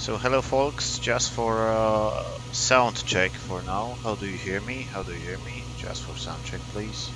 So hello folks, just for sound check for now. How do you hear me? How do you hear me? Just for sound check, please.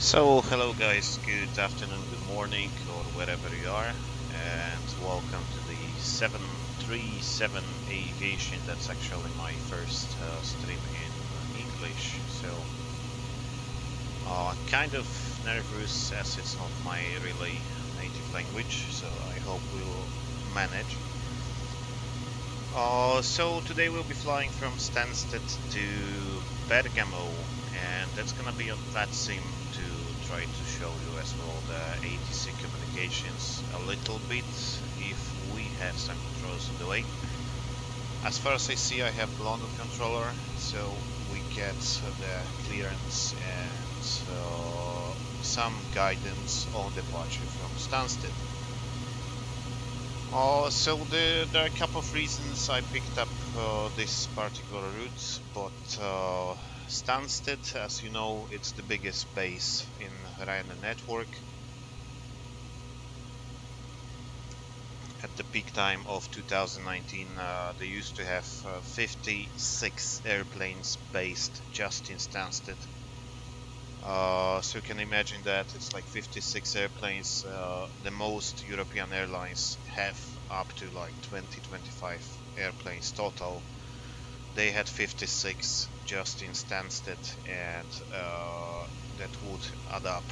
So, hello guys, good afternoon, good morning, or wherever you are, and welcome to the 737 Aviation. That's actually my first stream in English, so kind of nervous as it's not my really native language, so I hope we'll manage. So today we'll be flying from Stansted to Bergamo, and that's gonna be on VATSIM to try to show you as well the ATC communications a little bit if we have some controls on the way. As far as I see, I have the London controller, so we get the clearance and some guidance on departure from Stansted. So there are a couple of reasons I picked up this particular route, but Stansted, as you know, it's the biggest base in Ryanair network. At the peak time of 2019, they used to have 56 airplanes based just in Stansted. So you can imagine that it's like 56 airplanes. The most European airlines have up to like 20-25 airplanes total. They had 56 just in Stansted, and that would add up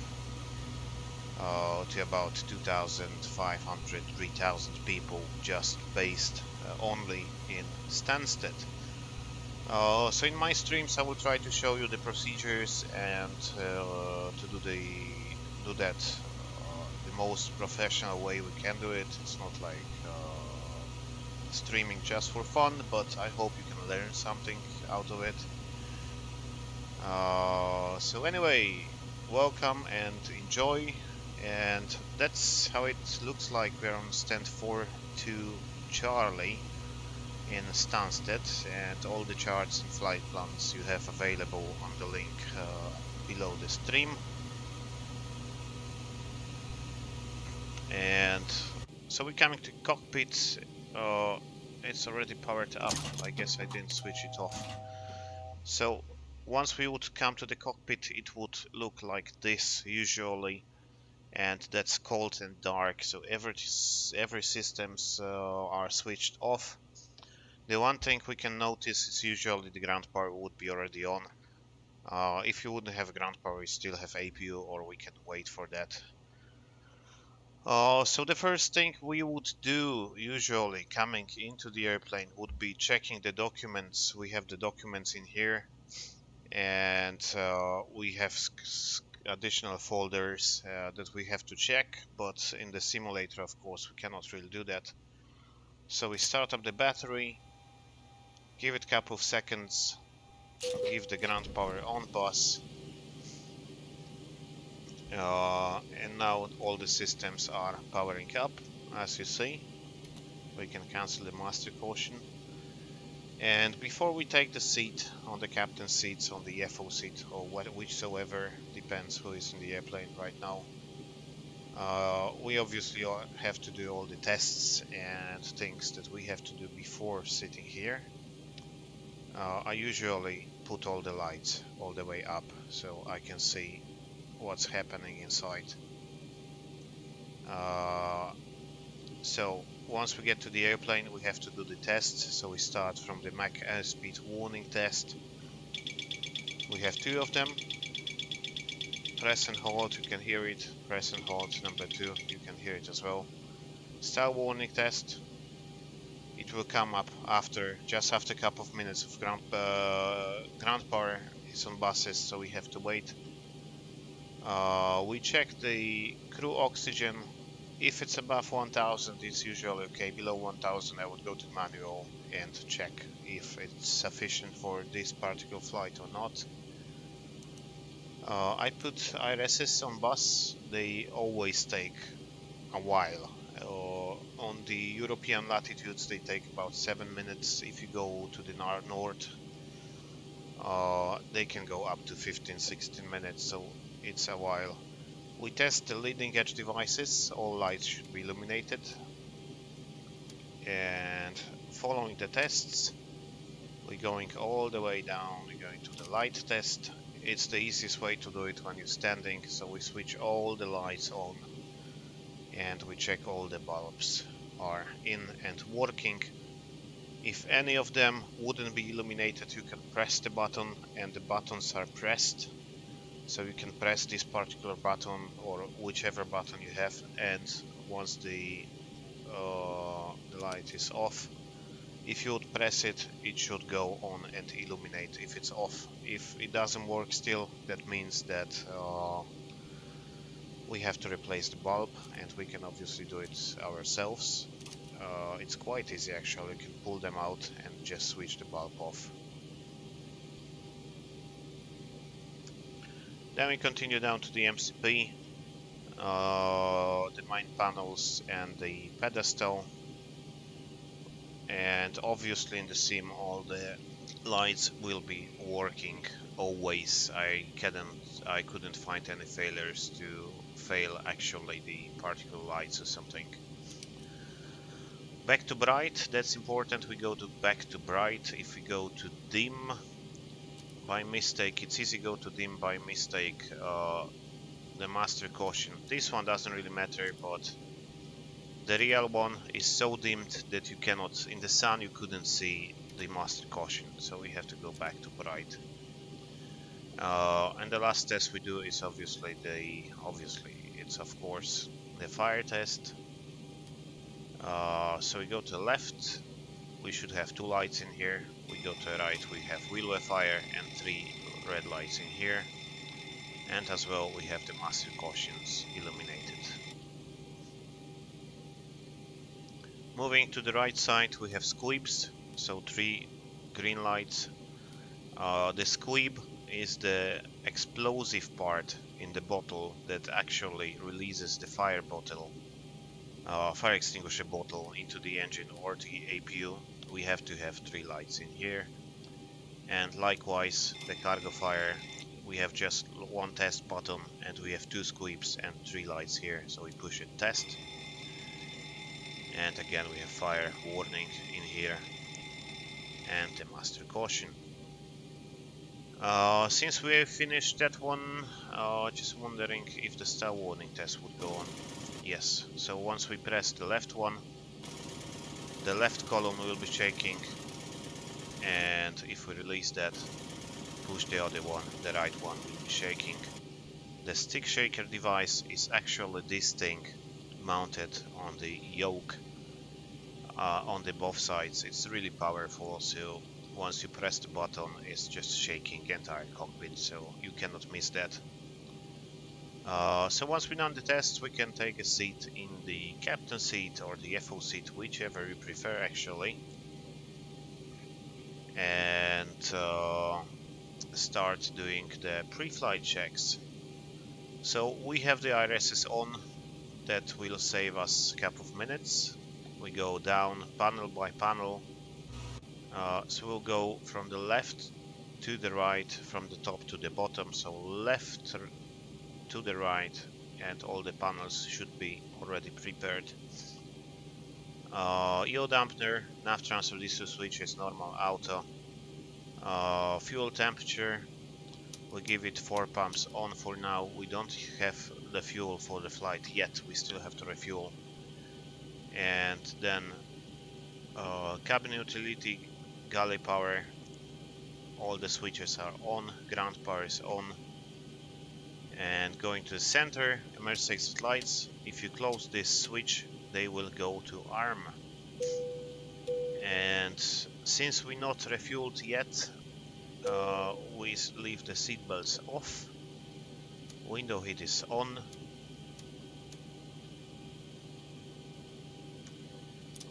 to about 2,500, 3,000 people just based only in Stansted. So in my streams, I will try to show you the procedures and to do that the most professional way we can do it. It's not like streaming just for fun, but I hope you can learn something out of it. So anyway, welcome and enjoy. And that's how it looks like. We're on stand 4 to Charlie in Stansted, and all the charts and flight plans you have available on the link below the stream. And so we're coming to cockpit. It's already powered up. I guess I didn't switch it off. So once we would come to the cockpit, it would look like this usually, and that's cold and dark. So every systems are switched off. The one thing we can notice is usually the ground power would be already on. If you wouldn't have ground power, you still have APU, or we can wait for that. So the first thing we would do, usually coming into the airplane, would be checking the documents. We have the documents in here, and we have additional folders that we have to check, but in the simulator, of course, we cannot really do that. So we start up the battery, give it a couple of seconds, give the ground power on bus, and now all the systems are powering up, as you see. We can cancel the master caution. And before we take the seat on the captain's seats, on the FO seat, or whichsoever, depends who is in the airplane right now, we obviously have to do all the tests and things that we have to do before sitting here. I usually put all the lights all the way up so I can see what's happening inside. So once we get to the airplane, we have to do the tests. So we start from the Mach airspeed warning test. We have 2 of them. Press and hold, you can hear it. Press and hold, number 2, you can hear it as well. Stall warning test. It will come up after, just after a couple of minutes of ground power is on buses, so we have to wait. We check the crew oxygen. If it's above 1000, it's usually okay. Below 1000, I would go to manual and check if it's sufficient for this particular flight or not. I put IRSs on bus. They always take a while. On the European latitudes, they take about 7 minutes. If you go to the north, they can go up to 15-16 minutes, so it's a while. We test the leading edge devices. All lights should be illuminated. And following the tests, we're going all the way down. We're going to the light test. It's the easiest way to do it when you're standing, so we switch all the lights on and we check all the bulbs are in and working. If any of them wouldn't be illuminated, you can press the button and the buttons are pressed. So you can press this particular button or whichever button you have, and once the light is off, if you would press it, it should go on and illuminate if it's off. If it doesn't work still, that means that we have to replace the bulb, and we can obviously do it ourselves. It's quite easy actually, you can pull them out and just switch the bulb off. Then we continue down to the MCP, the main panels and the pedestal. And obviously in the sim all the lights will be working always. I couldn't find any failures to fail actually the particle lights or something. Back to bright, that's important. We go to back to bright. If we go to dim by mistake, it's easy to go to dim by mistake. The master caution, this one doesn't really matter, but the real one is so dimmed that you cannot, in the sun you couldn't see the master caution, so we have to go back to bright. And the last test we do is obviously it's of course the fire test. So we go to the left, we should have 2 lights in here. We go to the right, we have wheel fire and 3 red lights in here. And as well we have the master cautions illuminated. Moving to the right side, we have squibs, so 3 green lights. The squib is the explosive part in the bottle that actually releases the fire extinguisher bottle into the engine or the APU. We have to have 3 lights in here. And likewise, the cargo fire, we have just 1 test button and we have 2 squibs and 3 lights here, so we push it test. And again we have fire warning in here and the master caution. Since we have finished that one, just wondering if the star warning test would go on. Yes, so once we press the left one, the left column will be shaking, and if we release that, push the other one, the right one will be shaking. The stick shaker device is actually this thing mounted on the yoke on the both sides. It's really powerful, so once you press the button it's just shaking the entire cockpit, so you cannot miss that. So once we done the tests, we can take a seat in the captain seat or the FO seat, whichever you prefer actually, and start doing the pre-flight checks. So we have the IRSs on, that will save us a couple of minutes. We go down panel by panel, so we'll go from the left to the right, from the top to the bottom, so left to the right, and all the panels should be already prepared. EO dampener, nav transfer diesel switch is normal auto. Fuel temperature, we give it 4 pumps on for now. We don't have the fuel for the flight yet, we still have to refuel. And then cabin utility, galley power, all the switches are on, ground power is on. And going to the center, emergency exit lights, if you close this switch they will go to arm. And since we not refueled yet, we leave the seat belts off, window heat is on,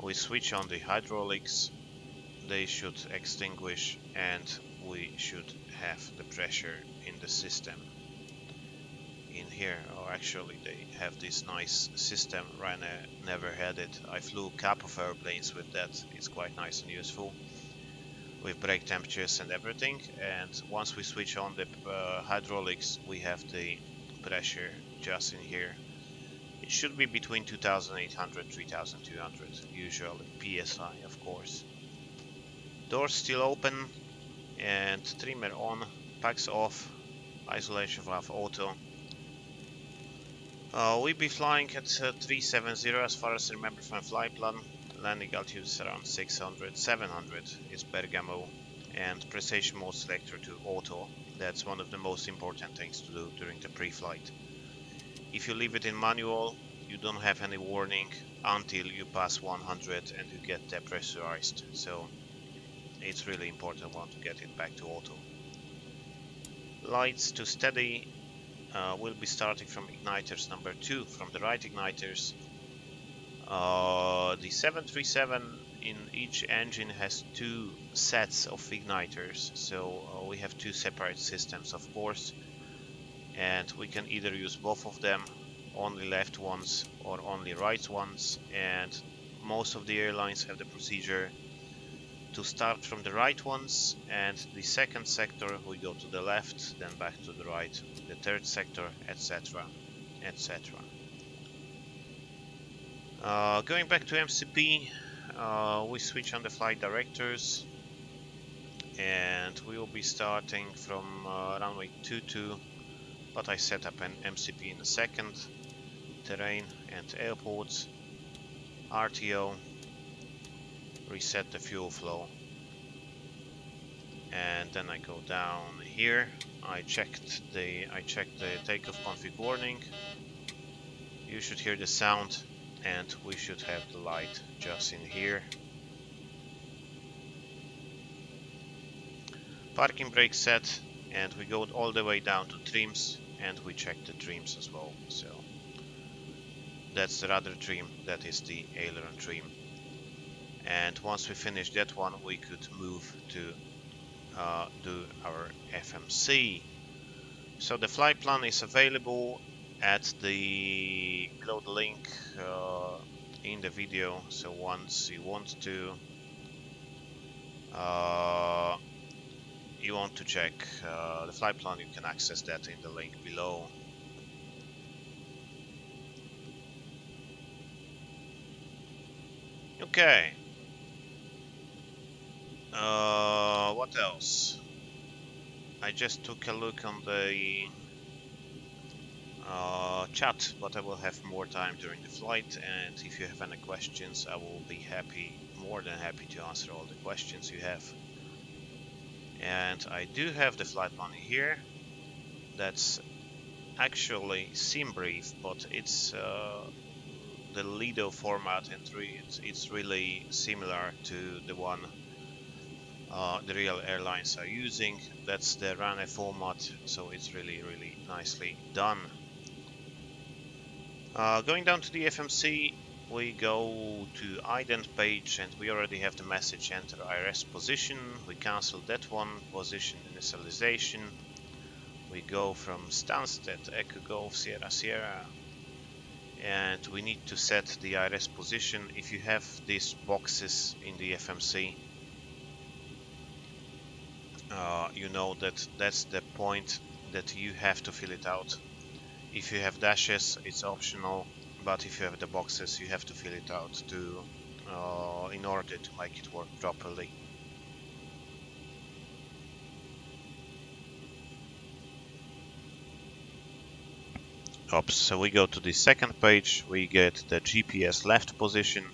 we switch on the hydraulics, they should extinguish, and we should have the pressure in the system in here. Or actually they have this nice system, Ryanair never had it. I flew a couple of airplanes with that, it's quite nice and useful, with brake temperatures and everything. And once we switch on the hydraulics, we have the pressure just in here. It should be between 2800 3200, usually PSI of course. Doors still open and trimmer on, packs off, isolation valve auto. We'll be flying at 370 as far as I remember from flight plan. Landing altitude is around 600, 700 is Bergamo, and precision mode selector to auto. That's one of the most important things to do during the pre-flight. If you leave it in manual, you don't have any warning until you pass 100 and you get depressurized. So it's really important one to get it back to auto. Lights to steady. We'll be starting from igniters number 2, from the right igniters. The 737 in each engine has 2 sets of igniters, so we have 2 separate systems, of course, and we can either use both of them, only left ones or only right ones, and most of the airlines have the procedure to start from the right ones, and the second sector we go to the left, then back to the right, the third sector, etc, etc. Going back to MCP, we switch on the flight directors, and we will be starting from runway 22, but I set up an MCP in a second. Terrain and airports, RTO, reset the fuel flow, and then I go down here. I checked the takeoff config warning. You should hear the sound, and we should have the light just in here. Parking brake set, and we go all the way down to trims, and we check the trims as well. So that's the rudder trim, that is the aileron trim. And once we finish that one, we could move to do our FMC. So the flight plan is available at the below the link in the video. So once you want to check the flight plan, you can access that in the link below. Okay. What else? I just took a look on the chat, but I will have more time during the flight, and if you have any questions, I will be more than happy to answer all the questions you have. And I do have the flight plan here. That's actually sim brief, but it's the Lido format, and it's really similar to the one the real airlines are using. That's the Ryanair format, so it's really nicely done. Going down to the FMC, we go to ident page, and we already have the message enter IRS position. We cancel that one, position initialization. We go from Stansted, Echo Golf, Sierra Sierra, and we need to set the IRS position. If you have these boxes in the FMC, you know that that's the point that you have to fill it out. If you have dashes, it's optional, but if you have the boxes, you have to fill it out to in order to make it work properly. Oops, so we go to the second page, we get the GPS left position,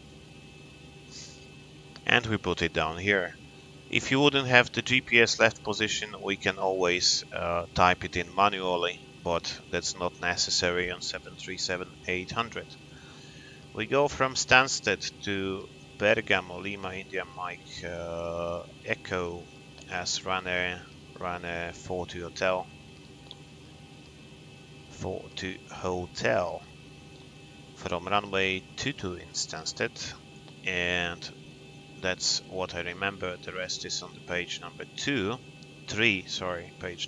and we put it down here. If you wouldn't have the GPS left position, we can always type it in manually, but that's not necessary on 737-800. We go from Stansted to Bergamo, Lima, India, Mike, Echo as Ryanair 40 Hotel. 40 Hotel from runway 22 in Stansted, and that's what I remember. The rest is on the page number page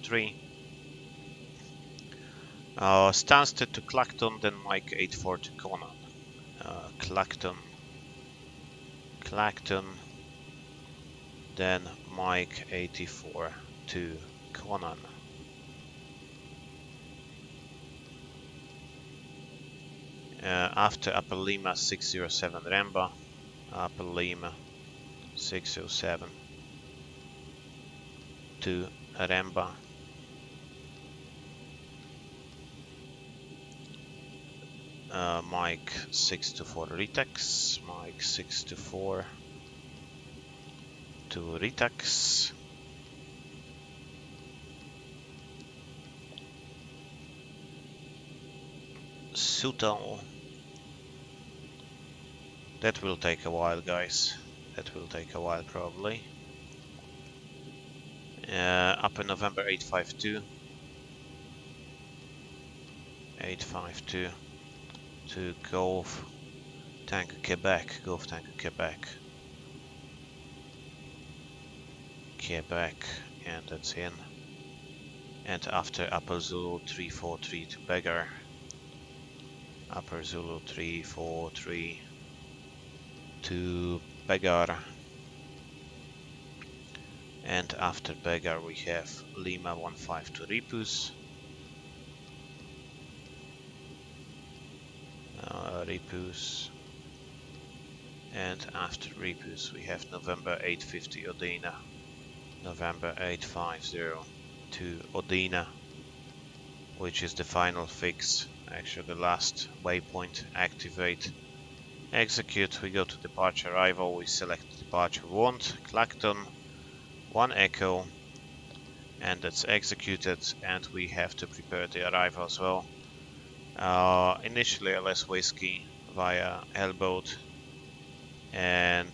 3. Stansted to Clacton, then Mike 84 to Conan. Clacton, then Mike 84 to Conan. After Upper Lima 607 Remba, Upper Lima 607 to Remba, Mike 624 Retax, Mike 624 to Retax. Sutal. That will take a while, guys. That will take a while, probably. Upper November 852. 852 to Golf Tango Quebec. Golf Tango Quebec. Quebec, and that's in. And after Upper Zulu 343 to Beggar. Upper Zulu 343 to Beggar. And after Beggar we have Lima 15 to Ripus. Ripus. And after Ripus we have November 850 Odina. November 850 to Odina, which is the final fix, actually the last waypoint. Activate, execute, we go to departure arrival, we select departure we want, Clacton, 1 echo, and that's executed, and we have to prepare the arrival as well. Initially LS Whiskey via L-boat and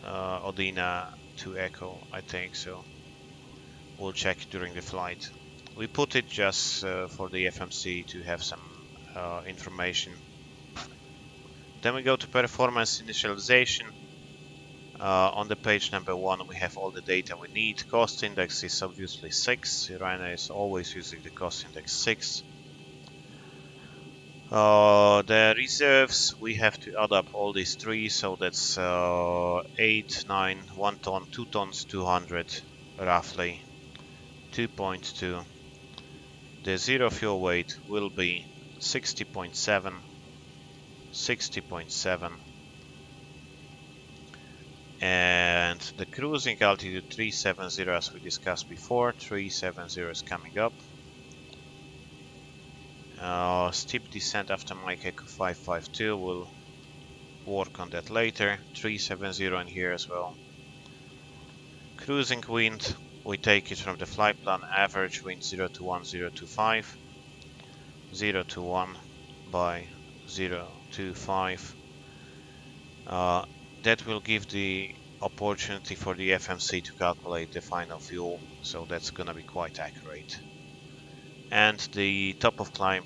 Odina 2 echo, I think so. We'll check during the flight. We put it just for the FMC to have some information. Then we go to performance initialization. On the page number 1 we have all the data we need. Cost index is obviously 6. Ryanair is always using the cost index 6. The reserves, we have to add up all these 3, so that's 8, 9, 1 ton, 2 tons, 200 roughly. 2.2. The zero fuel weight will be 60.7, 60.7, and the cruising altitude 370, as we discussed before. 370 is coming up. Steep descent after Mike Echo 552, we'll work on that later. 370 in here as well. Cruising wind, we take it from the flight plan, average wind 0 to 1, 0 to 5, 0 to 1 by 0 to 5. That will give the opportunity for the FMC to calculate the final fuel, so that's gonna be quite accurate. And the top of climb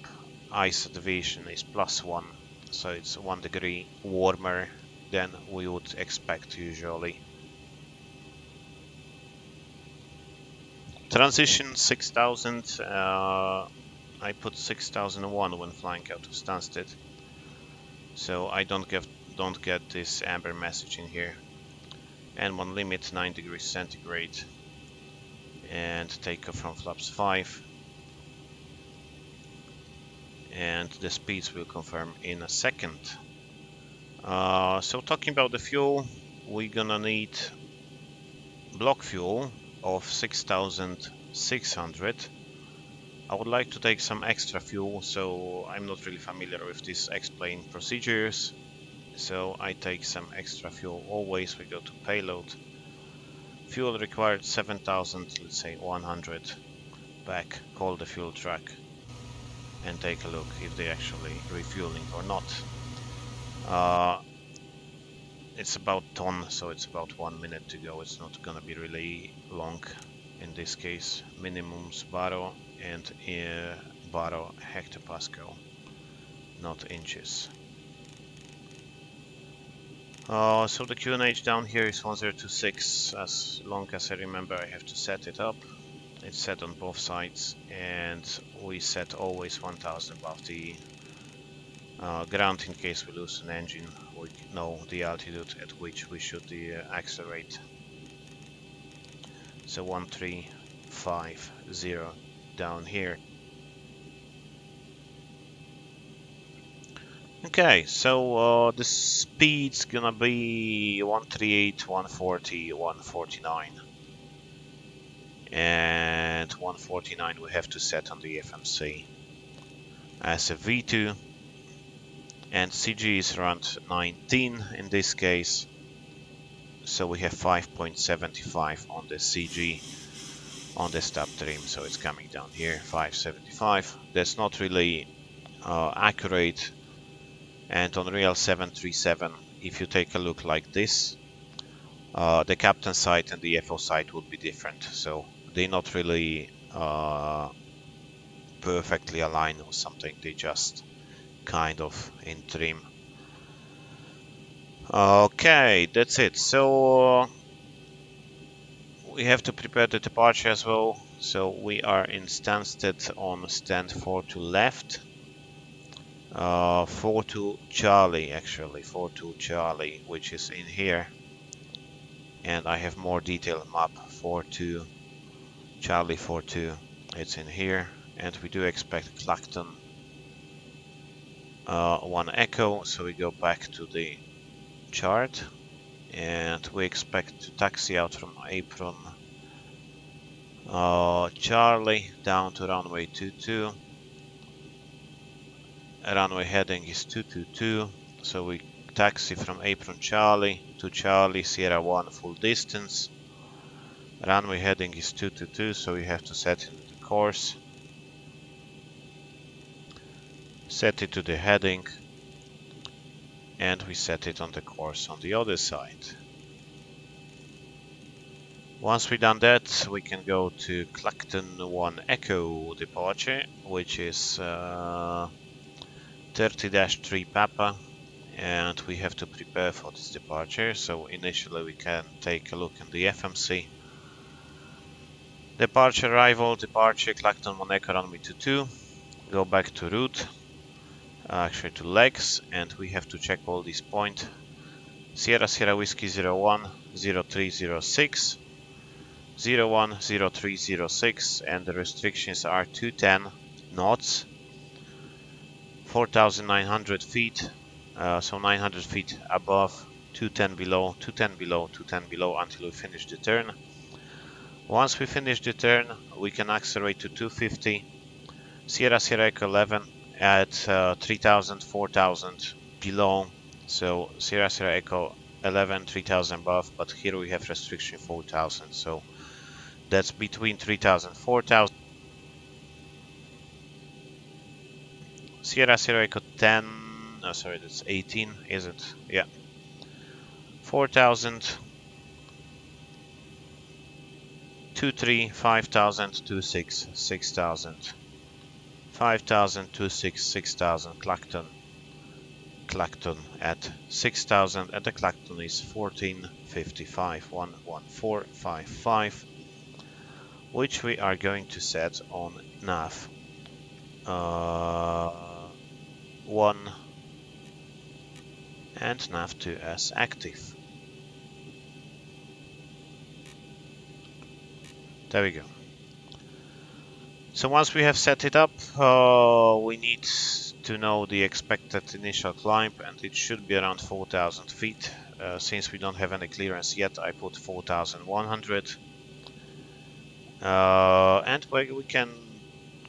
ice deviation is +1, so it's 1 degree warmer than we would expect usually. Transition 6000, I put 6001 when flying out of Stansted, so I don't get this amber message in here. And one limit 9 degrees centigrade, and takeoff from flaps 5, and the speeds will confirm in a second. So talking about the fuel, we're gonna need block fuel of 6600. I would like to take some extra fuel, so I'm not really familiar with these explained procedures, so I take some extra fuel always. We go to payload, fuel required 7000, let's say 100, back, call the fuel truck and take a look if they're actually refueling or not. It's about ton, so it's about 1 minute to go. It's not gonna be really long in this case. Minimums baro and baro hectopascal, not inches. So the QNH down here is 1026. As long as I remember, I have to set it up. It's set on both sides, and we set always 1000 above the ground in case we lose an engine. We know the altitude at which we should accelerate. So 1350 down here. Okay, so the speed's gonna be 138, 140, 149. And 149 we have to set on the FMC as a V2. and CG is around 19 in this case, so we have 5.75 on the CG on the stub trim, so it's coming down here, 575. That's not really accurate, and on real 737, if you take a look like this, the captain side and the FO side would be different, so they're not really perfectly aligned or something, they just kind of in trim. Okay, that's it. So we have to prepare the departure as well. So we are in Stansted on stand 4 to left. 4 to Charlie, actually, 4 to Charlie, which is in here. And I have more detailed map, 4 to Charlie 4 2, it's in here. And we do expect Clacton 1 Echo, so we go back to the chart. And we expect to taxi out from apron Charlie down to runway 22. Runway heading is 222, so we taxi from apron Charlie to Charlie Sierra 1 full distance. Runway heading is 222, so we have to set it the course. Set it to the heading, and we set it on the course on the other side. Once we've done that, we can go to Clacton 1 Echo departure, which is 30-3 Papa, and we have to prepare for this departure. So initially we can take a look in the FMC. Departure, arrival, departure, Clacton 1 Echo runway 22. Go back to route, actually to legs, and we have to check all these points. Sierra Sierra Whiskey 01 0306, 01 0306, and the restrictions are 210 knots, 4,900 feet, so 900 feet above, 210 below, 210 below, 210 below until we finish the turn. Once we finish the turn, we can accelerate to 250, Sierra Sierra Echo 11 at 3,000, 4,000 below, so Sierra Sierra Echo 11, 3,000 above, but here we have restriction 4,000, so that's between 3,000, 4,000. Sierra Sierra Echo 10, no sorry, that's 18, is it? Yeah. 4,000, 2,3, 5,000, 2,6, 6,000. 5,000, 2,6, 6,000, Clacton. Clacton at 6,000, and the Clacton is 1455, 11455, which we are going to set on nav 1 and nav 2 as active. There we go. So once we have set it up, we need to know the expected initial climb, and it should be around 4,000 feet. Since we don't have any clearance yet, I put 4,100. And we can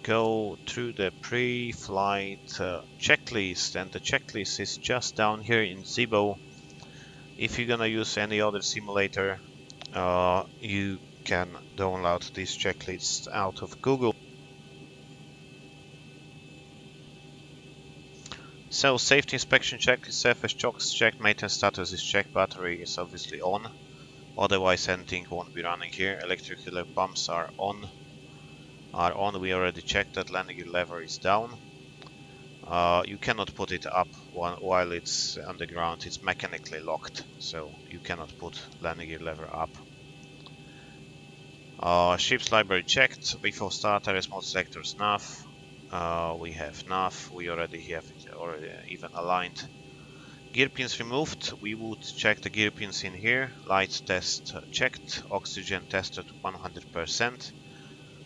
go through the pre-flight checklist, and the checklist is just down here in Zibo. If you're gonna use any other simulator, you can download this checklist out of Google. So safety inspection checklist, surface chocks checked, maintenance status is checked, battery is obviously on, otherwise anything won't be running here. Electrical pumps are on. We already checked that. Landing gear lever is down. You cannot put it up while it's on the ground, it's mechanically locked, so you cannot put landing gear lever up. Ship's library checked. Before start, iris mode selectors nav. We have nav, we already have it even aligned. Gear pins removed. We would check the gear pins in here. Light test checked. Oxygen tested 100%.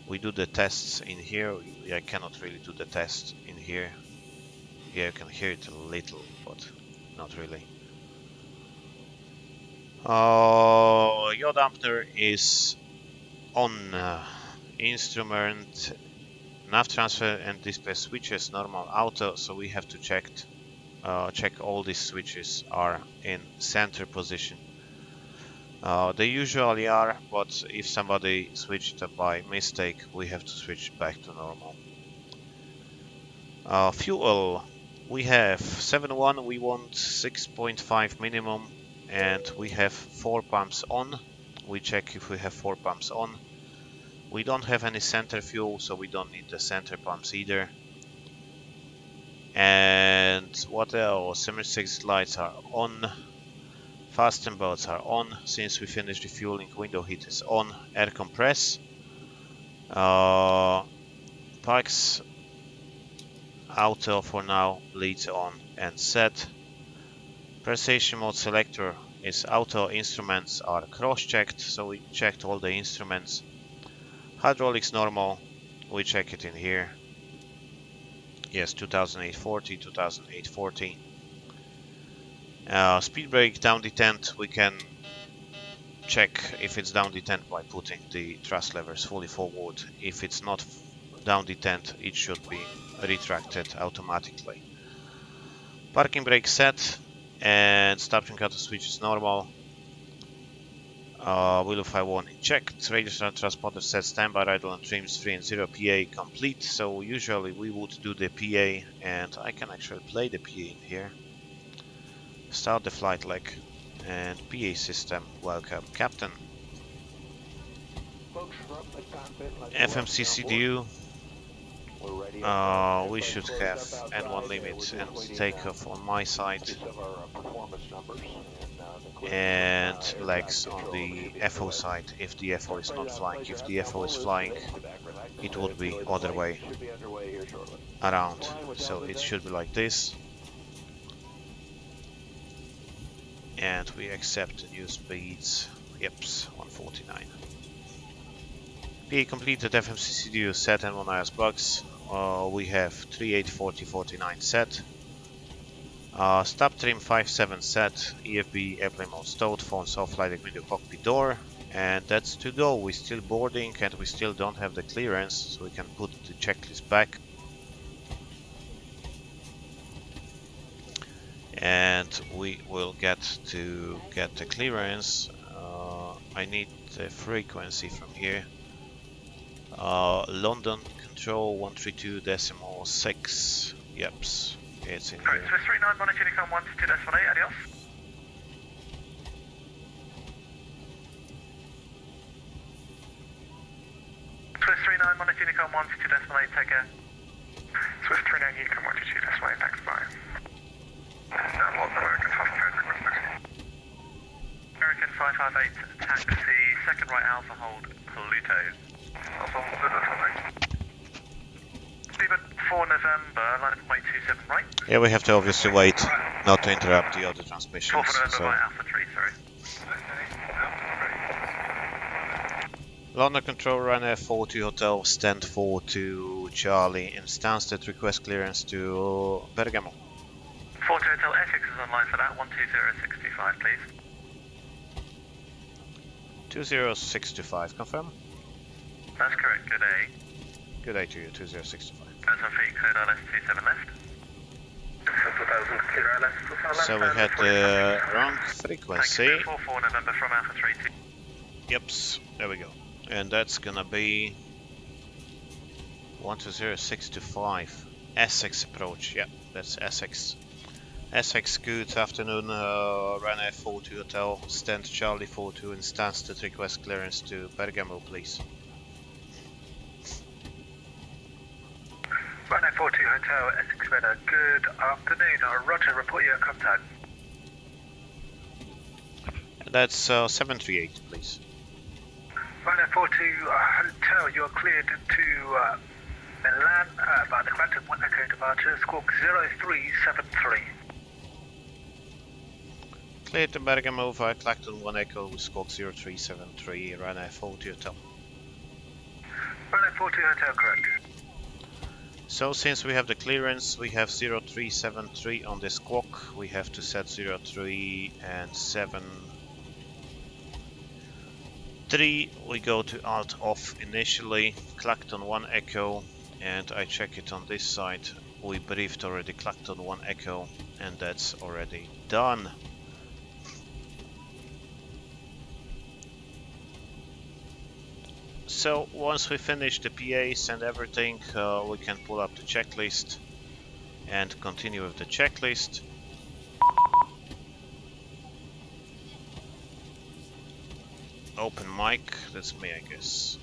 We do the tests in here. I cannot really do the test in here. Here you can hear it a little, but not really. Yaw dampener is on. Instrument, nav transfer and display switches normal auto, so we have to check check all these switches are in center position. They usually are, but if somebody switched by mistake, we have to switch back to normal. Fuel, we have 7.1, we want 6.5 minimum, and we have 4 pumps on. We check if we have 4 pumps on. We don't have any center fuel, so we don't need the center pumps either. And what else? Emergency lights are on. Fasten belts are on. Since we finished refueling, window heat is on. Air compress. Parks auto for now, leads on and set. Precision mode selector is auto. Instruments are cross-checked, so we checked all the instruments. Hydraulics normal, we check it in here. Yes, 2840, 2840. Speed brake down detent, we can check if it's down detent by putting the thrust levers fully forward. If it's not down detent, it should be retracted automatically. Parking brake set, and stop and cutter switch is normal. Wheel of 5 warning checked. Radio transponder set, standby, idle and trims 3 and 0, PA complete. So usually we would do the PA, and I can actually play the PA in here. Start the flight leg, and PA system, welcome Captain. FMC CDU, we should have N1 limit and takeoff on my side, and legs on the FO side if the FO is not flying. If the FO is flying, it would be other way around, so it should be like this. And we accept the new speeds. Yeps, 149. PA completed, FMC CDU set and 1 IS bugs. We have 384049 set. Stop trim 57 set. EFB airplane mode stowed. Phones off, lighting window cockpit door. And that's to go. We're still boarding and we still don't have the clearance, so we can put the checklist back. And we will get the clearance. I need the frequency from here. London control 132.6. Yeps, it's in here. Swiss 39 Monitor Unicom 122.8, adios. Swiss 39 Monitor Unicom 122.8, take care. Swiss 39 Unicom 122.8, thanks, bye. American 558 taxi, second right Alpha hold, Pluto. Steven 4 November, line up 27 right. Yeah, we have to obviously wait, not to interrupt the other transmissions. 4 November right Alpha 3, sorry. London control, Ryanair 42 Hotel, stand 4 to Charlie in Stansted, request clearance to Bergamo. 40 Hotel Essex is online for that, 12065 please. 20625, confirm? That's correct, good day. Good day to you, 2065. As on feet, cleared ILS 27 left. So we had the wrong frequency. Thank you, 44 November from Alpha 3 to... Yeps, there we go. And that's gonna be 12065. Essex approach, yeah, that's Essex. Essex, good afternoon, Ryanair 42 Hotel, stand Charlie 42 in Stansted, request clearance to Bergamo, please. Ryanair 42 Hotel, Essex Radar, good afternoon, Roger, report your contact. That's 738, please. Ryanair 42 Hotel, you're cleared to Milan, by the Clacton 1 Echo departure, squawk 0373. Cleared to Bergamo via Clacton 1 Echo, squawk 0373, Ryanair 42 Hotel. Ryanair 42 Hotel, correct. So since we have the clearance, we have 0373 on the squawk, we have to set 03 and 73. We go to alt off initially, Clacton 1 Echo, and I check it on this side. we briefed already clocked on 1 echo, and that's already done. So once we finish the PAs and everything, we can pull up the checklist and continue with the checklist. Open mic, that's me, I guess.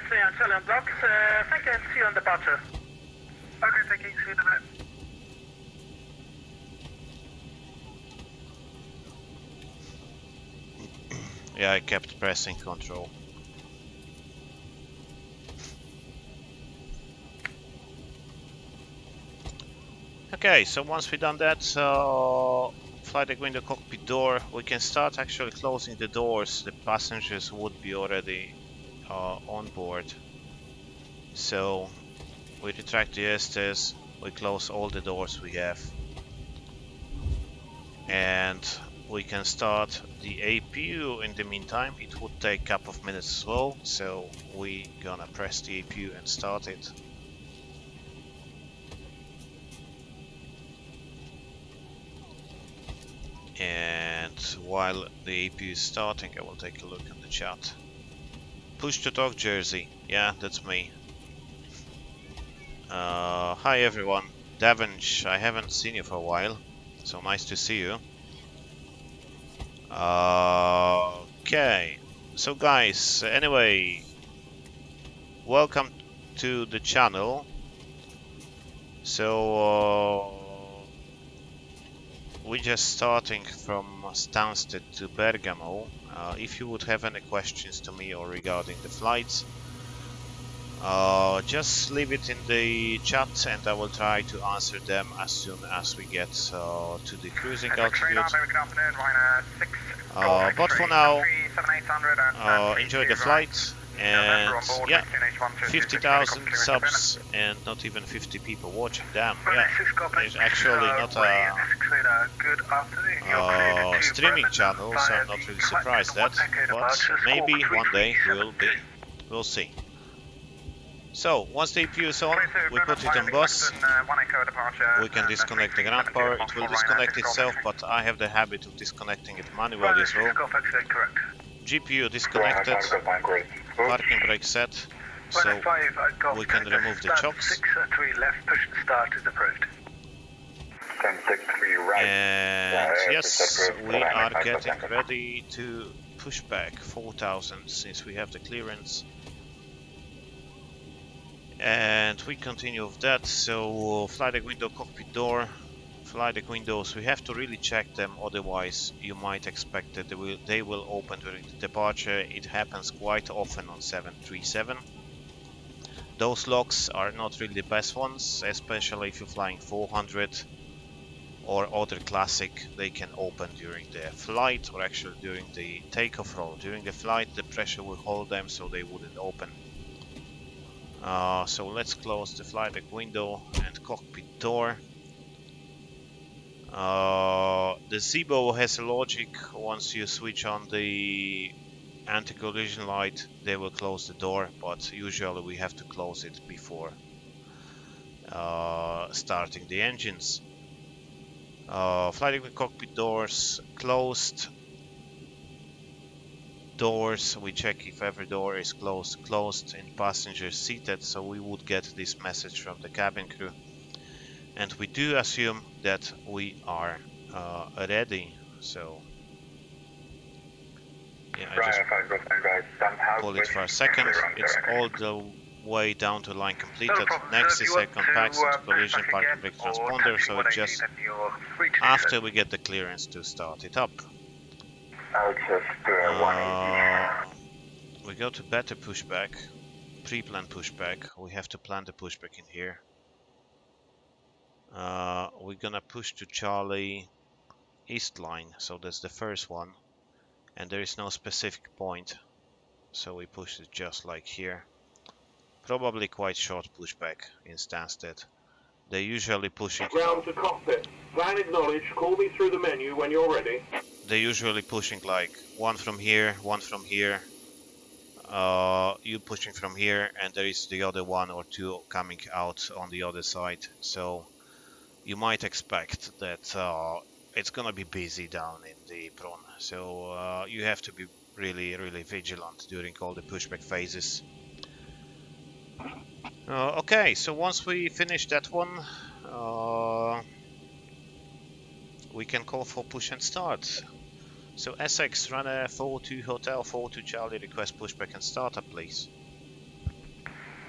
See you on Chillian Blocks. Thank you and see you on departure. Okay, thank you. See you in a minute. Yeah, I kept pressing control. Okay, so once we've done that, flight deck window cockpit door, we can start actually closing the doors. The passengers would be already on board. So we retract the EGSS, we close all the doors we have, and we can start the APU. In the meantime, it would take a couple of minutes as well, so we gonna press the APU and start it. And while the APU is starting, I will take a look at the chat. Push to talk, Jersey. Yeah, that's me. Hi everyone. Davench, I haven't seen you for a while, so nice to see you. Okay, so guys, anyway, welcome to the channel. So we're just starting from Stansted to Bergamo. If you would have any questions to me or regarding the flights, just leave it in the chat and I will try to answer them as soon as we get to the cruising altitude. But for now, enjoy the flight, and yeah, 50,000 subs and not even 50 people watching. Damn, yeah, it's actually not a streaming channel, so I'm not really surprised that, but maybe one day we'll see. So, once the APU is on, we put it on bus, we can disconnect the ground power, it will disconnect itself, but I have the habit of disconnecting it manually as well. GPU disconnected, parking brake set, so we can remove the chocks. And yes, we are getting ready to push back 4,000 since we have the clearance. And we continue with that. So flight deck window, cockpit door, flight deck windows, we have to really check them, otherwise you might expect that they will open during the departure. It happens quite often on 737. Those locks are not really the best ones, especially if you're flying 400 or other classic. They can open during the flight or actually during the takeoff roll. During the flight the pressure will hold them, so they wouldn't open. So let's close the flight deck window and cockpit door. The Zibo has a logic. Once you switch on the anti-collision light, they will close the door, but usually we have to close it before starting the engines. Flight deck cockpit doors closed. Doors, we check if every door is closed and passengers seated, so we would get this message from the cabin crew. And we do assume that we are ready, so yeah, I just pull it for a second. It's all the way down to line completed. Next is second packs into collision parking brake transponder, so it's just after we get the clearance to start it up. We go to better pushback, pre-plan pushback. We have to plan the pushback in here. We're gonna push to Charlie East line, so that's the first one, and there is no specific point, so we push it just like here. Probably quite short pushback in Stansted. They usually push it. Ground to cockpit. Plan acknowledged. Call me through the menu when you're ready. They're usually pushing like one from here, one from here. you pushing from here, and there is the other one or two coming out on the other side. So you might expect that it's gonna be busy down in the apron. So you have to be really vigilant during all the pushback phases. Okay, so once we finish that one, we can call for push and start. So SX, Ryanair 42 Hotel 42 Charlie, request pushback and startup, please.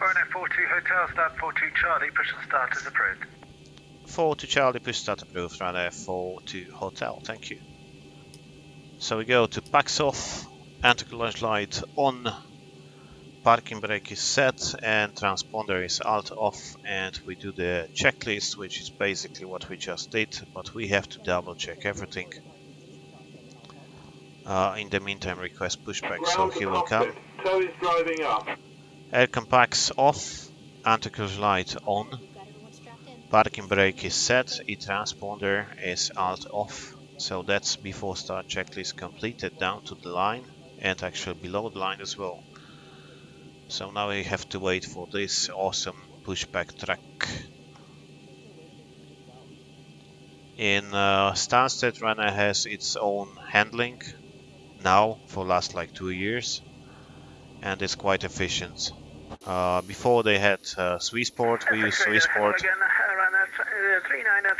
Ryanair 42 Hotel, start 42 Charlie, push and start is approved. 42 Charlie, push start approved, Ryanair 42 Hotel, thank you. So we go to packs off, anti-collision light on, parking brake is set, and transponder is alt off, and we do the checklist, which is basically what we just did, but we have to double check everything. In the meantime, request pushback, so he will come. Tow is driving up. Aircon packs off, anti-collision light on, parking brake is set, e-transponder is alt off. So that's before start checklist completed down to the line, and actually below the line as well. So now we have to wait for this awesome pushback track. In Stansted, Ryanair has its own handling now for last like 2 years, and it's quite efficient. Before they had Swissport, we used Swissport,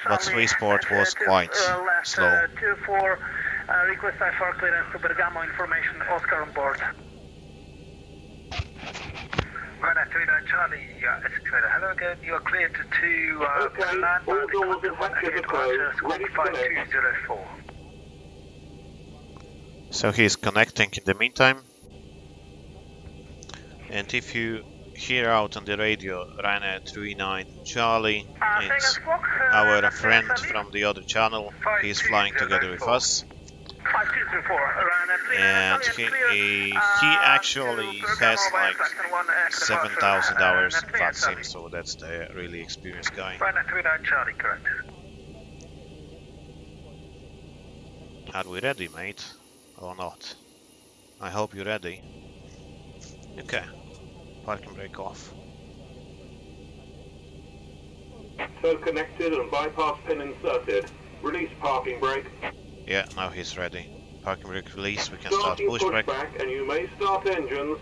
but Swissport was quite slow. 24, request I4 clearance to Bergamo, information Oscar on board. Ryanair 39 Charlie, hello again, you are cleared to land by the contact one ahead departure, squawk 5204. So he's connecting in the meantime. And if you hear out on the radio, Ryanair 39 Charlie, it's our friend from the other channel. He's flying together with us. And he actually has like 7,000 hours in flat sim, so that's the really experienced guy. Ryanair 39 Charlie, correct. Are we ready, mate? Or not? I hope you're ready. Okay. Parking brake off. Tow connected and bypass pin inserted. Release parking brake. Yeah, now he's ready. Parking brake release, we can start pushback. And you may start engines.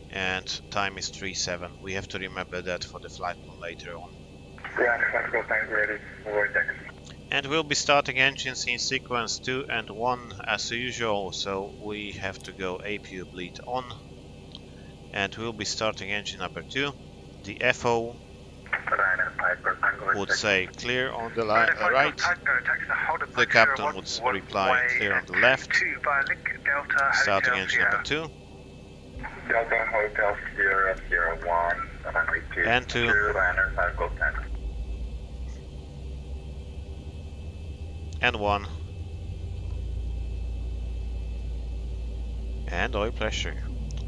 And time is 3:07. We have to remember that for the flight plan later on. And we'll be starting engines in sequence 2 and 1 as usual, so we have to go APU bleed on. And we'll be starting engine number 2. The FO would say clear on the right. The captain would reply clear on the left. Starting engine number 2. Delta Hotel Sierra 01, runway 2, and 2. Ryanair 5 Gold 10. And 1. And oil pressure.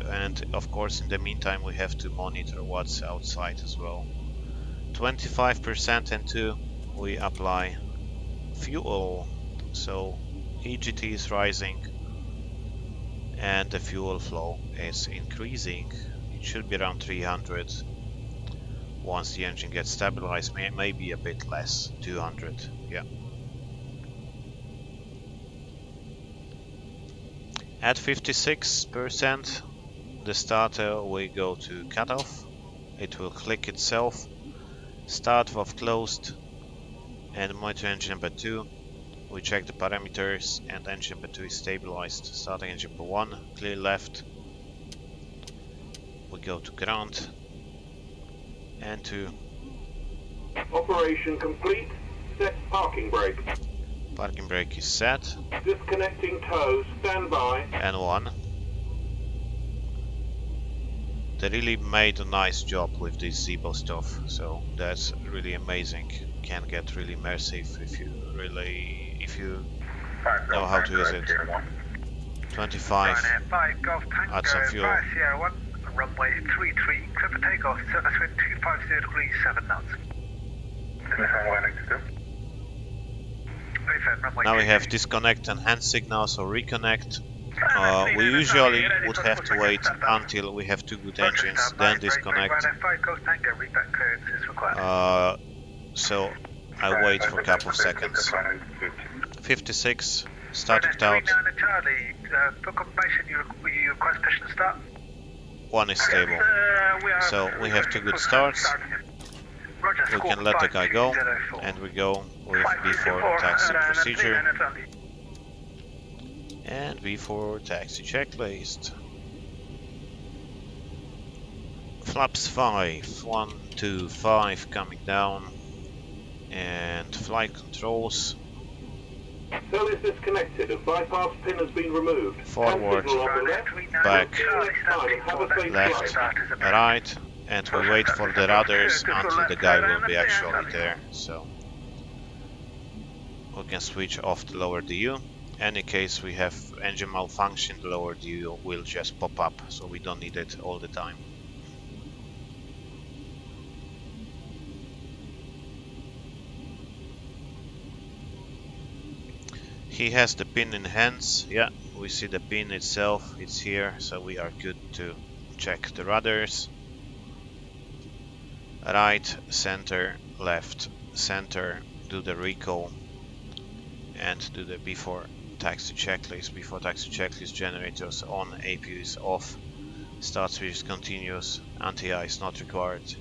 And of course in the meantime we have to monitor what's outside as well. 25% and 2 we apply fuel, so EGT is rising and the fuel flow is increasing. It should be around 300 once the engine gets stabilized, maybe a bit less, 200, yeah. At 56%, the starter will go to cutoff. It will click itself. Start valve closed and monitor engine number 2. We check the parameters and engine number 2 is stabilized. Starting engine number 1, clear left. We go to ground and 2. Operation complete. Set parking brake. Parking brake is set. Disconnecting tow, stand by. And 1. They really made a nice job with this Zibo stuff, so that's really amazing. Can get really immersive if you know how to use it. 25. Add some fuel. Sierra 1, runway 33, clear for takeoff, surface wind 250 degrees 7 knots. Now we have disconnect and hand signal, so reconnect. We usually would have to wait until we have two good engines, then disconnect. So I wait for a couple of seconds. 56, static out. One is stable. So we have two good starts. We can let the guy go, and we go with before taxi procedure. And before taxi checklist. Flaps 5, 1, 2, 5 coming down. And flight controls. Service disconnected. A bypass pin has been removed. Forward, back, left, right, and we wait for the rudders until the guy will be actually there. So we can switch off the lower DU. Any case we have engine malfunction, the lower DU will just pop up, so we don't need it all the time. He has the pin in hands. Yeah, we see the pin itself, it's here, so we are good to check the rudders. Right, center, left, center, do the recall, and do the before taxi checklist. Before taxi checklist, generators on, APU is off, start switch is continuous, anti-air is not required.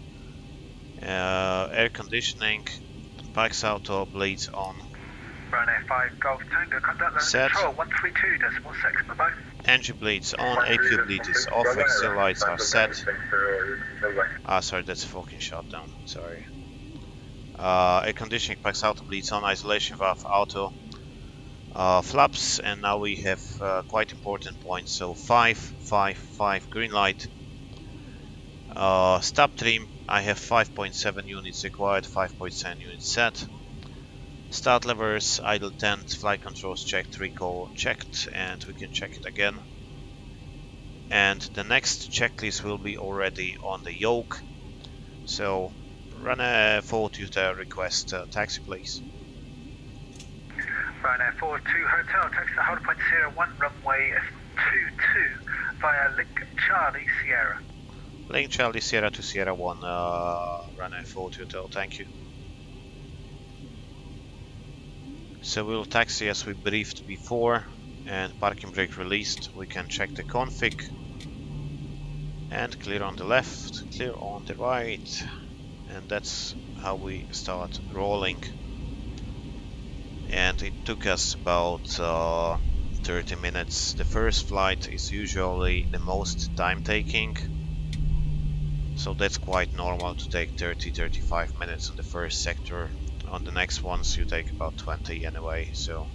Air conditioning, Pax Auto, blades on. Ryanair 5 Golf Tango, contact Set. control 132.6, bye-bye. Engine blades on, APU bleed is off, exit lights are set. Ah, sorry, that's a fucking shutdown, sorry. Air conditioning, Pax Auto, bleeds on, isolation valve auto. Flaps, and now we have quite important points, so 5, 5, 5, green light. Stop trim, I have 5.7 units required, 5.7 units set. Start levers, idle tent, flight controls checked, recall checked, and we can check it again. And the next checklist will be already on the yoke. So run a 42 request taxi please. Ryanair 42 Hotel, taxi to hold point 01, runway 22 via Link Charlie Sierra. Link Charlie Sierra to Sierra 1, Ryanair 42 Hotel, thank you. So we'll taxi as we briefed before, and parking brake released. We can check the config, and clear on the left, clear on the right, and that's how we start rolling. And it took us about 30 minutes. The first flight is usually the most time taking, so that's quite normal to take 30-35 minutes on the first sector. On the next ones you take about 20 anyway. So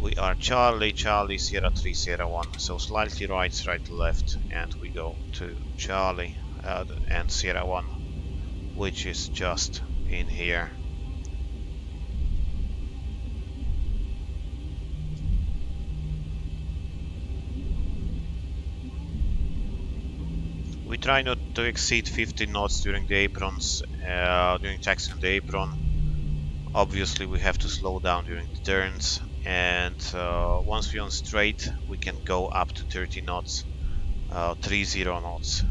we are Charlie, Charlie, Sierra 3, Sierra 1, so slightly right, right to left, and we go to Charlie and Sierra 1, which is just in here. We try not to exceed 15 knots during the aprons, during taxi on the apron. Obviously we have to slow down during the turns, and once we're on straight we can go up to 30 knots, 30 knots.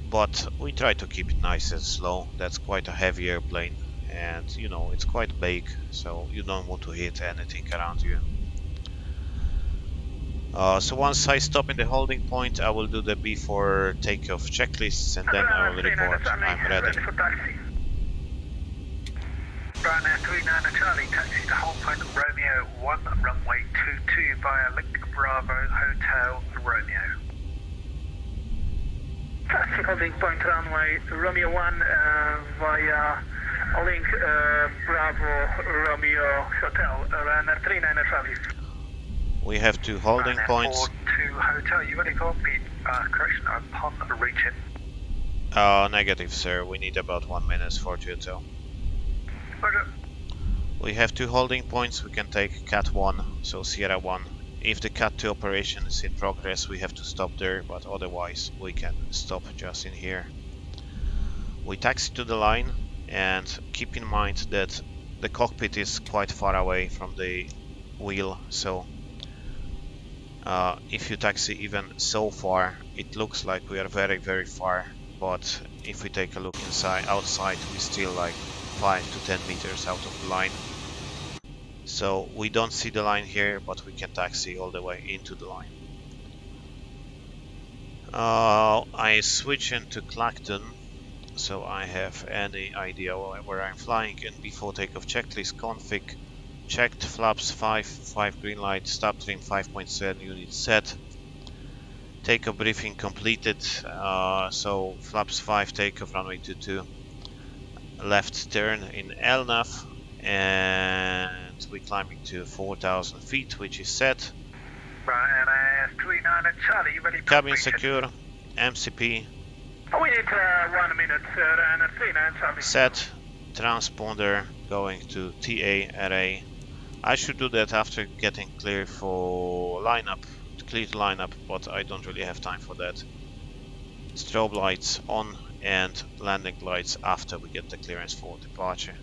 But we try to keep it nice and slow. That's quite a heavy airplane, and you know, it's quite big, so you don't want to hit anything around you. So once I stop in the holding point, I will do the before takeoff checklists, and then I will report I'm ready. Ryanair 39 Charlie, taxi to hold point Romeo 1, runway 22 via Link Bravo Hotel Romeo. Taxi holding point runway Romeo 1 via Link Bravo Romeo Hotel, Ryanair 39 Charlie. We have two holding points. 42 Hotel, you ready for repeat correction upon reaching? Negative, sir. We need about 1 minute for Hotel. Roger. We have two holding points. We can take Cat 1, so Sierra 1. If the Cat 2 operation is in progress, we have to stop there, but otherwise we can stop just in here. We taxi to the line, and keep in mind that the cockpit is quite far away from the wheel, so If you taxi even so far, it looks like we are very, very far, but if we take a look outside, we're still like 5 to 10 meters out of the line. So we don't see the line here, but we can taxi all the way into the line. I switch into Clacton, so I have any idea where I'm flying, and before takeoff checklist config, checked flaps 5 green light, stop trim 5.7 unit set, takeoff briefing completed, so flaps 5 takeoff runway 22, left turn in LNAV, and we're climbing to 4,000 feet, which is set. Ryanair 39 Charlie, you ready? Cabin secure, MCP We need 1 minute, Ryanair 39 Charlie. set, transponder going to TA array. I should do that after getting clear for lineup, clear the lineup, but I don't really have time for that. Strobe lights on and landing lights after we get the clearance for departure.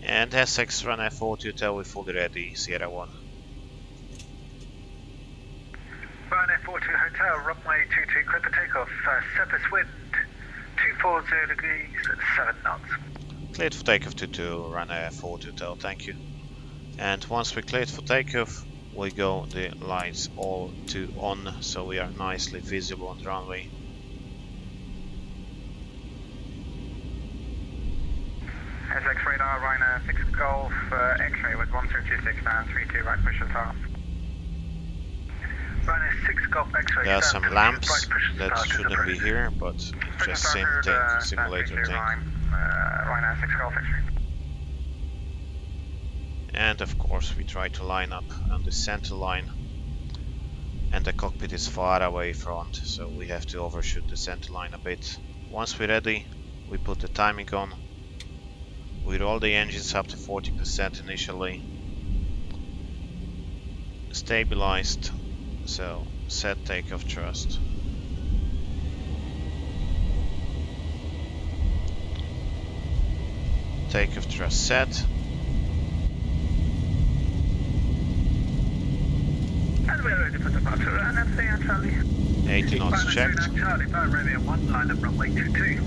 And SX Ryanair 40 Hotel, we're fully ready, Sierra 1. Ryanair 40 Hotel, runway 22, clear for takeoff, surface wind 240 degrees, 7 knots. Cleared for takeoff to Ryanair 40 Hotel, thank you. And once we're cleared for takeoff, we go the lights all to on, so we are nicely visible on the runway. SX radar, Ryanair 6 Golf, X-ray with 1026 down, 32 right push and half. Ryanair 6 Golf X-ray. There are some lamps that shouldn't be here, but it's just same thing, simulator thing. Ryanair 6 Golf X-ray. And of course we try to line up on the center line, and the cockpit is far away front, so we have to overshoot the center line a bit. Once we're ready, we put the timing on, we roll the engines up to 40% initially, stabilized, so set takeoff thrust. Takeoff thrust set. And we're ready for departure. Ryanair 3 Charlie. 80 knots checked. Charlie, Romeo 1, line up runway 22.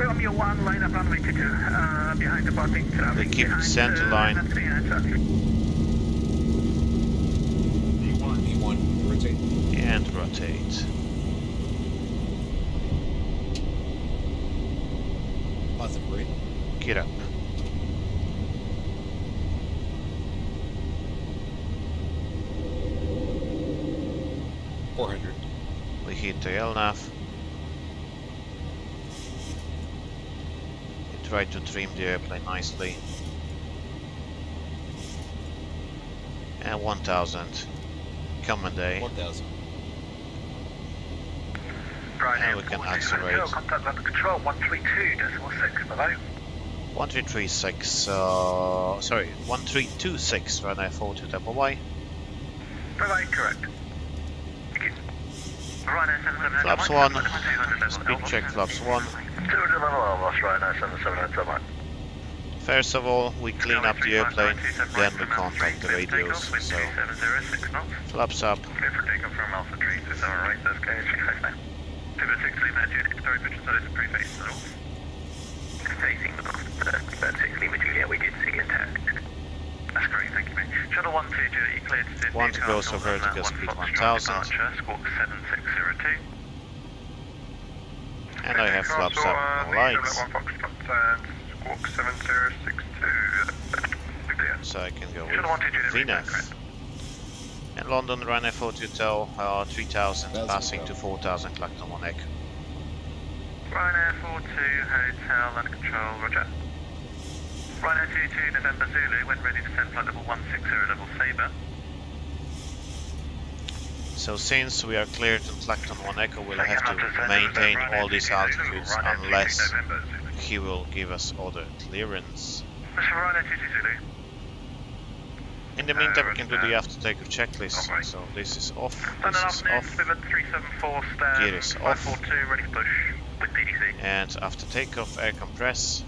Romeo 1, line up runway 22. Behind departing traffic. We keep the center line. E1, rotate. And rotate. Positive rate. Get up. We hit the LNAV. We try to trim the airplane nicely. And 1000. Common day. 1000. And we can accelerate. Contact level control 132.6 below. 1336, sorry, 1326, Ryanair 40 double Y. Bye-bye, correct. Thank you. Ryanair 77 Flaps 1, speed check flaps 1. First of all, we clean up the airplane, then we contact the radios, so flaps up. Clear for takeoff from Alpha Tree, is that alright? That's KH69. 206 Lima, Juliet, story picture size and preface at all. Facing the about 6 Lima, Juliet, we did see intact. That's great, thank you mate. Shuttle 12, Juliet, you cleared to Want to go so vertical speed 1000. Squawk 7602. And I have flaps up, no lights. Squawk 7062. So I can go with VNAV. And London Ryanair 40 Hotel, 3000, passing to 4000, Clacton 1 Echo. Ryanair 42 Hotel, under control, roger. Ryanair 22 November Zulu, when ready to send flight level 160, level Sabre. So since we are cleared in Clacton 1 Echo, we'll have to maintain all these altitudes unless he will give us other clearance. Ryanair 22 Zulu. In the meantime, we can do the after takeoff checklist. So this is off, this is off, 374 stand, gear is off, 542 ready to push with PDC. and after takeoff air compress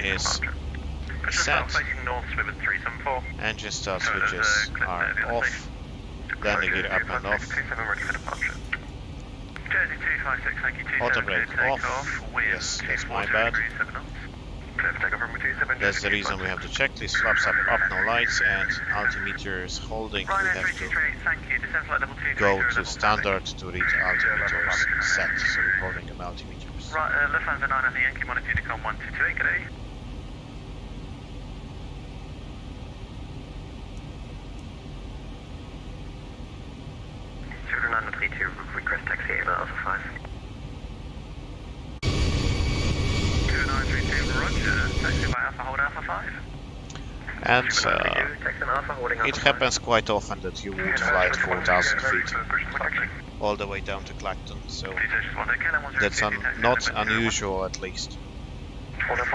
is set. Facing north, Spirit 374. Engine start switches are off. Landing gear up and off. 27 ready for departure. Jersey 256, thank you. Auto brake off. Yes, that's my bad. That's the reason we have the checklist. Flaps up, no lights, and altimeters holding. We have to go to standard to read altimeters set. So recording of altimeters. Right, Lufthansa 9 at the Yankee Monitor Unicom 1228, good day. Request taxi Alpha 5. 2932, roger. Taxi by Alpha, hold Alpha 5. And it happens quite often that you would fly at 4,000 feet all the way down to Clacton, so that's not unusual at least. At the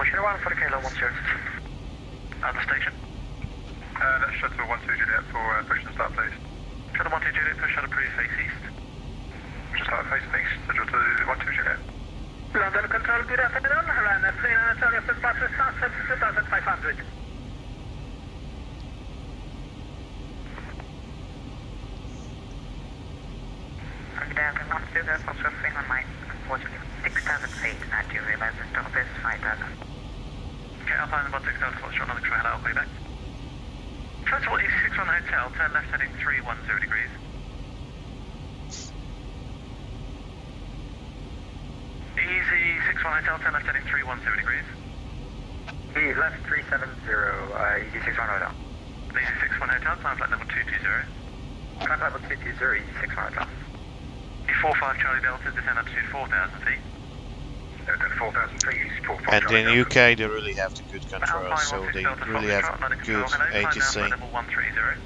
station. That's shuttle 12 Juliet for push and start, please. Shuttle 12 Juliet, push shuttle pre face east. Just start facing east, schedule to 12 Juliet. London Control, good afternoon. Ryanair 300 departure Stansted 2500. Down 12, that's also 300 miles, unfortunately 6,000 feet, and you realize the stop is 5,000. Okay, Alpine 16,000, what's your another trail, I'll be back. First of all, Easy 61 Hotel, turn left heading 310 degrees. Easy 61 Hotel, turn left heading 310 degrees. Easy left 370, Easy 61 Hotel. Easy 61 Hotel, climb flight level 220. Climb level 220, Easy 61 Hotel. E45 Charlie Delta, descend altitude 4,000 feet. 4,000 feet, Easy 45 And Charlie in Delta. UK they really have the good control, so they really have good ATC. Level 130.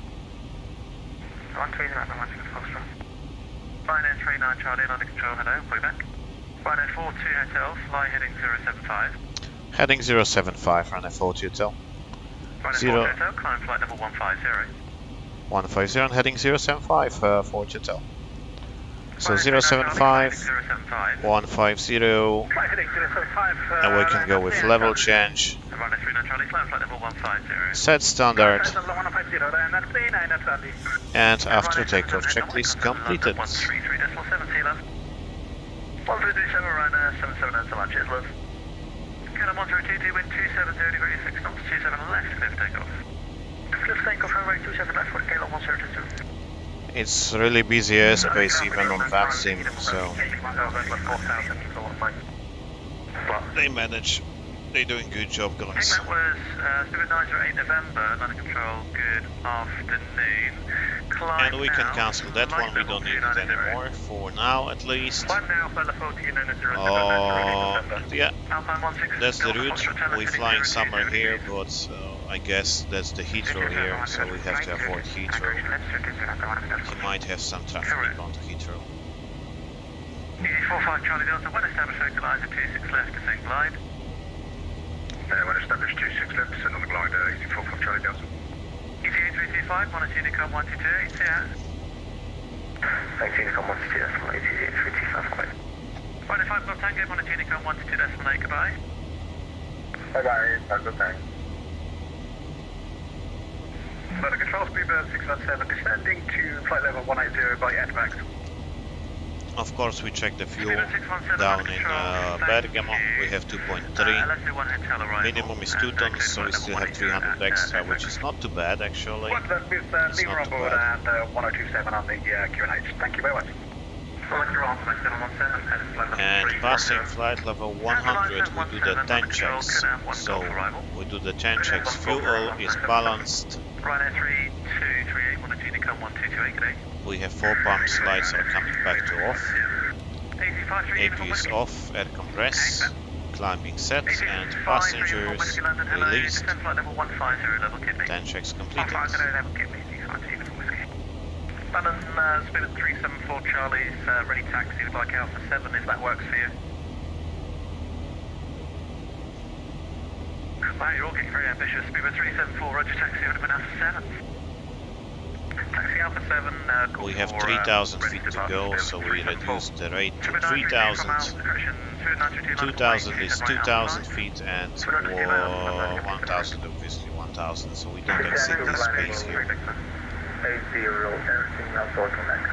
130, Ryanair 39 Charlie, under control, hello, pull back. Ryanair 42 Hotel, fly heading 075. Heading 075, Ryanair 40 Hotel. Ryanair 40 Hotel, climb flight level 150. 150 and heading 075, 40 Hotel. So 075, 150, Flight heading 075, and we can go with level change. Ryanair 39 Charlie, climb flight level 150. Set standard, 150, Ryanair 39 Charlie. and after takeoff checklist completed. 133.7, love. 1337, Ryanair 77, so much, cheers, love. Cannon 132, wind 270 degrees, 6 knots, 27 left, clear for takeoff. Clear for takeoff, runway 27 left, 40 kilo 102. It's really busy airspace even on VATSIM, so they manage. They're doing a good job, guys. That was Spirit 908 November, under control, good afternoon. Climb And we can now, cancel that one, we don't need it anymore, for now at least. Climb now, Fella 14, Yeah, Alpine 16, that's the route. We're flying somewhere here, but I guess that's the Heathrow here, so we have to avoid Heathrow. He might have some traffic onto Heathrow. EG45 Charlie Delta, when established localizer 26 left, descend glide. When established 26 left, descend on the glide, Easy 45 Charlie Delta. EG325, monitor Unicom 128, yeah. Thanks, Unicom 122, that's from EG325, quite. Ryanair 5 Golf Tango, monitor Unicom 122.8, goodbye. Bye-bye, have a good time. Flight control, Speedbird 617, descending to flight level 180 by ATMAX. Of course, we check the fuel down in Bergamo. We have 2.3. Minimum is 2 tons, so we still have 300 extra, which is not too bad actually. It's not too bad. And 1027 on the QNH. Thank you very much. And passing flight level 100, we do the 10 checks. So we do the 10 checks. Fuel is balanced. Ryanair 3238, monitor Unicom 1228, good day. We have 4 pumps, lights are coming back to off. AP is off, air compress, climbing set, and passengers released. 10 checks completed. London, Spirit 374 Charlie's ready taxi with like Alpha 7 if that works for you. Wow, you're all getting very ambitious. Spirit 374, roger taxi, would have been Alpha 7. Taxi Alpha 7, We have 3,000 feet to go, so we reduced the rate to 3,000. 2,000 is 2,000 feet and 1,000 obviously 1,000, so we don't exceed the space here. 80, everything else automatic.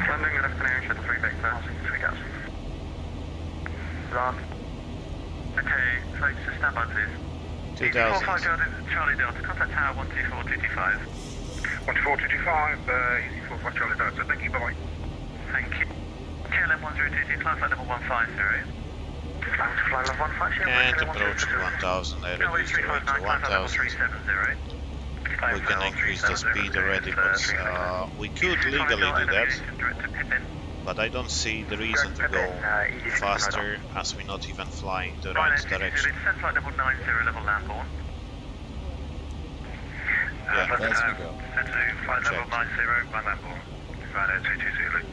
Landing good afternoon, shuttle 3 Victor, 3000. Land. Okay, folks, so stand by please. 2,000. 45 Charlie Delta, contact tower 124-225. 12425, easy 45 Charlie Delta, thank you, bye-bye. Thank you. KLM 1022, climb flight level 150. Climb to flight level 150. And approaching 1,000, I reduced the rate to 1,000. We can increase the speed already, but we could legally do that. But I don't see the reason to go faster as we're not even flying the right direction. Descend flight level 90, level landborne. Yeah, Let's go. Descend to flight level 90, by landborne. Ryanair 220.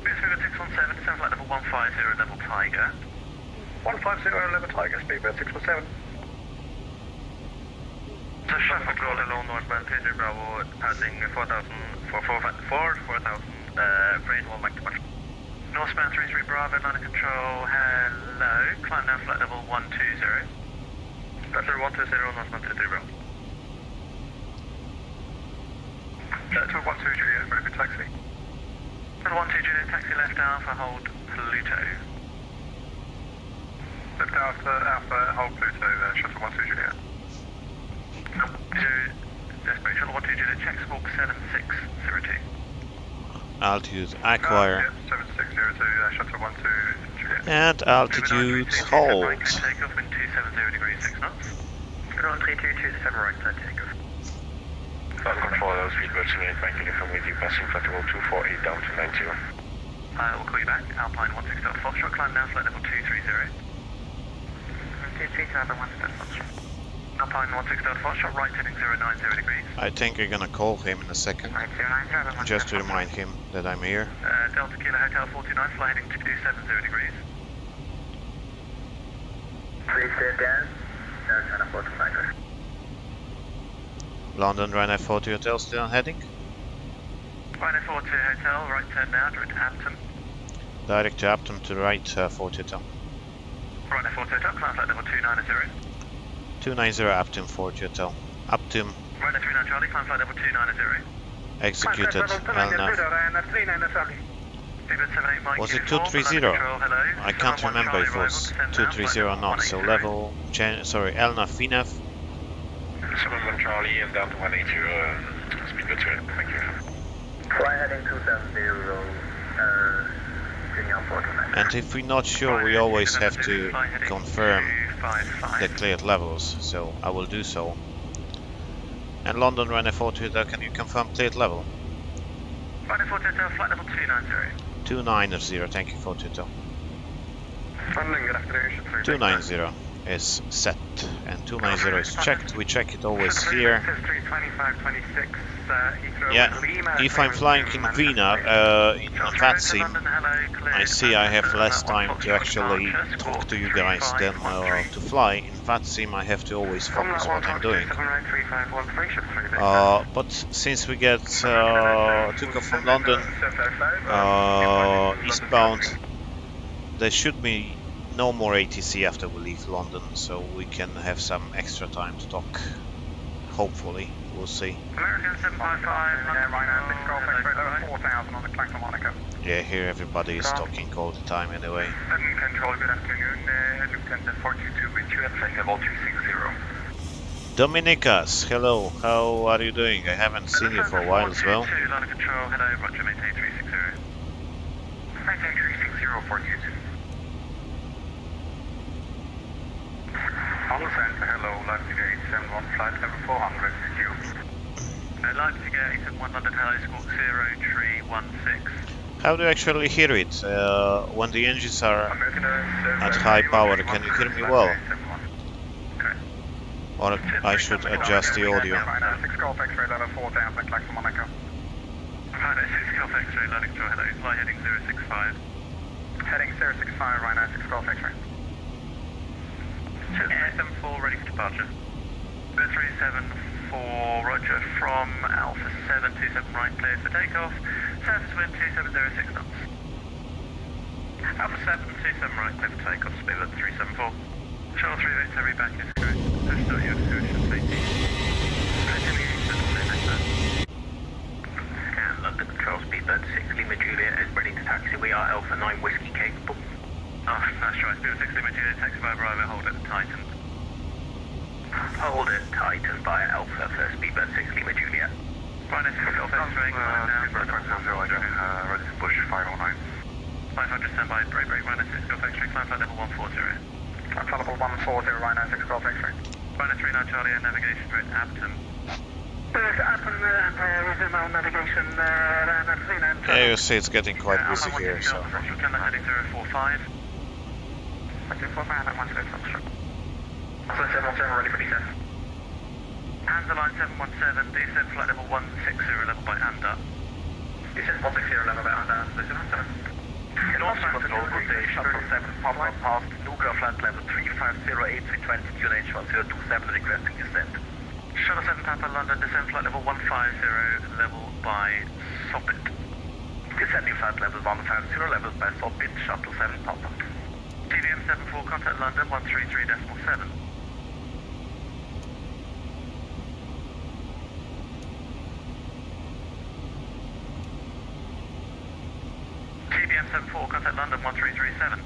Speedbird 617, descend flight level 150, level Tiger. 150, level Tiger, Speedbird 617. So shuffle crawl along northbound, Pedro Bravo, passing 4,000, 4,000, grade 1 back to push. Northbound 33 Bravo, line of control, hello, climb down flight level 120. That's 120, northbound 33 Bravo. To 12 Juliet, ready for taxi. To 12 Juliet, taxi left Alpha, hold Pluto. Left Alpha, hold Pluto, shuttle 12 Juliet. Shuttle 12 Juliet, check squawk 7602. Altitude acquire. 7602, shuttle 12 Juliet. And altitude hold. Takeoff in 270 degrees 6 knots. 13227 right side takeoff. Flight control, those Speedbird Simulate, thank you from with you, passing flight level 248 down to 90. I will call you back, Alpine 16 Delta Foxtrot, climb down flight level 230. 230, 1 Foxtrot. Alpine 16 Delta Foxtrot, right heading 090 degrees. I think you're gonna call him in a second, just to remind him that I'm here. Delta Kilo Hotel 49, fly heading 270 degrees. Please stay down, Ryanair 45. London Ryanair 40 Hotel still on heading. Ryanair 40 Hotel, right turn now, direct to Hampton. Direct to Aptum to right 40 Hotel. Ryanair 40 Hotel, climb flight level 290. 290 Aptum 40 Hotel. Aptum Ryanair 39 Charlie, climb flight level 290. executed LNAV. Was it 230? I can't remember if it was 230 or not, so level, sorry, LNAV, VNAV. 71 Charlie and down to 180, Speedbird 2, thank you. Fly heading 270, And if we're not sure, we always have to confirm the cleared levels, so I will do so. And London Ryanair 40 Hotel, can you confirm cleared level? Ryanair 40 Hotel, flight level 290. 290, thank you 40 Hotel. London, good afternoon. 290 is set and 290 is checked. We check it always here. Yeah, if I'm flying in Vina, in VATSIM, I see I have less time to actually talk to you guys than to fly. In VATSIM I have to always focus what I'm doing. But since we get took off from London eastbound, there should be no more ATC after we leave London, so we can have some extra time to talk. Hopefully, we'll see. American 755, 4000 on the clank for Monaco. Yeah, here everybody is talking all the time anyway. Control, good afternoon. Lieutenant 422 with you at flight level 260. Dominicas, hello, how are you doing? I haven't seen you for a while as well. Line of control, hello, Roger, maintain 360. Maintain 360 for you. On the center, hello, Leipzig 871, flight level 400 with you. Leipzig 871, London, hello, squawk 0316. How do you actually hear it? When the engines are at high power, can you hear me well? Or I should adjust the audio? 6 Golf X-ray, level 4000, clank for Monaco. 6 Golf X-ray, landing control, hello, fly heading 065. Heading 065, Ryanair 6 Golf X-ray. 7374 ready for departure. 037 Roger, from Alpha 727 right, cleared for takeoff. Surface wind 2706 knots. Alpha 727 right, cleared for takeoff, speed at 374. Shuttle 3 vector, reback is correct. Push start your excursion, safety. Scan London Control, speedbird 6 Lima Juliet is ready to taxi. We are Alpha 9 Whiskey capable. Oh, that's right, speedbird 6 Lima Juliet, taxi by Bravo, hold at Titan. Hold it Titan by Alpha for speedbird 6 Lima Juliet. Ryanair 6 Golf X-ray, speedbird 500, ready to push 509. 500 standby, break, Ryanair 6 Golf X-ray, climb flight level 140. Climb flight level 140, Ryanair 6 Golf X-ray. Ryanair 39 Charlie, and navigation for Abton. Resume our navigation, Yeah, you see it's getting quite busy here, so... Canada heading 045. 717, ready for descent. Hands line 717, descent flight level 160, level by AMDA. Descent 160, level by AMDA, Northbound to Norwood, Shuttle 7 Papa past Nugra flight level 3508, 320, QNH 1027, requesting descent. Shuttle 7 Papa London, descent flight level 150, level by Sobbit. Descending flight level 150, level by Sobbit, Shuttle 7 Papa. TVM 74, contact London 133.7. TVM 74, contact London 1337.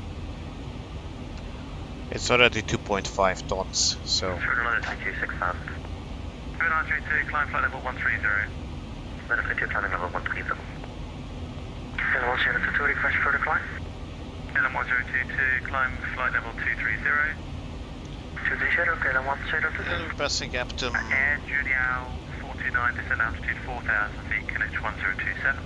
It's already 2.5 tons, so... London, thank you, 6000. 2932, climb flight level 130. London 52, climbing level 130. Level 102, request for the climb. London 1022, climb flight level 230. 230, okay, London 1022. Passing Abton. Air Juliao 49, descent altitude 4000 feet, connect 1027.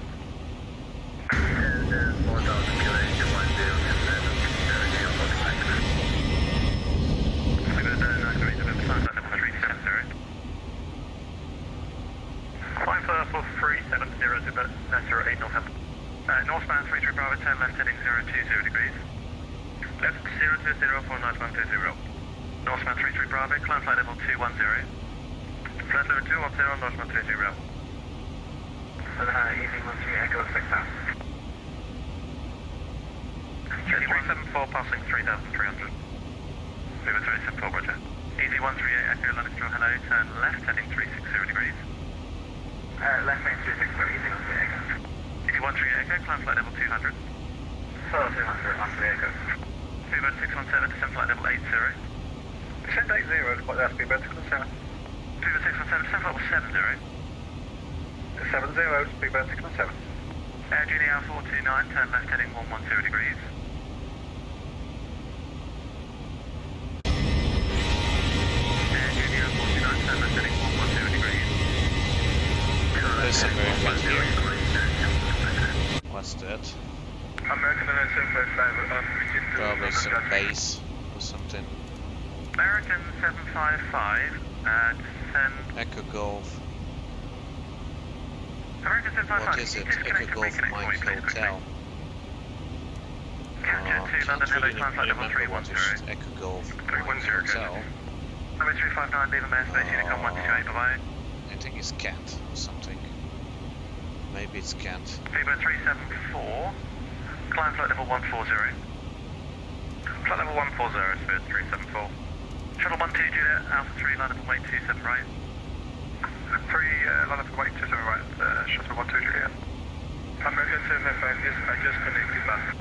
Climb for 370 to 08 November. Northbound 33 Bravo 10, left heading 020 degrees. Left 020 for 9120. Northbound 33 Bravo, climb flight level 210. Flight level 210, northbound 30. Easy 13 Echo 6000. Easy 174 passing 3300. River 374, Roger. Easy 138 Echo, London Control, hello, turn left heading 360 degrees. Left main 260, easy 13 Echo. Easy 138 Echo, climb flight level 200. 200, 13 Echo. Speedbird 617, descent flight level 80. Descent 80, what that's Speedbird 617. Speedbird 617, descent flight level 70. 70, Speedbird 617. Air Juliao 429, turn left heading 110 degrees. Air Juliao 49, turn left heading 110 degrees. There's some movement here. What's that? American 755, Probably some base or something. American 755, descend... Echo Golf. American 755, What is it? Echo Golf Mike Hotel. Can't really remember what is Echo Golf Mike Hotel. Number 359, leave a main space, Unicom 128, bye-bye. I think it's Kent or something. Maybe it's Kent. Speedbird 374, climb flight level 140. Flight level 140, Spirit 374. Shuttle 12 Juliet, Alpha 3, line up and wait 27 right. 3, line up and wait 27 right, Shuttle 12 Juliet. American 755, yes, I just connected back.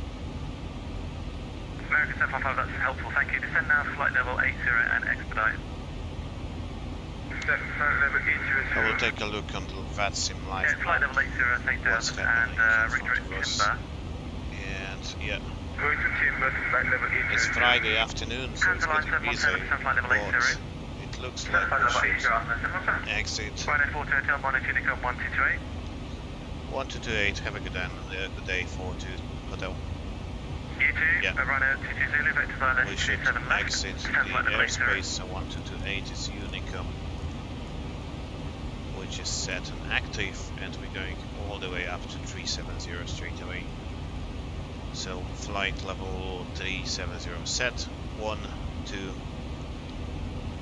American 755, that's helpful, thank you. Descend now, flight level 80 and expedite. Flight level 80. I will take a look on the VATSIM live. Yeah, flight level 80, thank you. And redirect Timber. And yeah. Going to Timber to flight level 80. It's Friday afternoon, so it's getting busy, flight level 80. It looks like we should exit. Ryanair 40 Hotel, Monaco Unicom 1228. 1228, have a good day for Hotel. You too, Yeah. Ryanair 22 Zulu, vector via We should 27 left. exit the Flight level 80. airspace, so 1228 is Unicom, which is set and active, and we're going all the way up to 370 straight away. So flight level 370 set, 1, 2,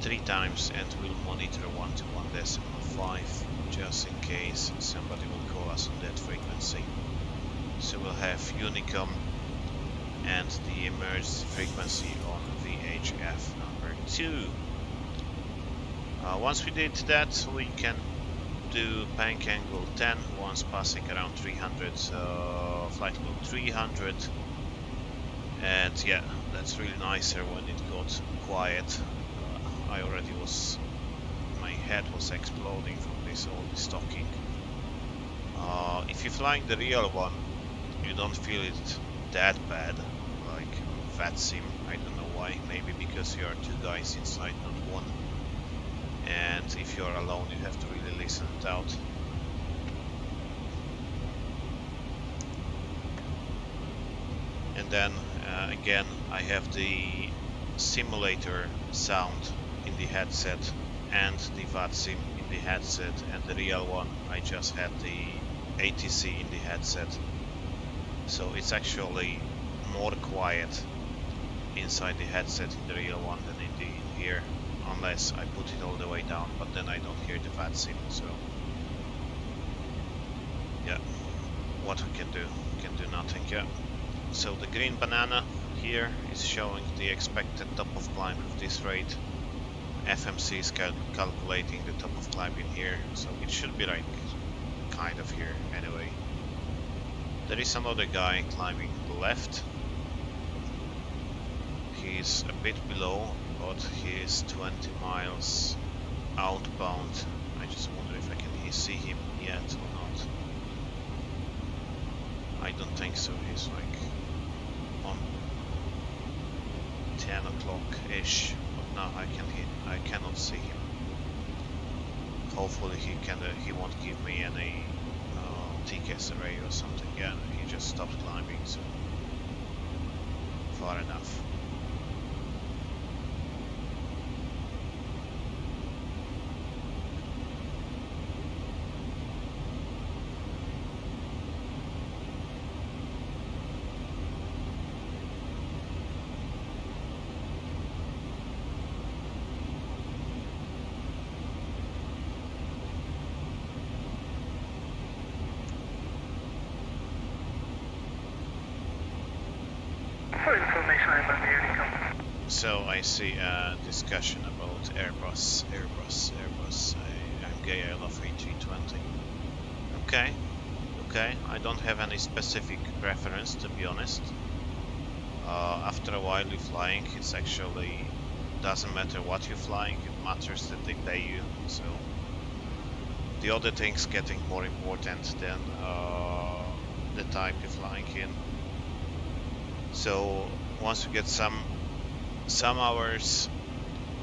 3 times and we'll monitor 121.5 just in case somebody will call us on that frequency. So we'll have Unicom and the emergency frequency on VHF number 2. Once we did that, we can do bank angle 10 once passing around 300, flight level 300. And yeah, that's really nicer when it got quiet. I already was, my head was exploding from this all this talking. If you're flying the real one, you don't feel it that bad, like VATSIM. I don't know why, maybe because you are 2 guys inside, not 1. And if you're alone, you have to really listen it out. And then again, I have the simulator sound in the headset and the VATSIM in the headset, and the real one I just had the ATC in the headset. So it's actually more quiet inside the headset in the real one than in here, unless I put it all the way down, but then I don't hear the VATSIM. So yeah, what we can do nothing. Yeah. So the green banana here is showing the expected top of climb of this rate. FMC is calculating the top of climb in here, so it should be like kind of here anyway. There is another guy climbing left. He's a bit below, but he is 20 miles outbound. I just wonder if I can see him yet or not. I don't think so. He's like on 10 o'clock-ish, but now I cannot see him. Hopefully he won't give me any TCAS array or something. Yeah, he just stopped climbing, so far enough. So I see a discussion about Airbus. I'm gay, I love A320. Okay, I don't have any specific preference, to be honest. After a while you're flying, it's actually doesn't matter what you're flying, it matters that they pay you. So the other things getting more important than the type you're flying in. So once you get some hours,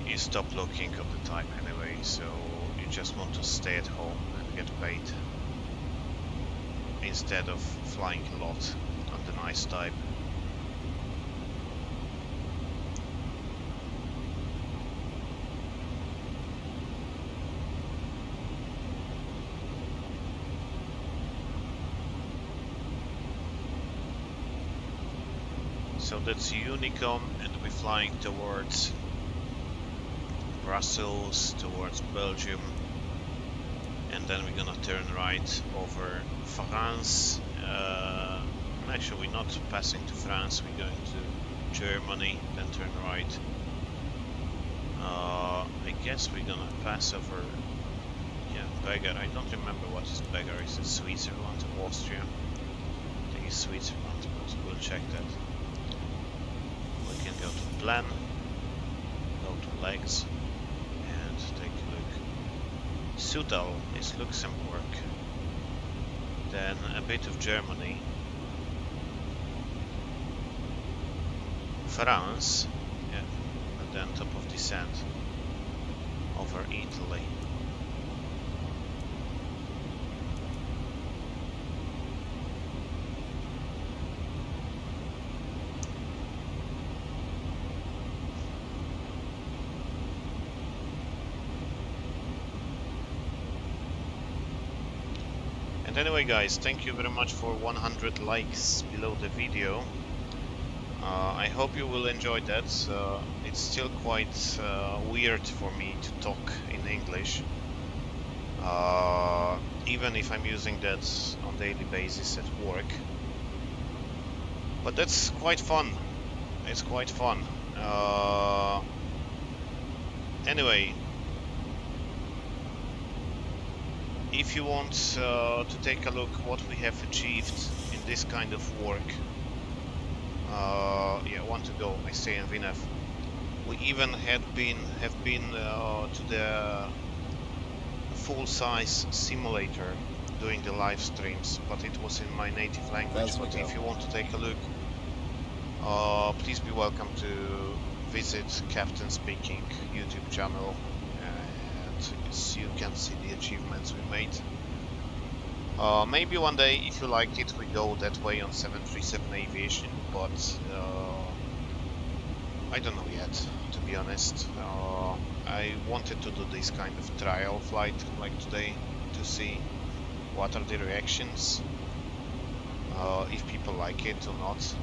you stop looking at the type anyway, so you just want to stay at home and get paid instead of flying a lot on the nice type. So that's Unicom, and we're flying towards Brussels, towards Belgium, and then we're gonna turn right over France. Actually, we're not passing to France, we're going to Germany, then turn right. I guess we're gonna pass over, yeah, Bergamo. I don't remember what is Bergamo. Is it Switzerland or Austria? I think it's Switzerland, but we'll check that. Go to plan, go to legs, and take a look. Sudal is Luxembourg, then a bit of Germany, France, yeah, and then top of descent over Italy. And anyway guys, thank you very much for 100 likes below the video. I hope you will enjoy that. It's still quite weird for me to talk in English, even if I'm using that on daily basis at work. But that's quite fun. It's quite fun. Anyway, if you want to take a look what we have achieved in this kind of work, yeah, want to go, I stay in Vinef. We even have been to the full-size simulator doing the live streams, but it was in my native language. But if you want to take a look, please be welcome to visit Captain Speaking YouTube channel, and you can see the achievements we made. Maybe one day, if you like it, we go that way on 737Aviation, but I don't know yet, to be honest. I wanted to do this kind of trial flight like today to see what are the reactions, if people like it or not.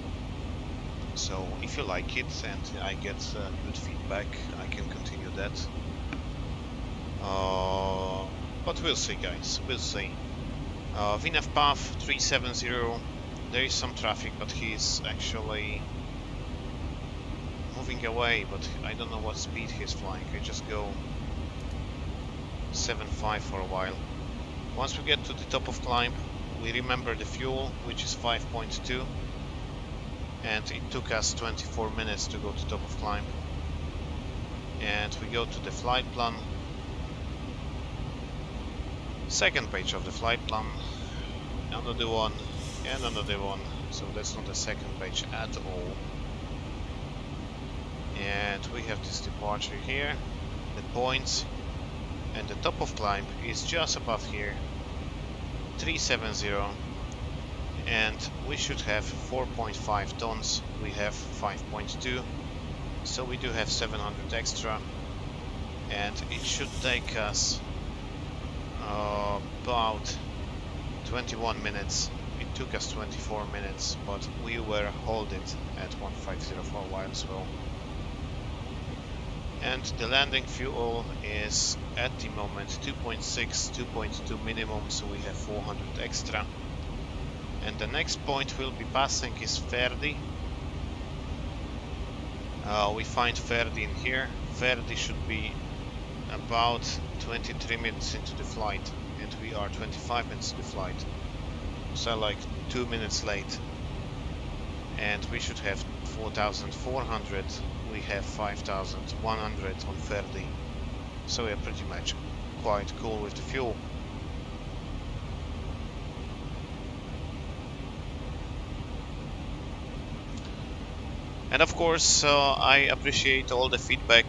So if you like it and I get good feedback, I can continue that. But we'll see, guys, we'll see. VNAV path 370, there is some traffic, but he's actually moving away, but I don't know what speed he's flying. I just go 7.5 for a while. Once we get to the top of climb, we remember the fuel, which is 5.2, and it took us 24 minutes to go to top of climb. And we go to the flight plan. Second page of the flight plan, another one and another one, so that's not the second page at all. And we have this departure here, the points, and the top of climb is just above here, 370, and we should have 4.5 tons, we have 5.2, so we do have 700 extra, and it should take us about 21 minutes. It took us 24 minutes, but we were holding at 150 for a while as well. And the landing fuel is at the moment 2.6, 2.2 minimum, so we have 400 extra. And the next point we'll be passing is Verdi. We find Verdi in here. Verdi should be about 23 minutes into the flight, and we are 25 minutes into the flight, so like 2 minutes late. And we should have 4,400, we have 5,100 on Verdi, so we are pretty much quite cool with the fuel. And of course, I appreciate all the feedback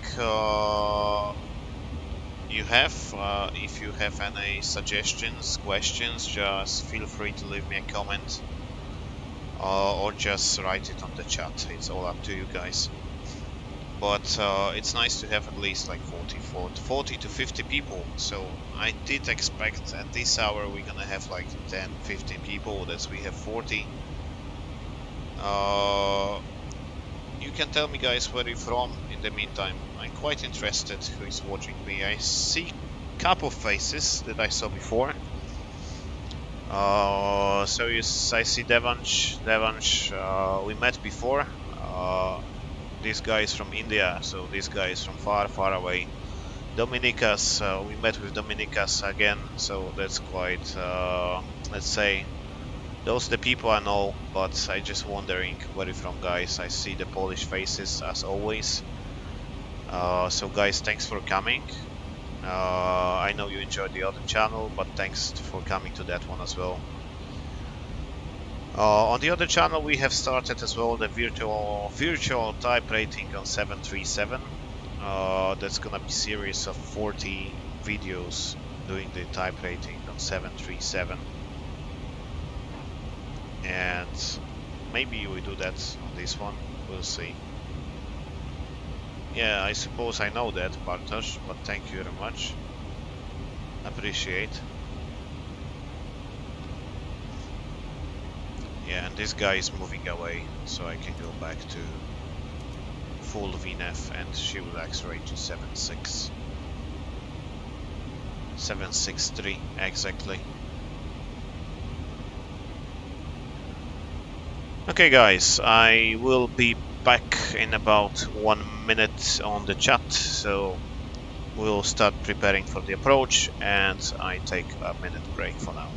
you have. If you have any suggestions, questions, just feel free to leave me a comment, or just write it on the chat. It's all up to you guys. But it's nice to have at least like 40 to 50 people. So I did expect at this hour we're gonna have like 10, 15 people. That's we have 40. You can tell me, guys, where you're from. In the meantime, I'm quite interested who is watching me. I see a couple of faces that I saw before. So yes, I see Devansh, we met before. This guy is from India, so this guy is from far, far away. Dominikas, we met with Dominikas again, so that's quite, let's say, those are the people I know, but I just wondering where you're from, guys. I see the Polish faces as always. So guys, thanks for coming. I know you enjoyed the other channel, but thanks for coming to that one as well. On the other channel we have started as well the virtual type rating on 737. That's gonna be series of 40 videos doing the type rating on 737. And maybe we do that on this one, we'll see. Yeah, I suppose I know that, Bartosz, but thank you very much. Appreciate. Yeah, and this guy is moving away, so I can go back to full VNAV and she will accelerate to 76. 763 exactly. Okay guys, I will be back in about 1 minute on the chat, so we'll start preparing for the approach and I take a minute break for now.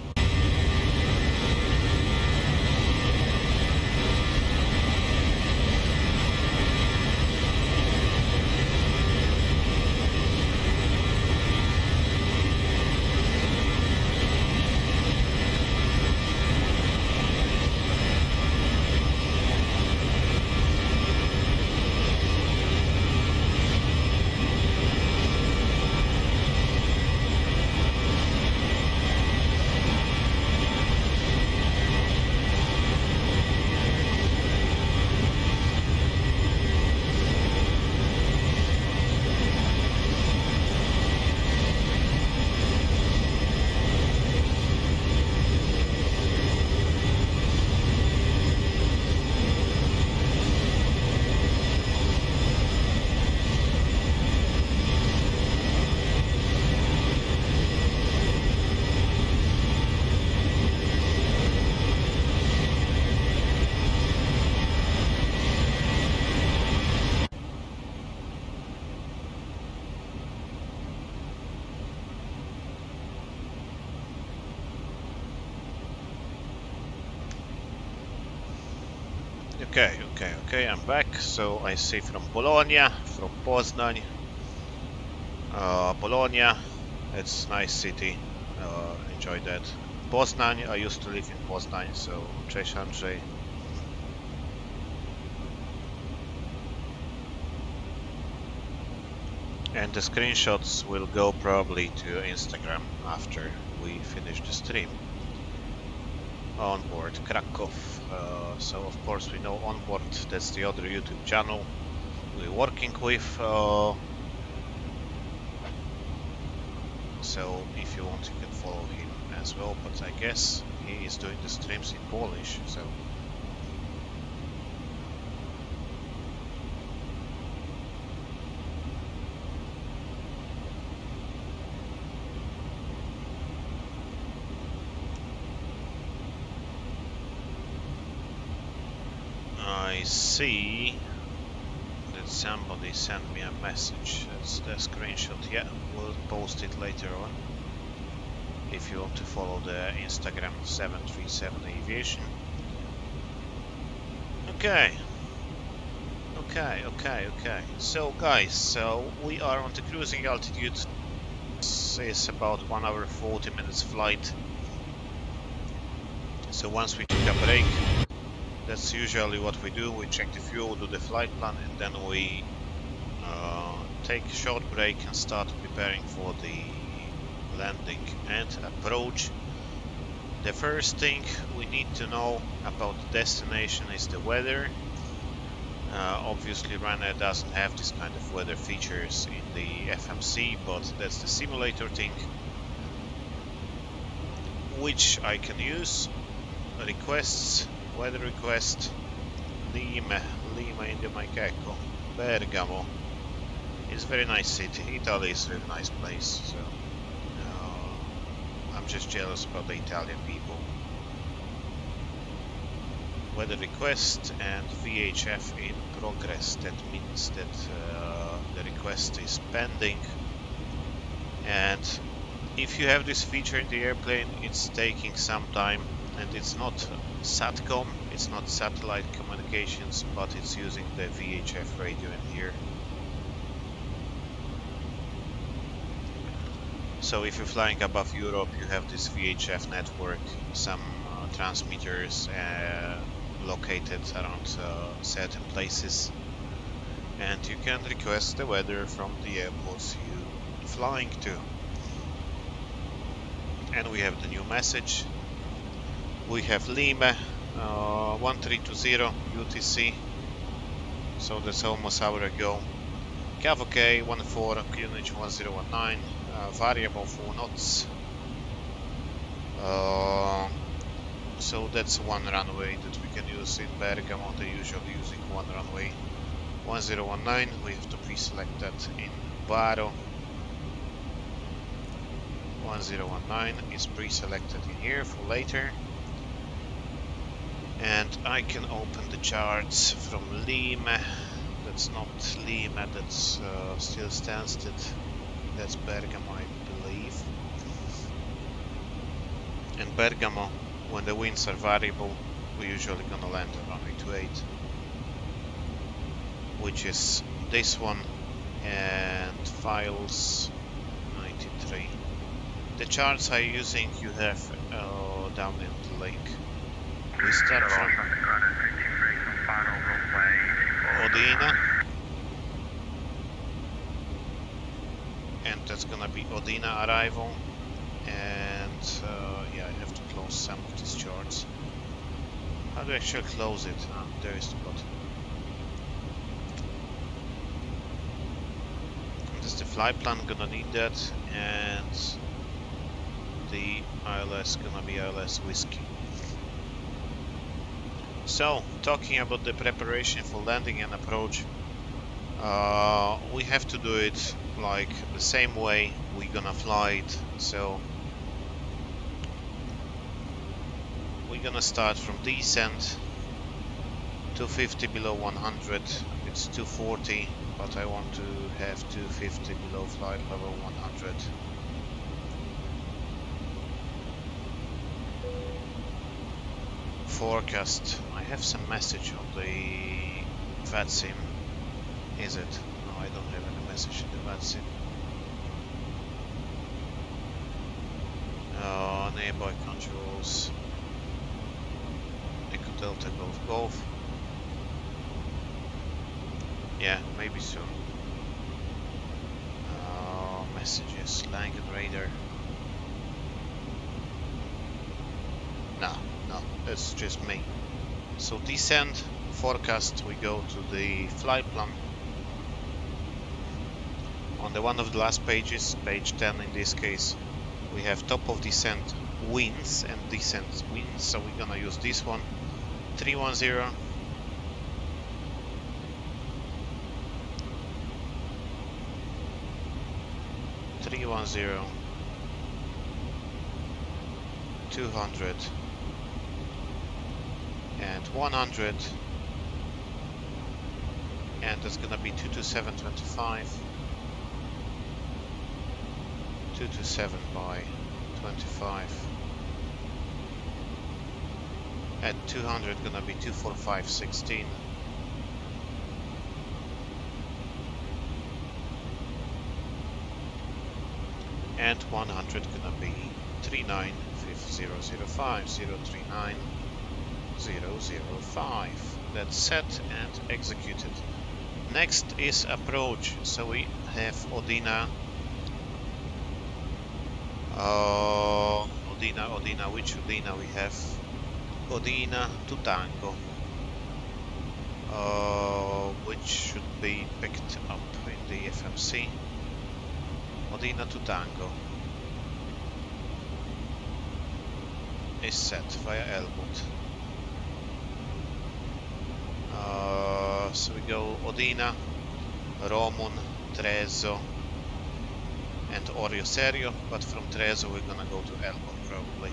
Okay, I'm back. So I see from Bologna, from Poznań. Bologna, it's a nice city, enjoy that. Poznań, I used to live in Poznań, so cześć Andrzej. And the screenshots will go probably to Instagram after we finish the stream. Onboard Krakow, so of course we know Onboard, that's the other YouTube channel we're working with, so if you want you can follow him as well, but I guess he is doing the streams in Polish, so I see that somebody sent me a message. That's the screenshot. Yeah, we'll post it later on. If you want to follow the Instagram 737Aviation. Okay. So guys, so we are on the cruising altitude. This is about 1 hour 40 minutes flight. So once we take a break, that's usually what we do. We check the fuel, do the flight plan, and then we take a short break and start preparing for the landing and approach. The first thing we need to know about the destination is the weather. Obviously Ryanair doesn't have this kind of weather features in the FMC, but that's the simulator thing, which I can use. Requests, weather request, Lima in the Macaco, Bergamo. It's a very nice city. Italy is a very nice place, so I'm just jealous about the Italian people. Weather request and VHF in progress. That means that the request is pending, and if you have this feature in the airplane, it's taking some time, and it's not SATCOM, it's not satellite communications, but it's using the VHF radio in here. So if you're flying above Europe, you have this VHF network, some transmitters located around certain places, and you can request the weather from the airports you're flying to. And we have the new message. We have Lima 1320 UTC, so that's almost an hour ago. Cav OK 14, QNH 1019, variable 4 knots. So that's one runway that we can use in Bergamo. They're usually using one runway. 1019, we have to pre-select that in Baro. 1019 is pre-selected in here for later. And I can open the charts from Lima. That's not Lima, that's still Stansted. That's Bergamo, I believe. In Bergamo, when the winds are variable, we're usually gonna land on runway 28, which is this one, and files 93. The charts I'm using you have down in the link. We start from Odina, and that's gonna be Odina arrival, and yeah, I have to close some of these charts. How do I actually close it? Ah, there is the button. This is the flight plan, gonna need that, and the ILS gonna be ILS Whiskey. So, talking about the preparation for landing and approach, we have to do it like the same way we're gonna fly it. So, we're gonna start from descent, 250 below 100, it's 240, but I want to have 250 below flight level 100. Forecast. I have some message on the VATSIM. Is it? No, I don't have any message in the VATSIM. Nearby controls. Echo Delta Golf Golf. Yeah, maybe soon. Messages. Langen Radar. No, that's just me. So descent, forecast, we go to the flight plan. On the one of the last pages, page 10 in this case, we have top of descent winds and descent winds, so we're gonna use this one. 310. (310) 200 and 100, and that's gonna be 227.25, 227 by 25, at 200 gonna be 245.16, and 100 gonna be 39.5005, 039.005. That's set and executed. Next is approach. So we have Odina. Odina, which Odina we have? Odina to Tango, which should be picked up in the FMC. Odina to Tango is set via Elwood. So we go Odina, Romun, Trezzo and Orio Serio, but from Trezzo we're gonna go to Elwood probably.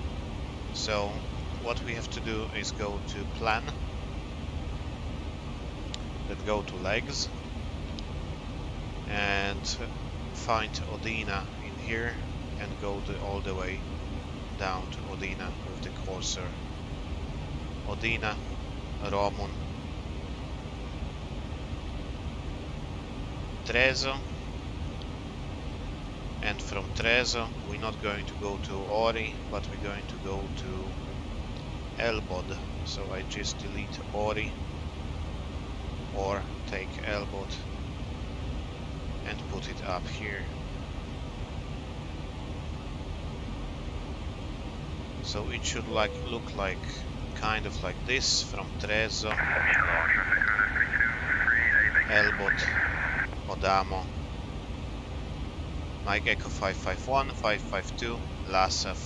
So what we have to do is go to plan, then go to legs and find Odina in here and go all the way down to Odina with the cursor. Odina, Romun, Trezzo, and from Trezzo we're not going to go to Ori, but we're going to go to Elbod. So I just delete Ori or take Elbod and put it up here. So it should look like kind of like this from Trezzo, Elbod, Odamo, Mike Echo 551, 552, Lasav,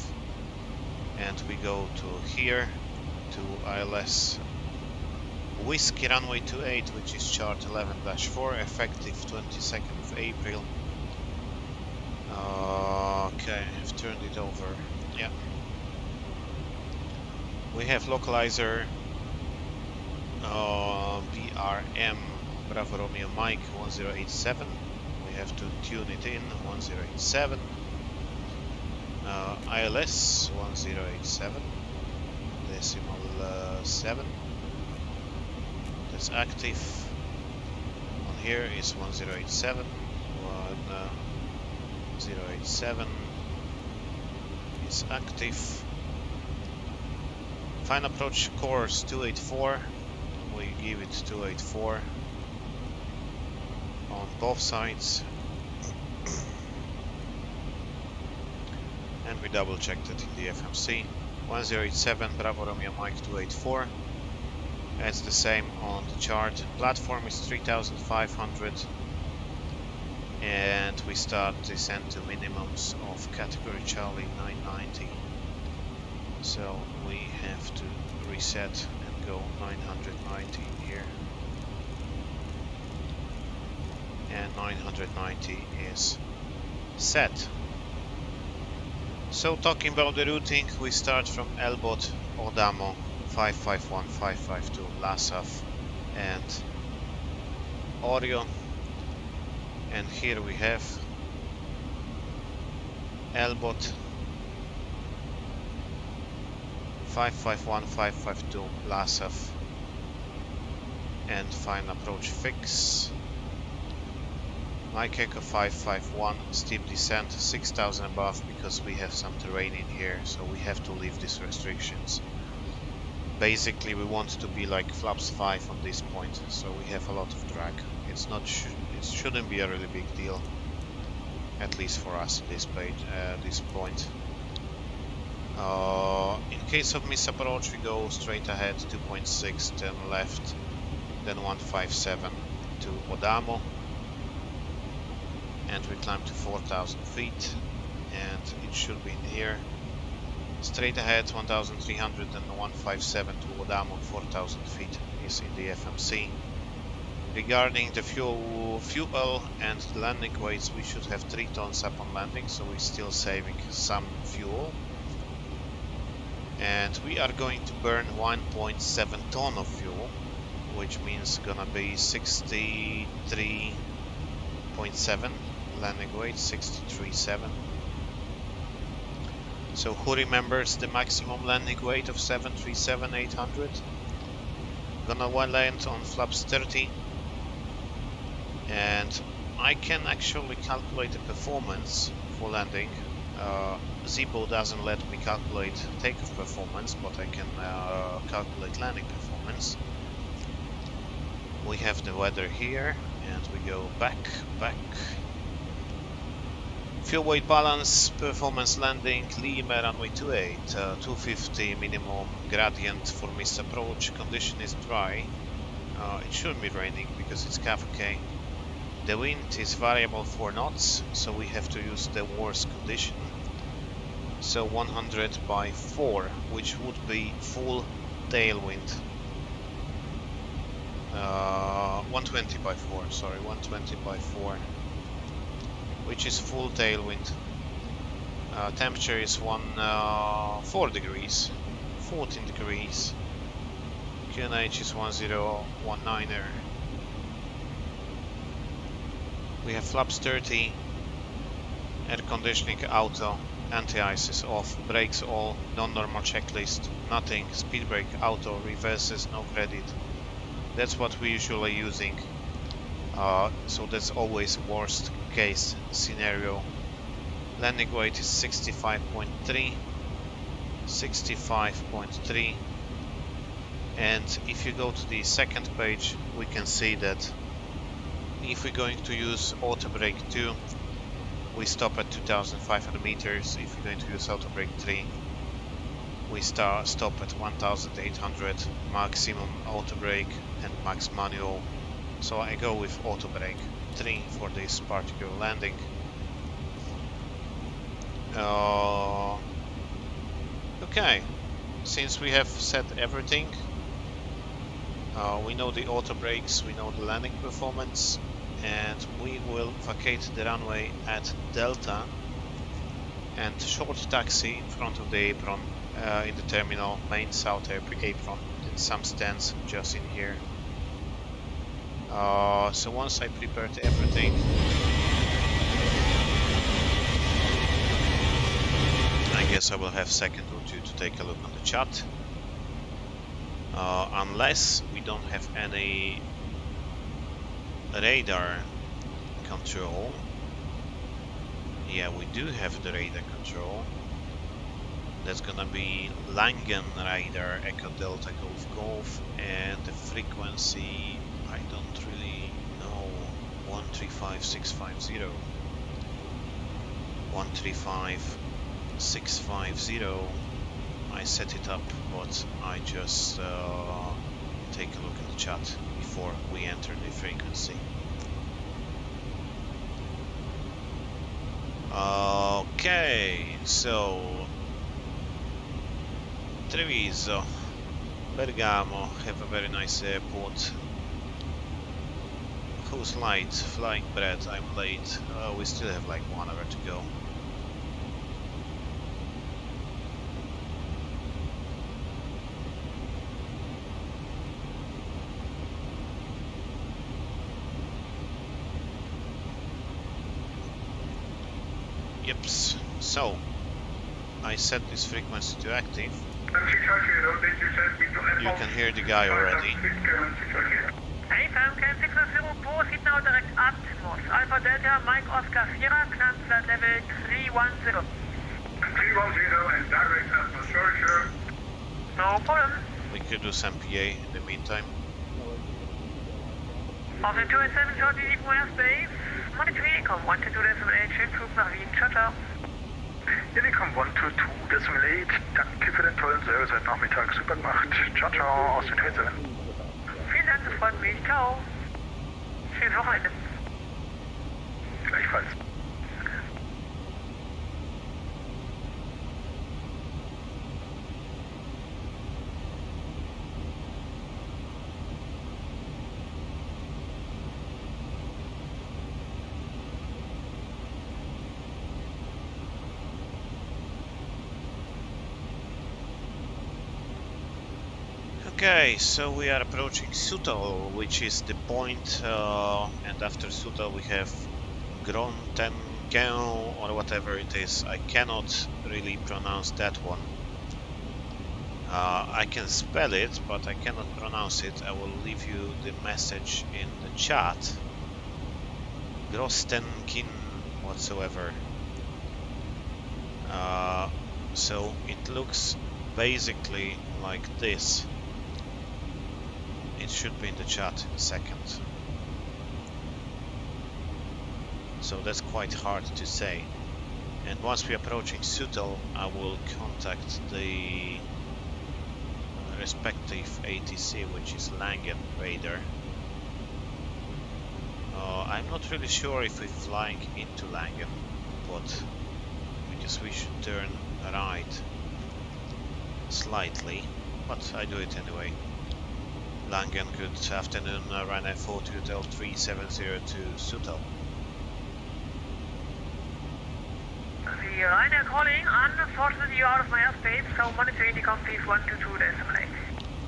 and we go to here to ILS Whiskey runway 28, which is chart 11-4, effective 22nd of April. Okay, I've turned it over. Yeah. We have localizer BRM Bravo Romeo Mike 1087. We have to tune it in 1087. ILS 1087 decimal 7. That's active. On here is 1087. 1087 is active. Fine approach course 284. We give it 284 on both sides. And we double checked it in the FMC. 1087 Bravo Romeo Mike 284. It's the same on the chart. Platform is 3500. And we start descent to minimums of category Charlie 990. So we have to reset and go 990 here. And 990 is set. So talking about the routing, we start from Elbot, Bergamo, 551, 552, Lasav and Orion. And here we have Elbot, 551, 552, Lasav and fine approach fix. Mike Echo 551, steep descent 6000 above because we have some terrain in here, so we have to leave these restrictions. Basically we want to be like flaps 5 on this point, so we have a lot of drag. It's not it shouldn't be a really big deal, at least for us at this point. In case of misapproach we go straight ahead 2.6, then left, then 157 to Bergamo. And we climb to 4,000 feet, and it should be in here. Straight ahead 1,300 and 157 to Bergamo, 4,000 feet is in the FMC. Regarding the fuel and the landing weights, we should have 3 tons upon landing, so we're still saving some fuel. And we are going to burn 1.7 ton of fuel, which means gonna be 63.7. landing weight 63.7. So who remembers the maximum landing weight of 737-800? Gonna land on flaps 30, and I can actually calculate the performance for landing. Zibo doesn't let me calculate takeoff performance, but I can calculate landing performance. We have the weather here, and we go back. Fuel weight balance, performance landing, Lima runway 28, 250 minimum gradient for misapproach, condition is dry, it shouldn't be raining because it's CAF-OK. The wind is variable 4 knots, so we have to use the worst condition. So 100 by 4, which would be full tailwind. 120 by 4, sorry, 120 by 4. Which is full tailwind. Temperature is 4 degrees, 14 degrees. QNH is 1019er. We have flaps 30, air conditioning auto, anti-ice is off, brakes all, non-normal checklist, nothing, speed brake auto, reverses no credit. That's what we're usually using. So that's always worst case scenario. Landing weight is 65.3, and if you go to the second page, we can see that if we're going to use auto brake 2, we stop at 2,500 meters. If we're going to use auto brake 3, we stop at 1,800 maximum auto brake and max manual. So I go with auto brake 3 for this particular landing. Okay, since we have set everything, we know the auto brakes, we know the landing performance, and we will vacate the runway at Delta and short taxi in front of the apron in the terminal, main south apron, and some stands just in here. So once I prepared everything, I guess I will have a second or two to take a look on the chat. Unless we don't have any radar control. Yeah, we do have the radar control. That's gonna be Langen radar Echo Delta Golf Golf, and the frequency I don't really know. 135650. 135650. I set it up, but I just take a look at the chat before we enter the frequency. Okay, so Treviso, Bergamo have a very nice airport. Who's late? Flying Bread, I'm late. We still have like 1 hour to go. Yeps. So I set this frequency to active. You can hear the guy already. Hey, Falcon 604, sit now direct Atmos. Alpha Delta, Mike Oscar Sierra, climb flight level 310. 310 and direct Atmos, sure. No problem. We could do some PA in the meantime. Auf den 287 short easy from airspace. Monitoring, Ecom 122.8, schönen Flug nach Wien. Ciao, ciao. Ecom 122.8, danke für den tollen Service heute Nachmittag, super gemacht. Ciao, ciao, aus den 27. Vielen Dank, das freut mich. Ciao. Schönes Wochenende. Gleichfalls. Okay, so we are approaching Sutal, which is the point, and after Sutal we have Grontengen or whatever it is. I cannot really pronounce that one. I can spell it, but I cannot pronounce it. I will leave you the message in the chat. Grostenkin whatsoever. So it looks basically like this. It should be in the chat in a second. So that's quite hard to say. And once we're approaching Sutal, I will contact the respective ATC, which is Langen radar. I'm not really sure if we're flying into Langen, but because we should turn right slightly, but I do it anyway. Langen, good afternoon, Ryanair 42 Hotel 370 to Sutal. The Ryanair calling, unfortunately you're out of my airspace, so monitor Indicom please 122.8.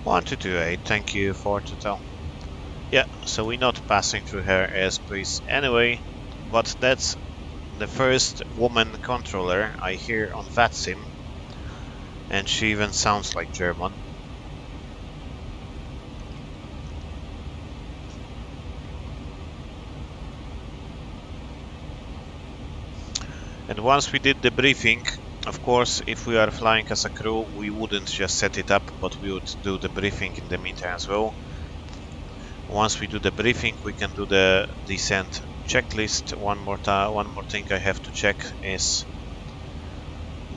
1228, thank you for Total. Yeah, so we're not passing through her airspace anyway, but that's the first woman controller I hear on VATSIM, and she even sounds like German. And once we did the briefing, of course, if we are flying as a crew, we wouldn't just set it up, but we would do the briefing in the meantime as well. Once we do the briefing, we can do the descent checklist. One more thing I have to check is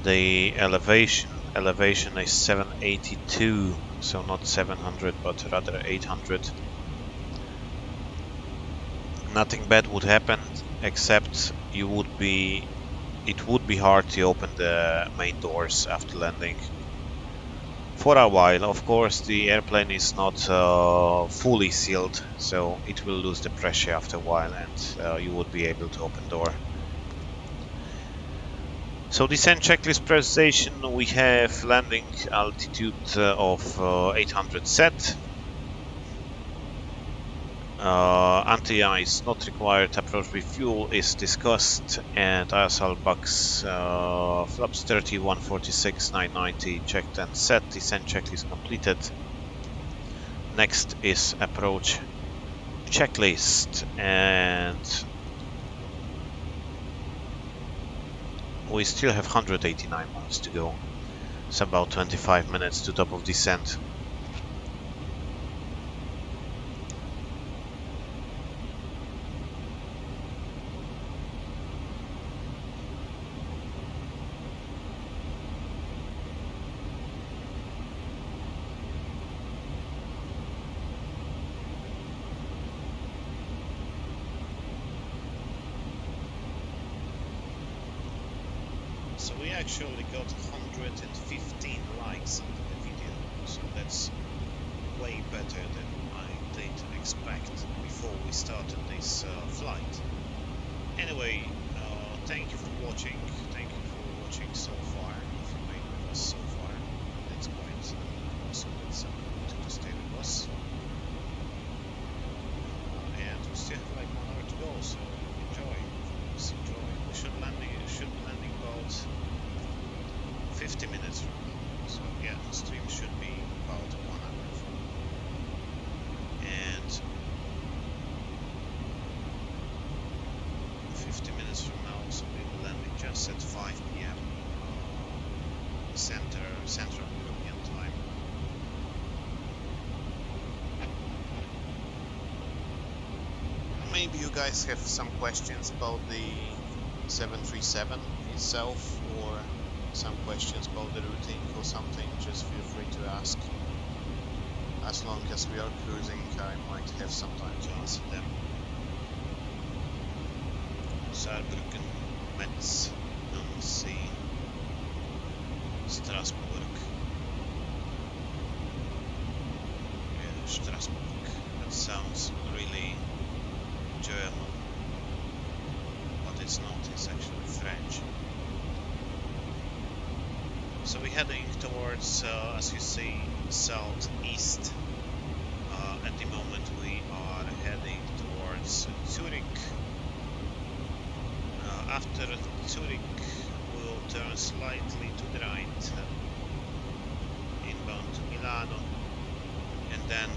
the elevation. Elevation is 782, so not 700, but rather 800. Nothing bad would happen, except it would be hard to open the main doors after landing. for a while. Of course, the airplane is not fully sealed, so it will lose the pressure after a while, and you would be able to open door. So descent checklist presentation, we have landing altitude of 800 set. Anti-ice not required, approach with fuel is discussed, and ISL box flaps 30, 146, 990 checked and set. Descent checklist completed. Next is approach checklist, and we still have 189 miles to go. It's about 25 minutes to top of descent. So we actually got 115 likes under the video, so that's way better than I did expect before we started this flight. Anyway, thank you for watching. Thank you for watching so far. If you made with us so far, that's quite awesome. That's good to stay with us. And we still have like 1 hour to go, so enjoy. Enjoy. We should be landing about 50 minutes from now. So yeah, the stream should be about 1 hour from now. And 50 minutes from now, so we will land just at 5 p.m. Central European time. Maybe you guys have some questions about the 737 itself, or some questions about the routing or something, just feel free to ask. As long as we are cruising, I might have some time to answer them. Saarbrücken, Metz, Nancy, Strasbourg. Strasbourg. That sounds really German, but it's not, it's actually French. So we're heading towards, as you see, southeast. At the moment we are heading towards Zurich. After Zurich we will turn slightly to the right, inbound to Milano, and then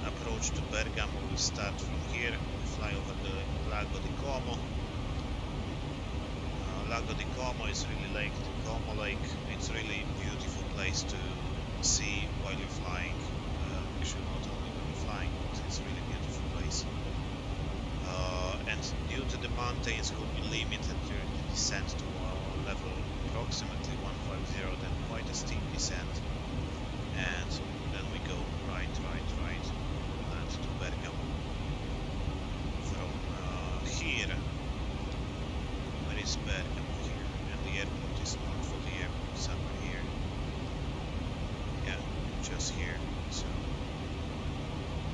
approach to Bergamo. We start from here, we fly over the Lago di Como. Lago di Como is really Lake Como Lake. It's really beautiful place to see while you're flying. Actually, not only when you're flying, but it's a really beautiful place. And due to the mountains, we'll be limited during the descent to our level approximately 150, then quite a steep descent. And then we go right, land to Bergamo. From here, where is Bergamo here? And the airport is not for the airport, somewhere here. Yeah, just here. So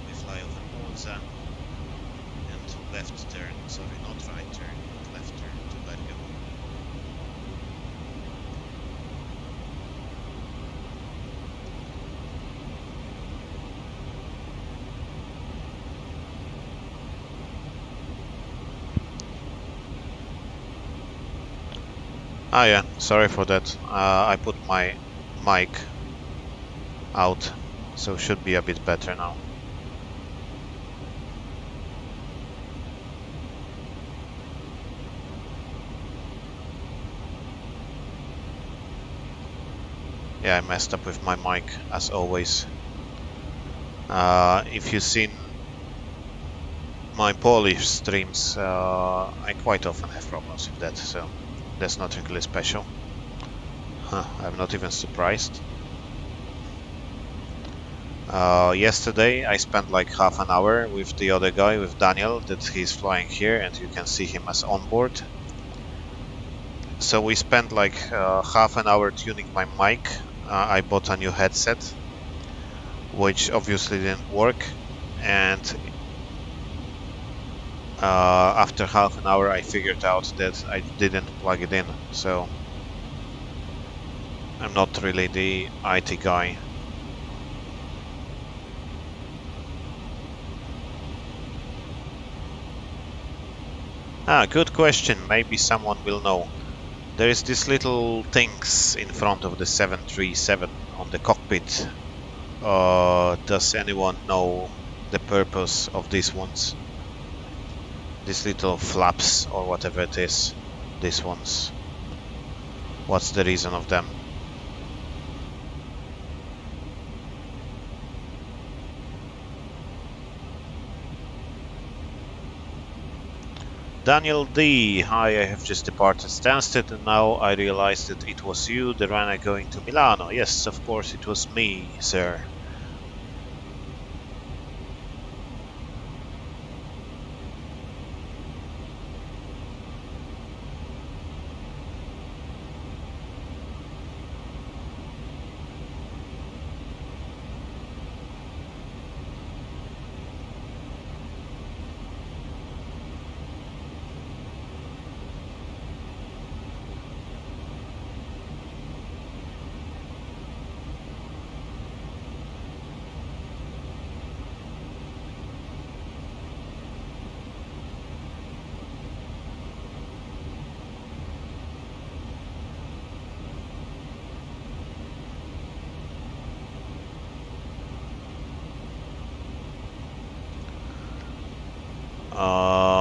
we fly over Monza and left turn, sorry, not right turn, but left turn to Bergamo. Ah yeah, sorry for that. I put my mic out, so should be a bit better now. Yeah, I messed up with my mic, as always. If you've seen my Polish streams, I quite often have problems with that, so that's nothing really special. I'm not even surprised. Yesterday I spent like half an hour with the other guy, with Daniel, that he's flying here, and you can see him as on board. So we spent like half an hour tuning my mic. I bought a new headset, which obviously didn't work, and after half an hour I figured out that I didn't plug it in, so I'm not really the IT guy. Good question, maybe someone will know. There is this little things in front of the 737 on the cockpit. Does anyone know the purpose of these ones? These little flaps or whatever it is, these ones. What's the reason of them? Daniel D. Hi, I have just departed Stansted and now I realized that it was you, the Ryanair going to Milano. Yes, of course it was me, sir.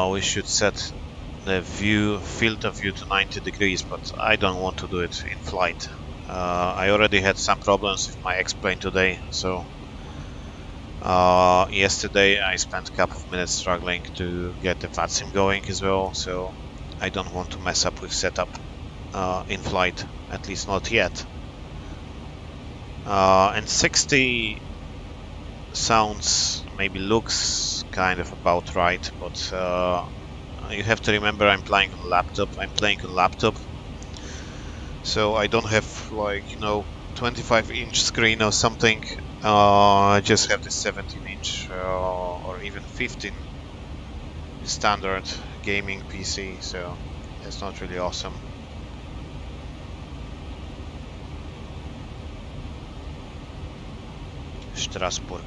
We should set the field of view to 90 degrees, but I don't want to do it in flight. I already had some problems with my X-plane today, so yesterday I spent a couple of minutes struggling to get the VATSIM going as well, so I don't want to mess up with setup in flight, at least not yet. And 60 sounds, maybe looks kind of about right, but you have to remember I'm playing on laptop. So I don't have, like, you know, 25-inch screen or something. I just have the 17-inch or even 15 standard gaming PC, so it's not really awesome. Strasbourg.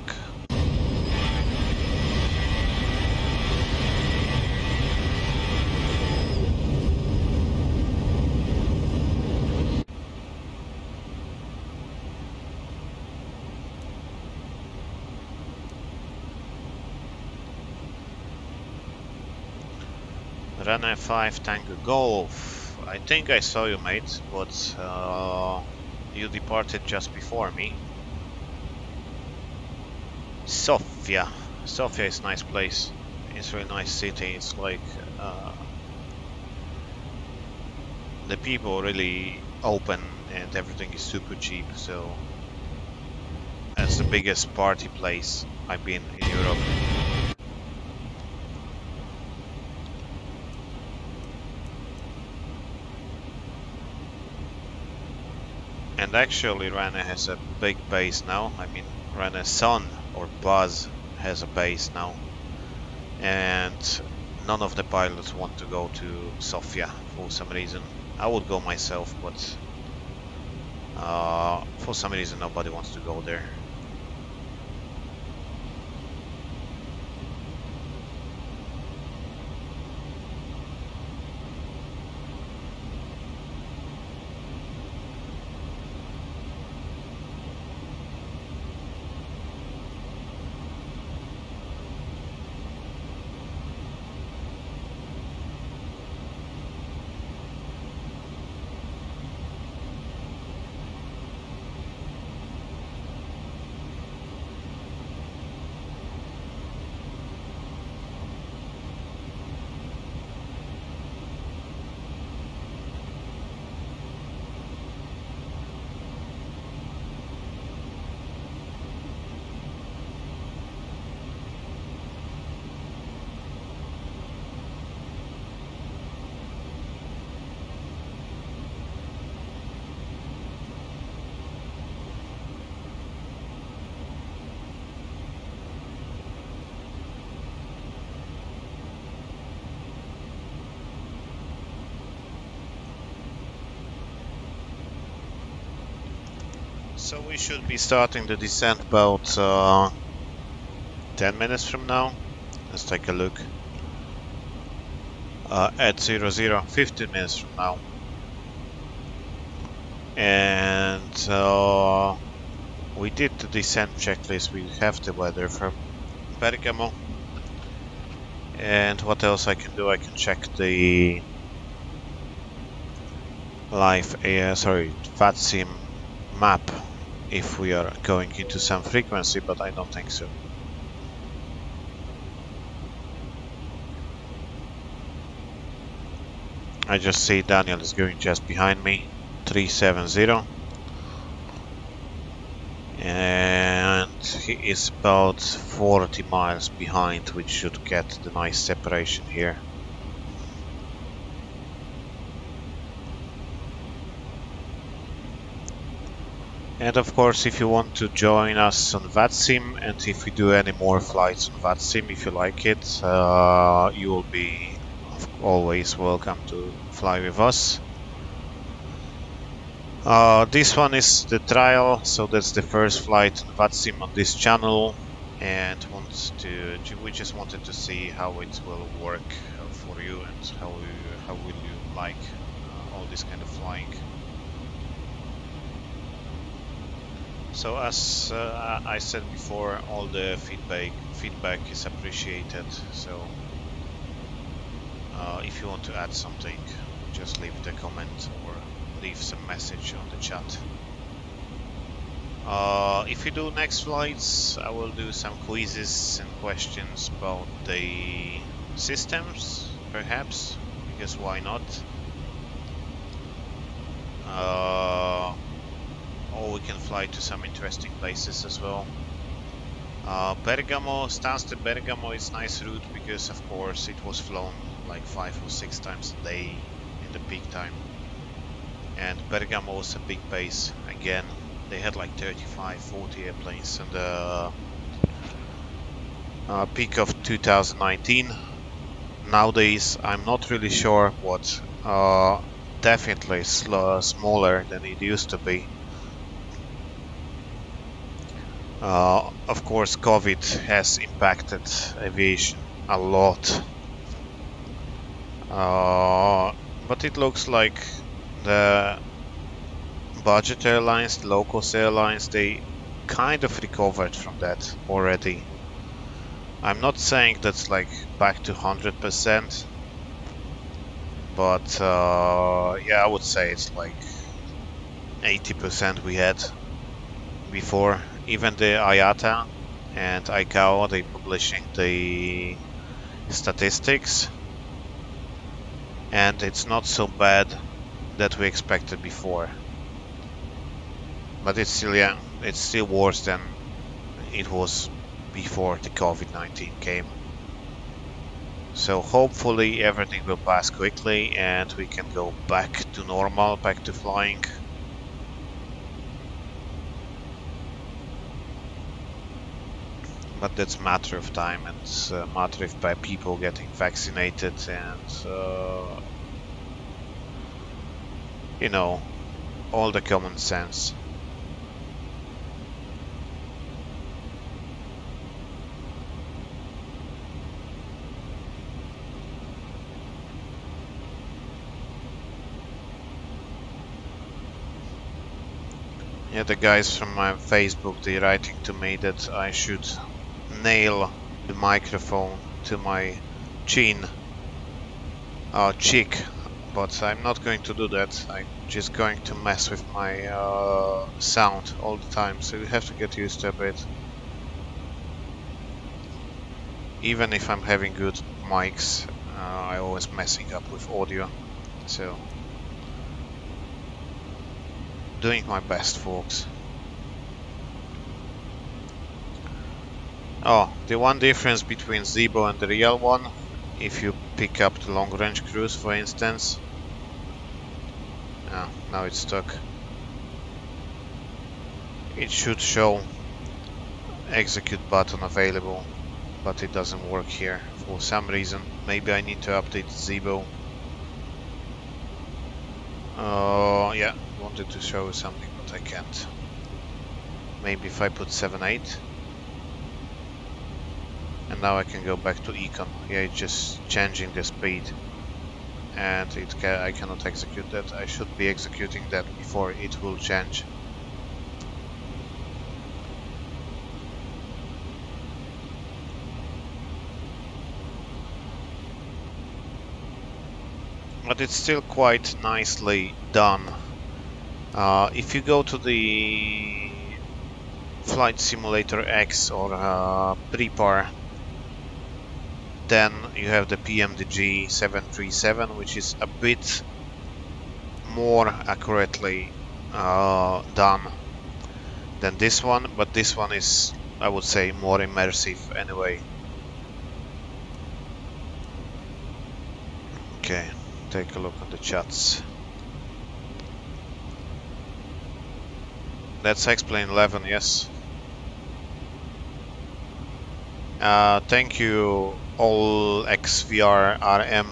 Ryanair 5 Tango Golf. I think I saw you, mate, but you departed just before me. Sofia. Sofia is a nice place. It's a really nice city. It's like the people are really open and everything is super cheap. So that's the biggest party place I've been in Europe. And actually Ryanair has a big base now. I mean, Ryanair Sun or Buzz has a base now. And none of the pilots want to go to Sofia for some reason. I would go myself, but for some reason nobody wants to go there. So we should be starting the descent about 10 minutes from now. Let's take a look. At 00, 15 minutes from now. And we did the descent checklist. We have the weather from Bergamo. And what else I can do? I can check the live VATSIM map if we are going into some frequency, but I don't think so. I just see Daniel is going just behind me, 370. And he is about 40 miles behind, which should get the nice separation here. And of course, if you want to join us on VATSIM, and if we do any more flights on VATSIM, if you like it, you will be always welcome to fly with us. This one is the trial, so that's the first flight on VATSIM on this channel, and we just wanted to see how it will work for you and how will you like all this kind of flying. So as I said before, all the feedback is appreciated. So if you want to add something, just leave the comment or leave some message on the chat. If we do next flights, I will do some quizzes and questions about the systems, perhaps, because why not? Or we can fly to some interesting places as well. Bergamo, Stansted Bergamo is nice route because of course it was flown like 5 or 6 times a day in the peak time. And Bergamo was a big base. Again, they had like 35-40 airplanes in the peak of 2019. Nowadays I'm not really sure what, definitely smaller than it used to be. Of course, COVID has impacted aviation a lot, but it looks like the budget airlines, the low-cost airlines, they kind of recovered from that already. I'm not saying that's like back to 100%, but yeah, I would say it's like 80% we had before. Even the IATA and ICAO, they publishing the statistics, and it's not so bad that we expected before. But it's still, yeah, it's still worse than it was before the COVID-19 came. So hopefully everything will pass quickly and we can go back to normal, back to flying. But that's a matter of time, and it's a matter of by people getting vaccinated and you know, all the common sense. Yeah, the guys from my Facebook, they're writing to me that I should nail the microphone to my cheek, but I'm not going to do that. I'm just going to mess with my sound all the time, so you have to get used to a bit. Even if I'm having good mics, I always messing up with audio, so doing my best, folks. Oh, the one difference between Zibo and the real one, if you pick up the long range cruise for instance. Now it's stuck. It should show execute button available, but it doesn't work here for some reason. Maybe I need to update Zibo. Yeah, wanted to show something but I can't. Maybe if I put 78. And now I can go back to econ. Yeah, it's just changing the speed. And I cannot execute that. I should be executing that before it will change. But it's still quite nicely done. If you go to the Flight Simulator X or Prepar, then you have the PMDG 737, which is a bit more accurately done than this one, but this one is, I would say, more immersive anyway. Okay, take a look at the chats. That's X-Plane 11, yes. Thank you, all XVR RM.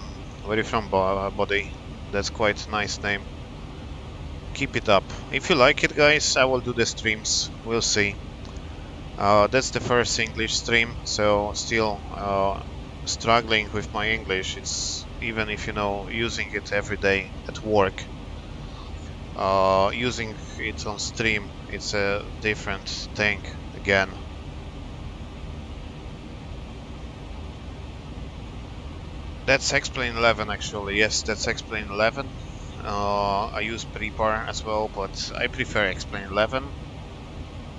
Where are you from, buddy? That's quite a nice name. Keep it up. If you like it, guys, I will do the streams. We'll see. That's the first English stream, so still struggling with my English. It's even if you know using it every day at work. Using it on stream, it's a different thing again. That's X-Plane 11 actually, yes, that's X-Plane 11. I use Prepar as well, but I prefer X-Plane 11.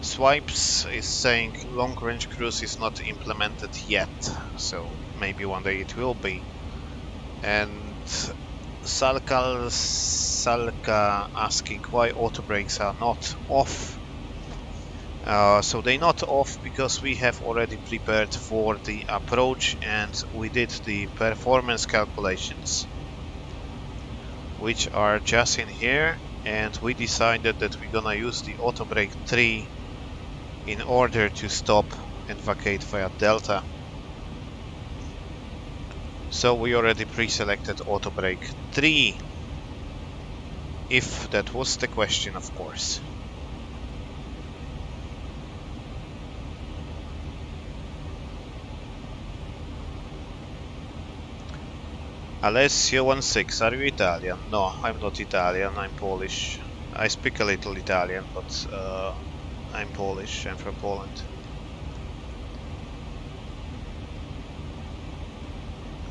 Swipes is saying long range cruise is not implemented yet, so maybe one day it will be. And Salka asking why auto brakes are not off. So they're not off because we have already prepared for the approach and we did the performance calculations, which are just in here, and we decided that we're gonna use the auto brake 3 in order to stop and vacate via Delta. So we already pre-selected auto brake 3, if that was the question, of course. Alessio16, are you Italian? No, I'm not Italian, I'm Polish. I speak a little Italian, but I'm Polish, I'm from Poland.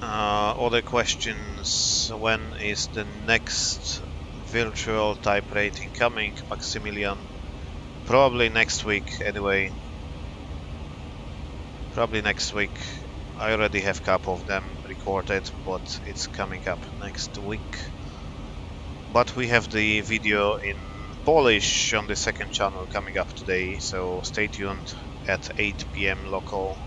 Other questions, when is the next virtual type rating coming, Maximilian? Probably next week anyway. Probably next week. I already have a couple of them recorded, but it's coming up next week. But we have the video in Polish on the second channel coming up today, so stay tuned at 8 PM local.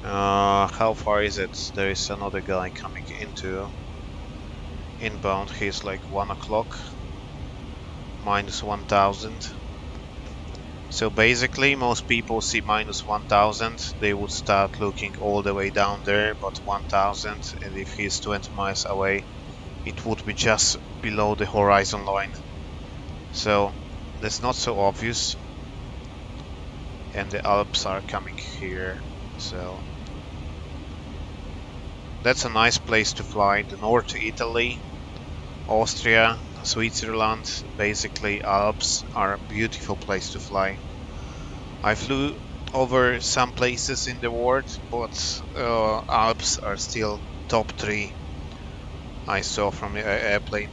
How far is it? There is another guy coming into inbound. He's like 1 o'clock. Minus 1000. So basically most people see minus 1000, they would start looking all the way down there, but 1000, and if he's 20 miles away it would be just below the horizon line. So that's not so obvious, and the Alps are coming here, so that's a nice place to fly. The North Italy, Austria, Switzerland, basically Alps are a beautiful place to fly. I flew over some places in the world, but Alps are still top 3 I saw from the airplane.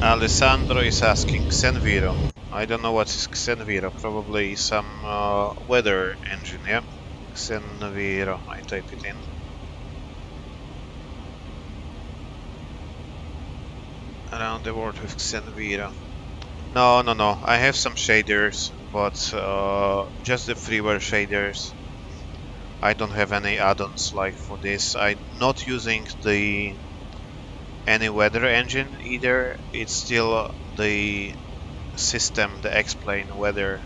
Alessandro is asking Xenviro. I don't know what is Xenviro, probably some weather engine, yeah? Xenviro, I type it in. Around the world with Xenviro. No, I have some shaders, but just the freeware shaders. I don't have any add-ons like for this. I'm not using the any weather engine either. It's still the system, the X-plane weather.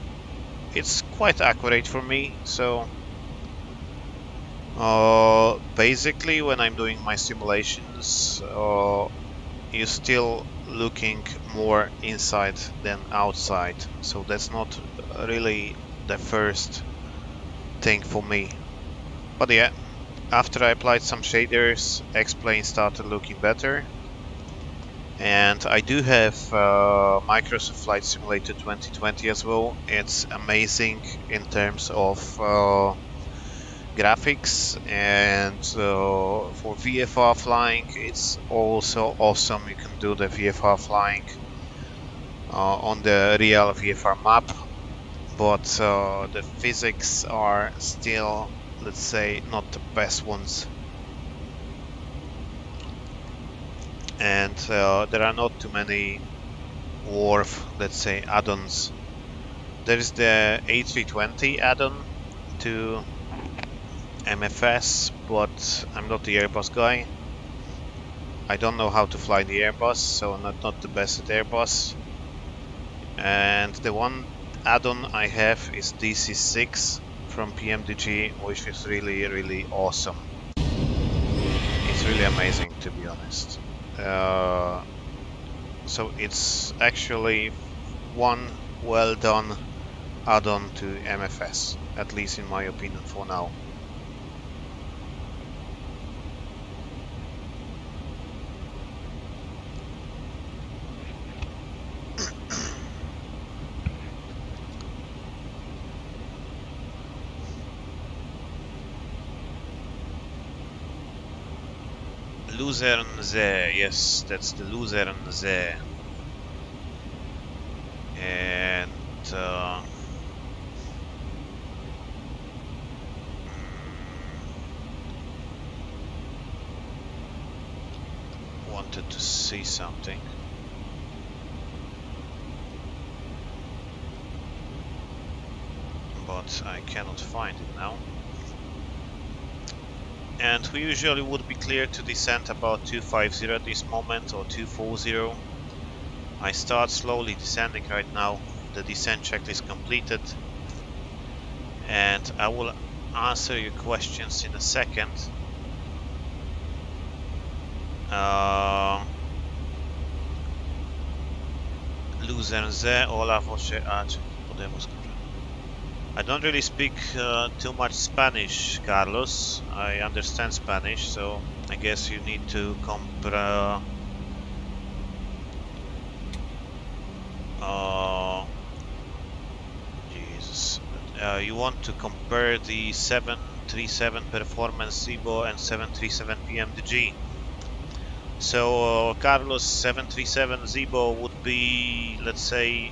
It's quite accurate for me, so basically when I'm doing my simulations, you're still looking more inside than outside, so that's not really the first thing for me. But yeah, after I applied some shaders, X-plane started looking better. And I do have Microsoft Flight Simulator 2020 as well. It's amazing in terms of graphics, and for VFR flying it's also awesome. You can do the VFR flying on the real VFR map, but the physics are still, let's say, not the best ones. And there are not too many wharf, let's say, add-ons. There is the A320 add-on to MFS, but I'm not the Airbus guy. I don't know how to fly the Airbus, so I'm not the best at Airbus. And the one add-on I have is DC6 from PMDG, which is really awesome. It's really amazing, to be honest. So it's actually one well done add-on to MFS, at least in my opinion for now. Luzern See, yes, that's the Luzern See. And wanted to see something. But I cannot find it now. And we usually would be clear to descend about 250 at this moment, or 240. I start slowly descending right now. The descent check is completed, and I will answer your questions in a second. Luzern See, Olaf Podemos. I don't really speak too much Spanish, Carlos. I understand Spanish, so I guess you need to you want to compare the 737 Performance Zibo and 737 PMDG. So Carlos, 737 Zibo would be, let's say,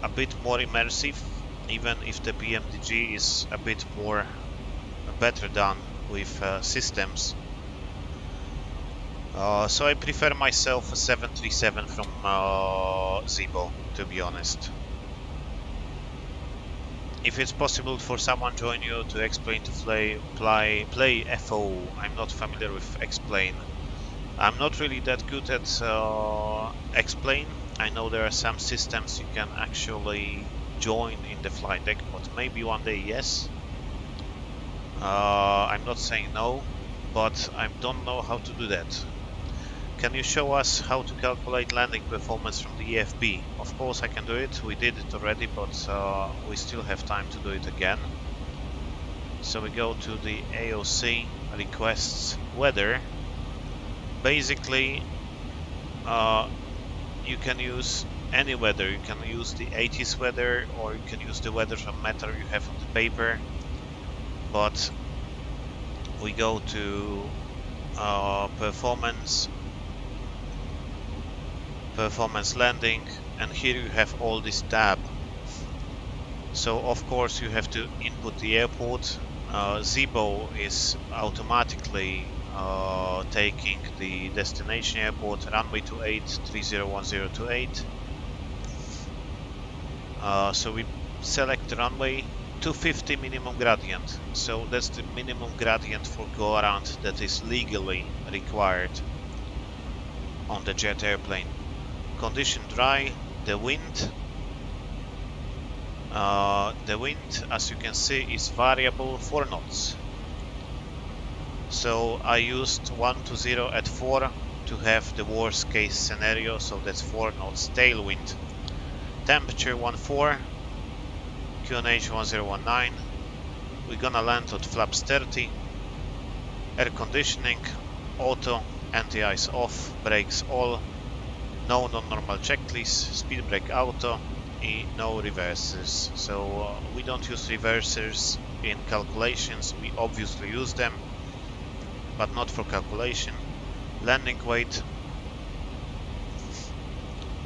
a bit more immersive, even if the PMDG is a bit more better done with systems. So I prefer myself a 737 from Zibo, to be honest. If it's possible for someone join you to explain to play FO, I'm not familiar with explain. I'm not really that good at explain. I know there are some systems you can actually join in the flight deck, but maybe one day yes. I'm not saying no, but I don't know how to do that. Can you show us how to calculate landing performance from the EFB? Of course I can do it, we did it already, but we still have time to do it again. So we go to the AOC, requests, weather. Basically, you can use any weather. You can use the 80s weather, or you can use the weather from matter you have on the paper. But we go to performance landing, and here you have all this tab. So of course you have to input the airport. Zibo is automatically taking the destination airport, runway 28, 301028. So we select the runway, 250 minimum gradient. So that's the minimum gradient for go around that is legally required. on the jet airplane. Condition dry, the wind, as you can see, is variable 4 knots. So I used 120 at 4 to have the worst case scenario, so that's 4 knots tailwind. Temperature 14, QNH 1019. We're gonna land at flaps 30. Air conditioning, auto, anti-ice off, brakes all, no non-normal checklist, speed brake auto, no reversers. So we don't use reversers in calculations, we obviously use them, but not for calculation. Landing weight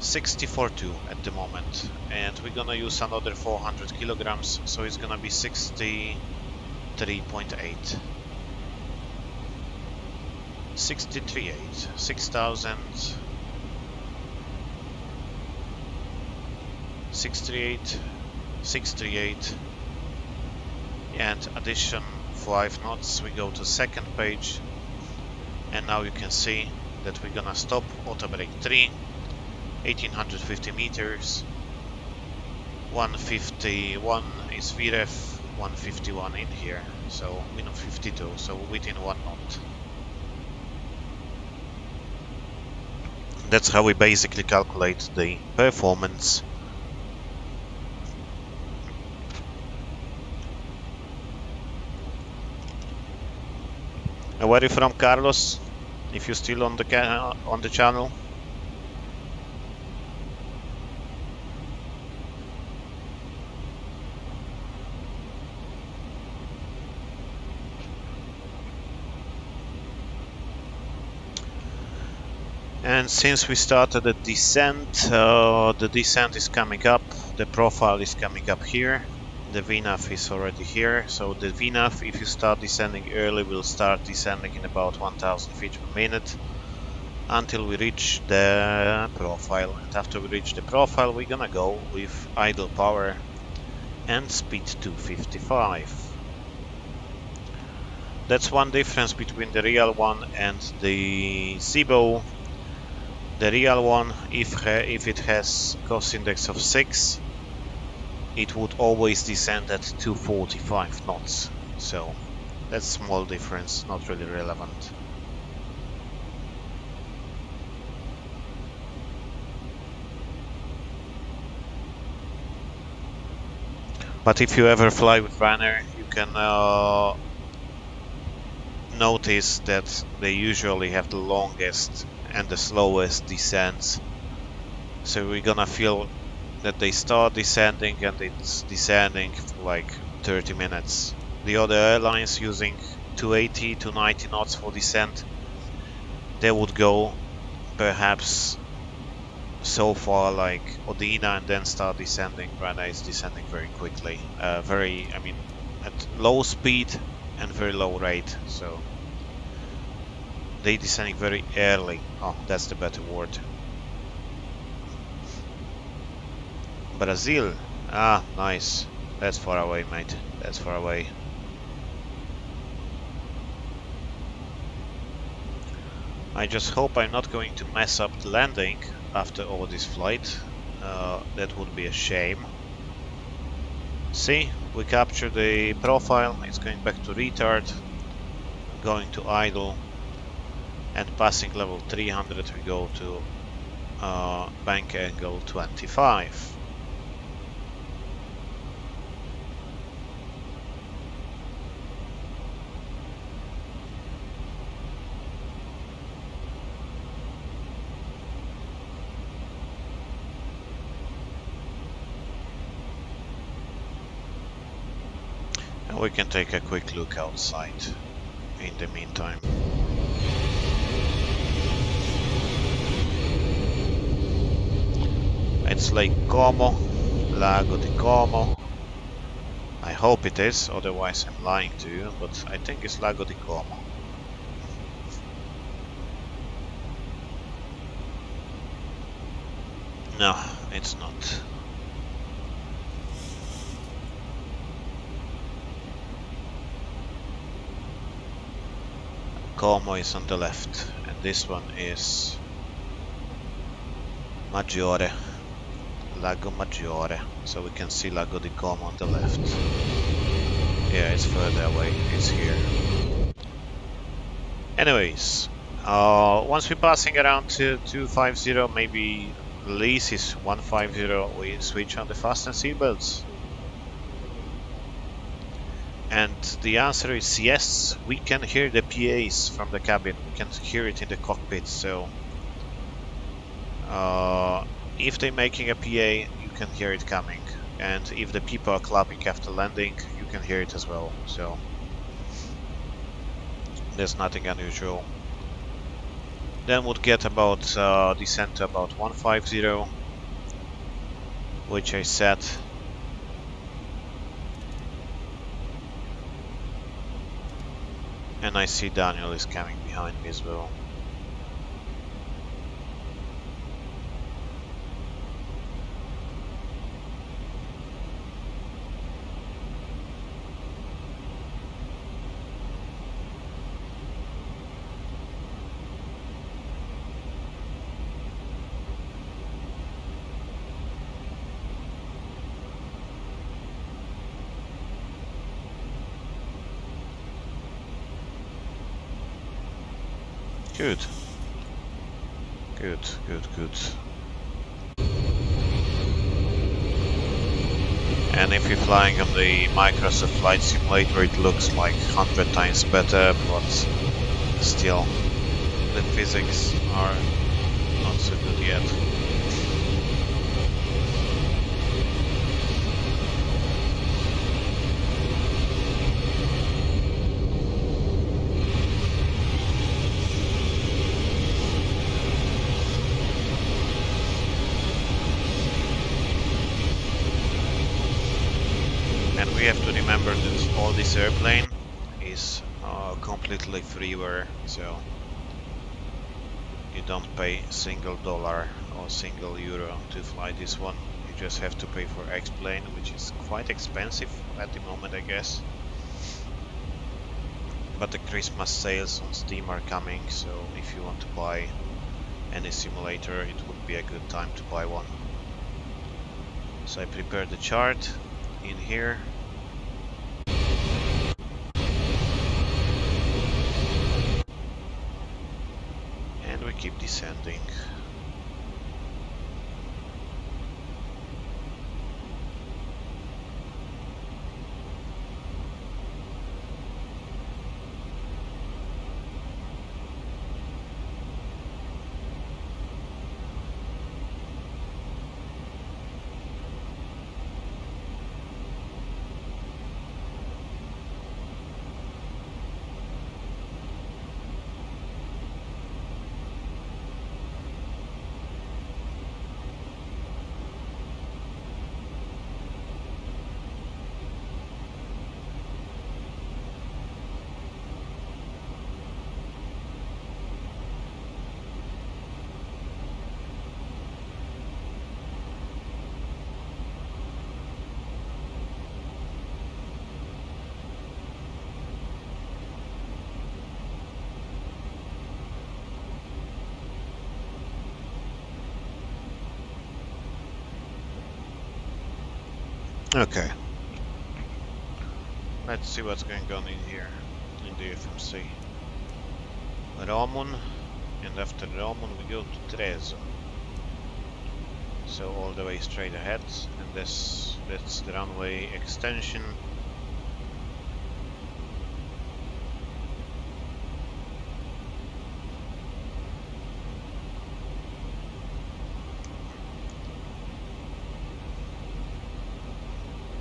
64.2 at the moment, and we're gonna use another 400 kilograms, so it's gonna be 63.8. 63.8, 6,000, 638, 638, and addition 5 knots. We go to second page, and now you can see that we're gonna stop. Auto brake 3, 1850 meters, 151 is VREF, 151 in here, so we know 52, so within 1 knot. That's how we basically calculate the performance. Where are you from, Carlos? If you're still on the channel. And since we started the descent is coming up, the profile is coming up here, the VNAV is already here, so the VNAV, if you start descending early, will start descending in about 1000 feet per minute until we reach the profile, and after we reach the profile we're gonna go with idle power and speed 255. That's one difference between the real one and the Zibo. The real one, if it has cost index of 6, it would always descend at 245 knots. So that's small difference, not really relevant. But if you ever fly with Ryanair, you can notice that they usually have the longest and the slowest descents. So we're gonna feel that they start descending and it's descending for like 30 minutes. The other airlines using 280 to 90 knots for descent, they would go perhaps so far like Odina and then start descending. Ryanair is descending very quickly, at low speed and very low rate, so they descending very early. Oh, that's the better word. Brazil. Ah, nice. That's far away, mate. That's far away. I just hope I'm not going to mess up the landing after all this flight. That would be a shame. See, we captured the profile. It's going back to retard. Going to idle. And passing level 300 we go to bank angle 25. And we can take a quick look outside in the meantime. It's Lake Como, Lago di Como. I hope it is, otherwise I'm lying to you, but I think it's Lago di Como. No, it's not. Como is on the left, and this one is Maggiore. Lago Maggiore. So we can see Lago di Como on the left. Yeah, it's further away. It's here. Anyways, once we're passing around to 250, maybe lease is 150, we switch on the fasten seatbelts. And the answer is yes, we can hear the PAs from the cabin. We can hear it in the cockpit. So if they're making a PA, you can hear it coming. And if the people are clapping after landing, you can hear it as well. So there's nothing unusual. Then would get about descent to about 150, which I set. And I see Daniel is coming behind me as well. Good. Good, good, good. And if you're flying on the Microsoft Flight Simulator, it looks like 100 times better, but still, the physics are not so good yet. We have to remember that all this airplane is completely freeware, so you don't pay $1 or €1 to fly this one. You just have to pay for X-plane, which is quite expensive at the moment, I guess. But the Christmas sales on Steam are coming, so if you want to buy any simulator, it would be a good time to buy one. So I prepared the chart in here. Keep descending. Okay. Let's see what's going on in here, in the FMC. Romun, and after Romun we go to Trezo. So all the way straight ahead, and that's the runway extension.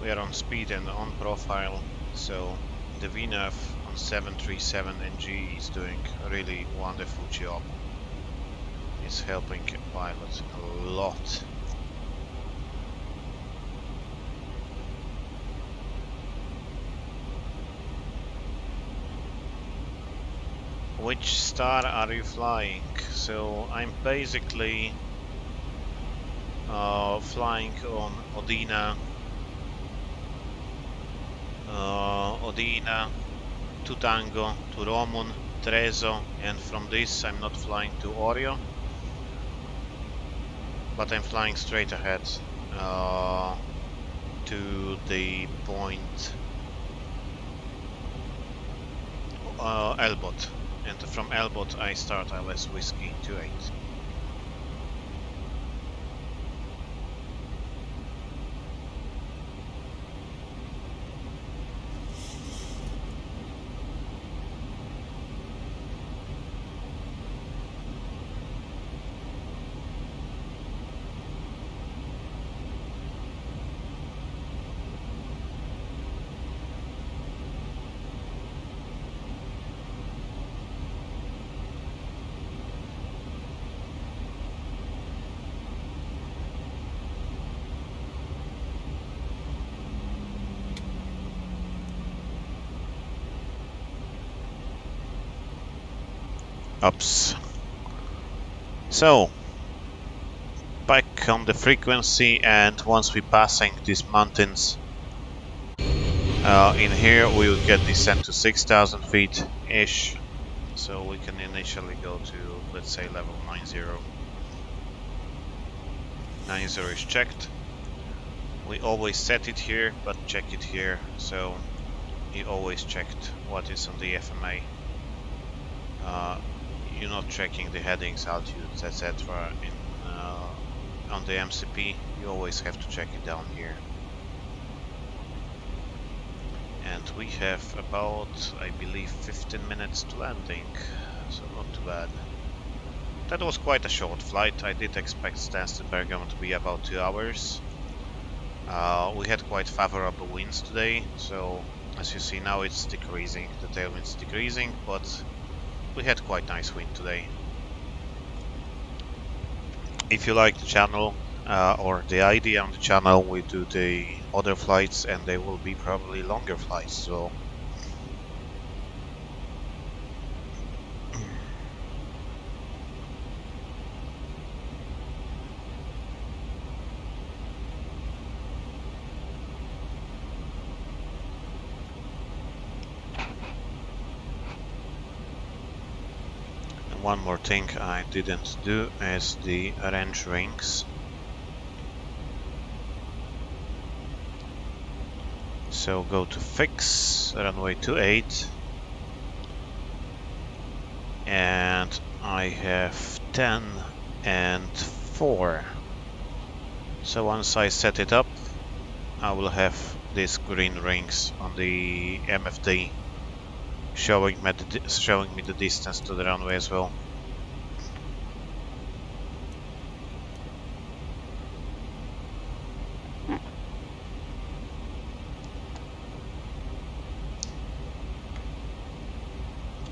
We are on speed and on profile, so the VNAV on 737NG is doing a really wonderful job. It's helping pilots a lot. Which star are you flying? So I'm basically flying on Odina. Odina, to Tango, to Romun, Trezo, and from this I'm not flying to Orio. but I'm flying straight ahead to the point Elbot, and from Elbot I start ILS Whiskey 28. Ups. So back on the frequency, and once we passing these mountains in here, we will get descent to 6,000 feet ish. So we can initially go to, let's say, level 90. 90 is checked. We always set it here, but check it here. So you always checked what is on the FMA. You're not checking the headings, altitudes, etc. On the MCP. You always have to check it down here. And we have about, I believe, 15 minutes to landing, so not too bad. That was quite a short flight. I did expect Stansted Bergamo to be about 2 hours. We had quite favorable winds today, so as you see now it's decreasing. The tailwind's decreasing, but we had quite nice wind today. If you like the channel or the idea on the channel, we do the other flights, and they will be probably longer flights. So one more thing I didn't do is the range rings. So go to fix runway 28, and I have 10 and 4. So once I set it up, I will have these green rings on the MFD showing me the distance to the runway as well.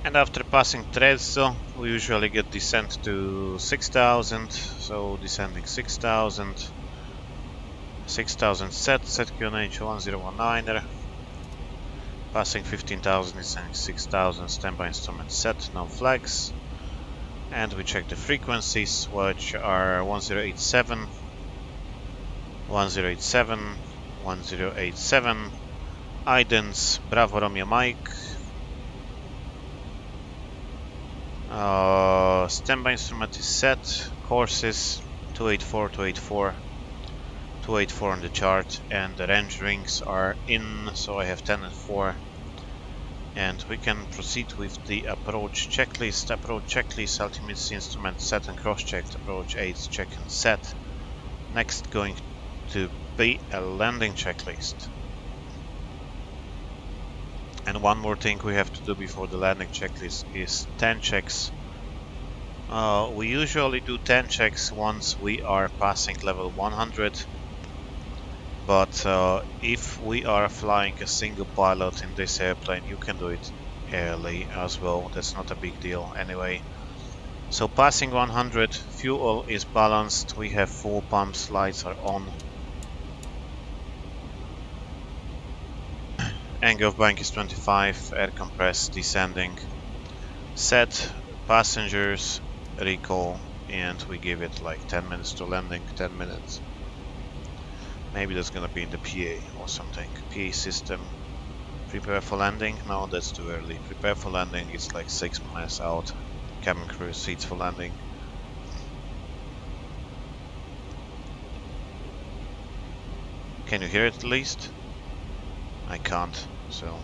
And after passing Trezzo, we usually get descent to 6,000, so descending 6,000, 6,000 set QNH 1019er, passing 15,000, descending 6,000, standby instrument set, no flags, and we check the frequencies, which are 1087, 1087, 1087, Idens, Bravo Romeo Mike, standby instrument is set, courses 284, 284, 284 on the chart, and the range rings are in, so I have 10 and 4. And we can proceed with the approach checklist. Approach checklist, altimeter instrument set and cross-checked, approach aids check and set. Next going to be a landing checklist. And one more thing we have to do before the landing checklist is 10 checks. We usually do 10 checks once we are passing level 100. But if we are flying a single pilot in this airplane, you can do it early as well. That's not a big deal anyway. So passing 100, fuel is balanced, we have full pumps, lights are on. Angle of bank is 25, air compressed, descending. Set, passengers, recall, and we give it like 10 minutes to landing, 10 minutes. Maybe that's gonna be in the PA or something. PA system. Prepare for landing? No, that's too early. Prepare for landing is like 6 miles out. Cabin crew seats for landing. Can you hear it at least? I can't, so...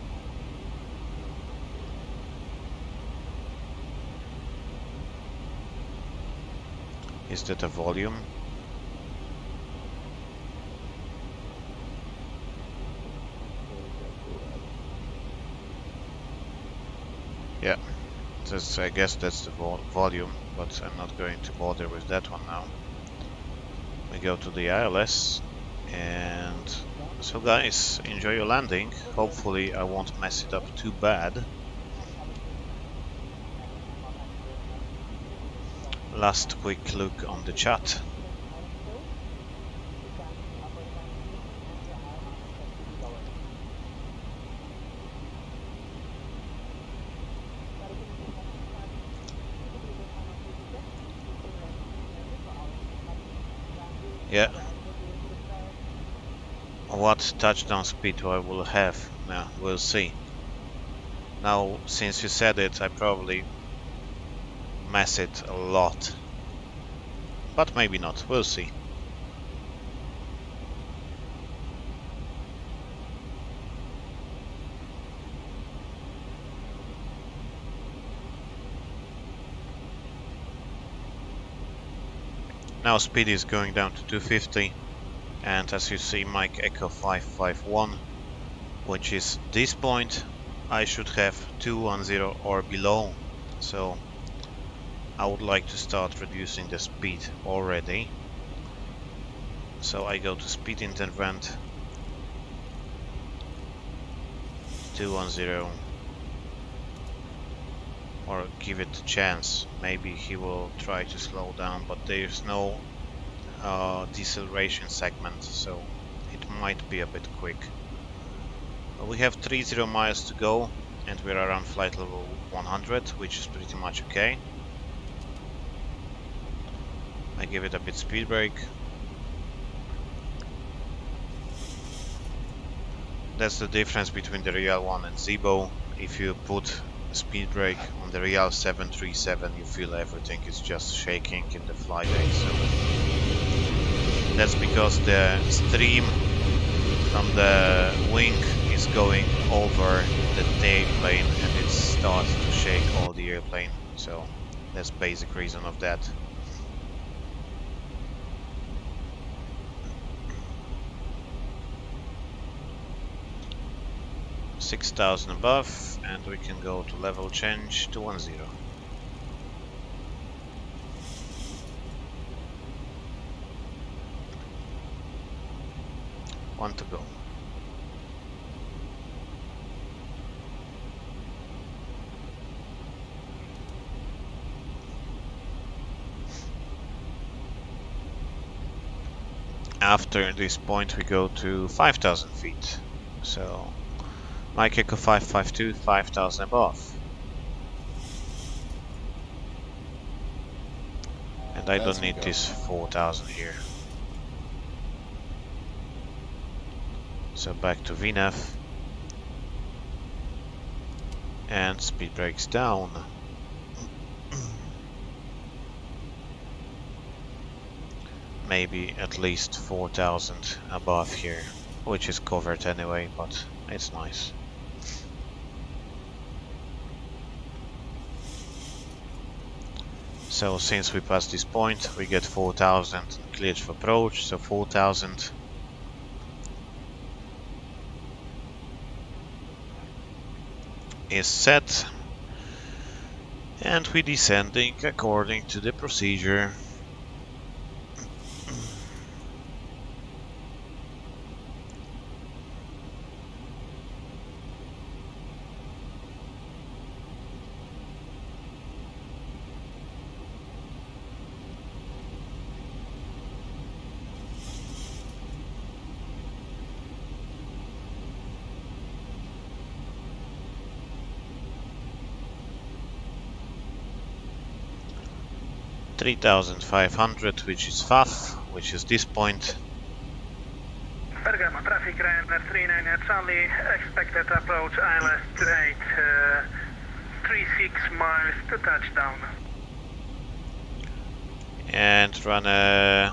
Is that a volume? Yeah, I guess that's the volume, but I'm not going to bother with that one now. We go to the ILS, and so guys, enjoy your landing. Hopefully I won't mess it up too bad. Last quick look on the chat. Yeah. What touchdown speed I will have? Yeah, we'll see. Now, since you said it, I probably mess it a lot. But maybe not, we'll see. Now speed is going down to 250, and as you see, Mike Echo 551, which is this point, I should have 210 or below. So I would like to start reducing the speed already. So I go to speed intervent, 210, or give it a chance. Maybe he will try to slow down, but there's no deceleration segment, so it might be a bit quick. We have 30 miles to go, and we're around flight level 100, which is pretty much okay. I give it a bit speed brake. That's the difference between the Real 1 and Zibo. If you put speed brake on the Real 737, you feel everything is just shaking in the flight aid. So that's because the stream from the wing is going over the tail plane and it starts to shake all the airplane. So that's basic reason of that. $6,000 above, and we can go to level change to 10. One to go. After this point we go to 5,000 feet. So Mike Echo 552, 5,000 above. And I don't need this 4,000 here. So back to VNAV. And speed brakes down. Maybe at least 4,000 above here, which is covered anyway, but it's nice. So since we passed this point, we get 4,000 cleared for approach, so 4,000. Is set, and we're descending according to the procedure. $3,500, which is FAF, which is this point. Bergamo traffic, Ryanair 39 Charlie, expected approach ILS 28, 36 miles to touchdown. And run a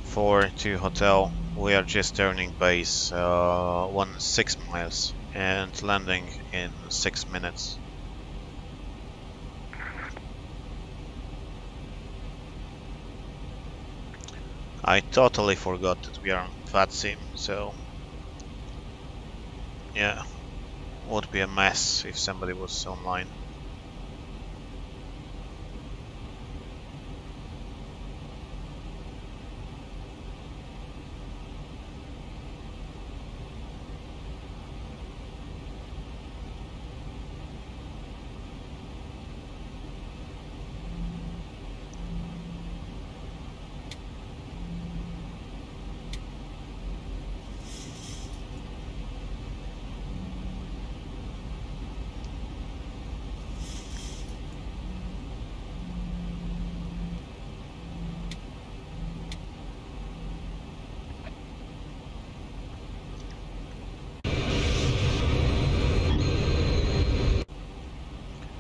4 to hotel We are just turning base 6 miles and landing in 6 minutes. I totally forgot that we are on FATSIM, so yeah, would be a mess if somebody was online.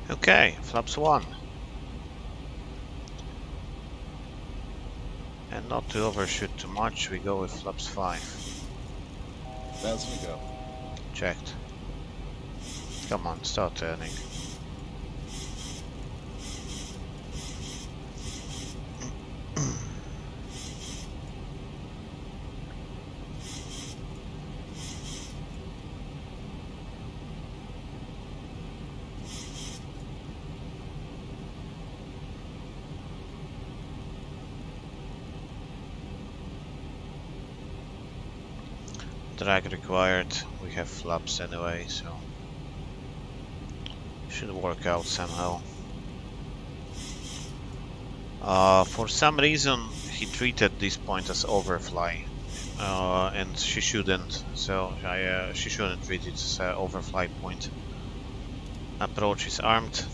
Okay, flaps 1. And not to overshoot too much, we go with flaps 5. That's we go. Checked. Come on, start turning. Drag required, we have flaps anyway, so should work out somehow. For some reason he treated this point as overfly, and she shouldn't, so she shouldn't treat it as an overfly point. Approach is armed.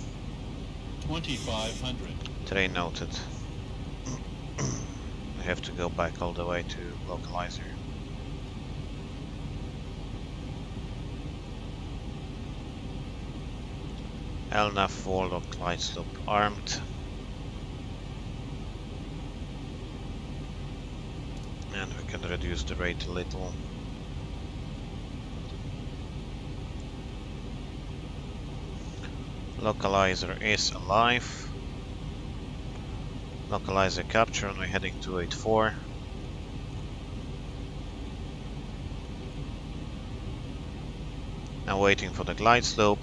2500. Terrain noted. We have to go back all the way to localizer. LNAV warlock glide slope armed. And we can reduce the rate a little. Localizer is alive. Localizer capture and we're heading to 284. Now waiting for the glide slope.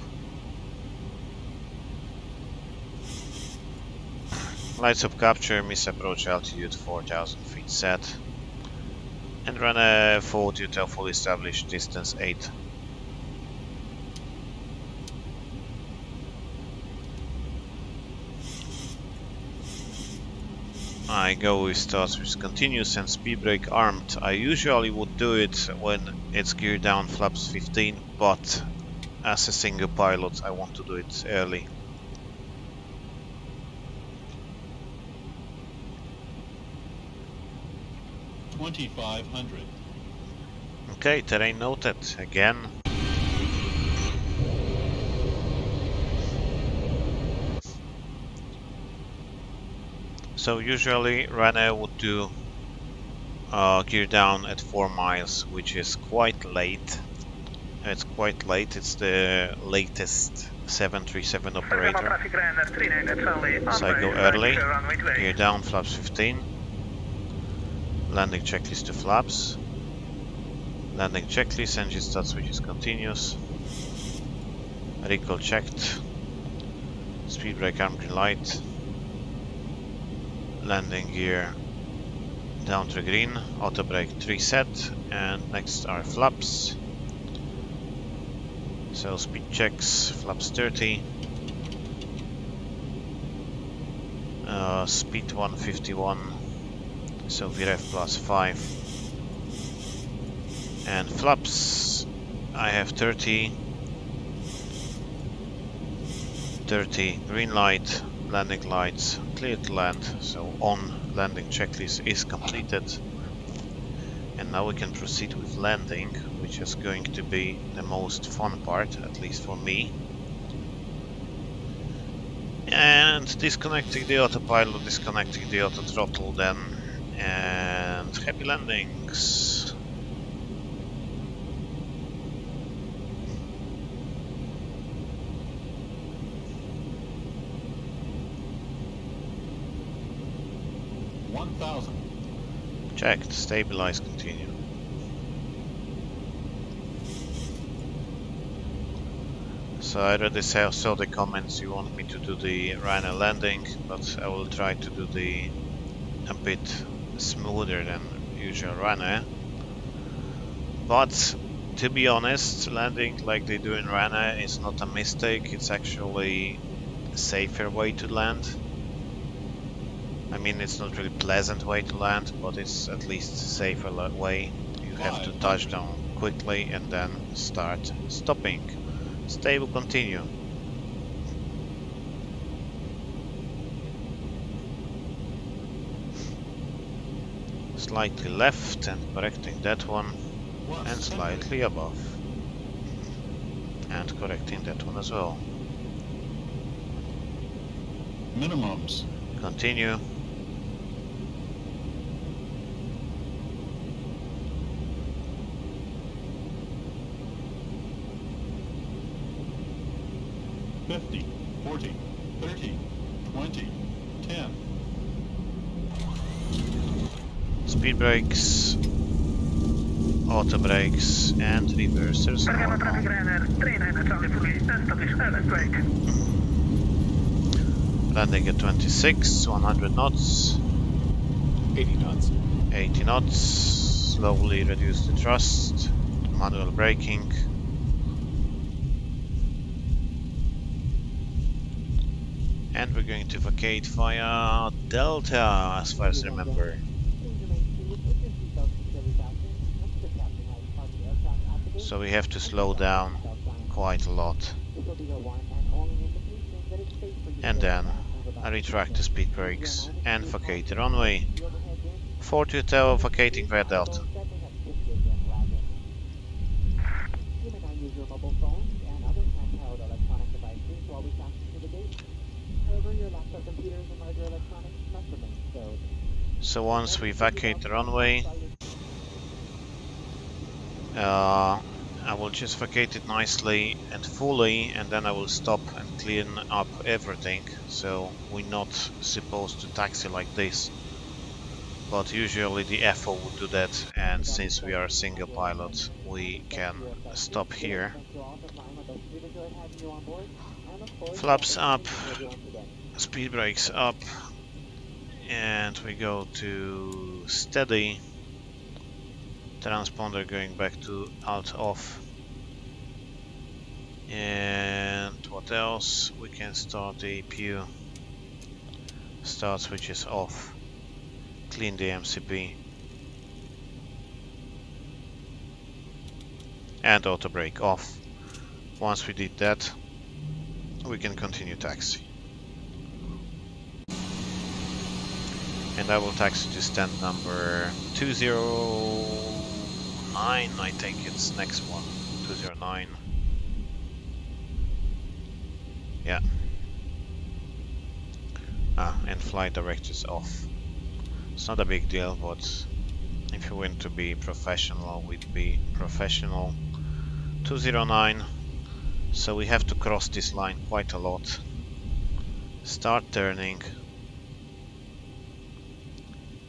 Glide slope capture, miss approach altitude 4000 feet set. And run a forward to fully established distance 8. I go with starts with continuous and speed brake armed. I usually would do it when it's geared down flaps 15, but as a single pilot I want to do it early. $2,500. Okay, terrain noted again. So usually Ryanair would do gear down at 4 miles, which is quite late. It's quite late, it's the latest 737 operator. So I go early, gear down flaps 15. Landing checklist to flaps. Landing checklist, engine start switch is continuous. Recall checked. Speed brake arm green light. Landing gear down to green. Auto brake 3 set. And next are flaps. So speed checks, flaps 30. Speed 151. So VREF plus 5. And flaps, I have 30, green light, landing lights, clear to land, so on landing checklist is completed. And now we can proceed with landing, which is going to be the most fun part, at least for me. And disconnecting the autopilot, disconnecting the auto throttle then, and happy landings. Checked. Stabilize. Continue. So I already saw the comments you want me to do the Ryanair landing, but I will try to do the a bit smoother than usual Ryanair. But to be honest, landing like they do in Ryanair is not a mistake, it's actually a safer way to land. I mean, it's not really pleasant way to land, but it's at least a safer way. You have to touch down quickly and then start stopping. Stable, continue. Slightly left and correcting that one, and slightly above. And correcting that one as well. Minimums. Continue. $50, $40, $30, $20, $10. Speed brakes, auto brakes, and reversers. Bergamo traffic Ryanair 39 Charlie fully establish LS brake. Landing at 26, 100 knots. 80 knots. 80 knots. Slowly reduce the thrust. Manual braking. And we're going to vacate via Delta, as far as I remember. So we have to slow down quite a lot. And then I retract the speed brakes and vacate the runway. 40 Hotel vacating via Delta. So once we vacate the runway, I will just vacate it nicely and fully, and then I will stop and clean up everything. So we're not supposed to taxi like this, but usually the FO would do that, and since we are a single pilot, we can stop here. Flaps up, speed brakes up, and we go to steady. Transponder going back to alt off. And what else? We can start the APU. Start switches off. Clean the MCP. And auto brake off. Once we did that, we can continue taxi. And I will taxi to stand number 209, I think it's next one, 209. Yeah. And flight directives off. It's not a big deal, but if you want to be professional, we'd be professional. 209, so we have to cross this line quite a lot. Start turning.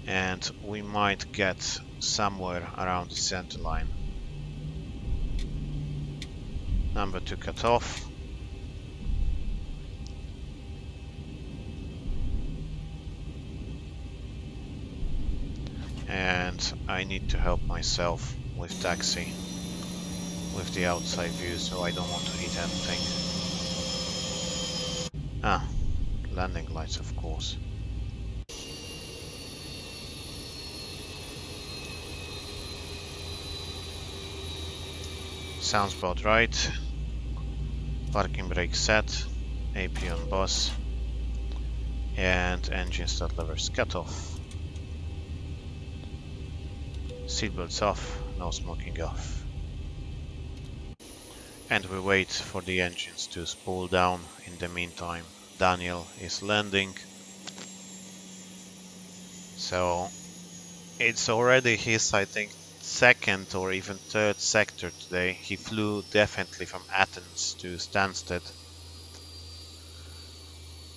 And we might get somewhere around the center line. Number 2 cut off. And I need to help myself with taxi, with the outside view, so I don't want to hit anything. Landing lights, of course. Sounds about right. Parking brake set, AP on bus, and engine start levers cut off. Seatbelts off, no smoking off. And we wait for the engines to spool down. In the meantime, Daniel is landing. So it's already his, I think, second or even third sector today. He flew definitely from Athens to Stansted.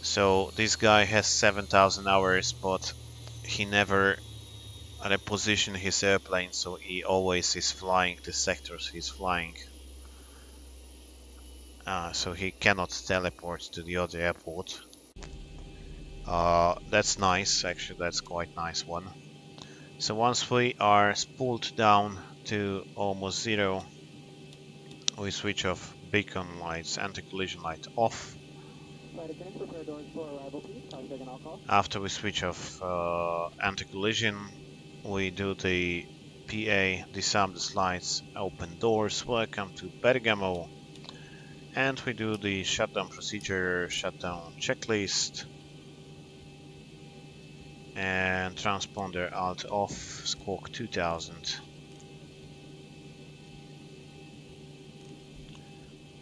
So this guy has 7,000 hours, but he never reposition his airplane so he always is flying the sectors he's flying. So he cannot teleport to the other airport. That's nice, actually that's quite nice one. So once we are spooled down to almost zero, we switch off beacon lights, anti-collision light off. After we switch off anti-collision, we do the PA, disarm the slides, open doors, welcome to Bergamo. And we do the shutdown procedure, shutdown checklist. And transponder alt off, squawk 2000.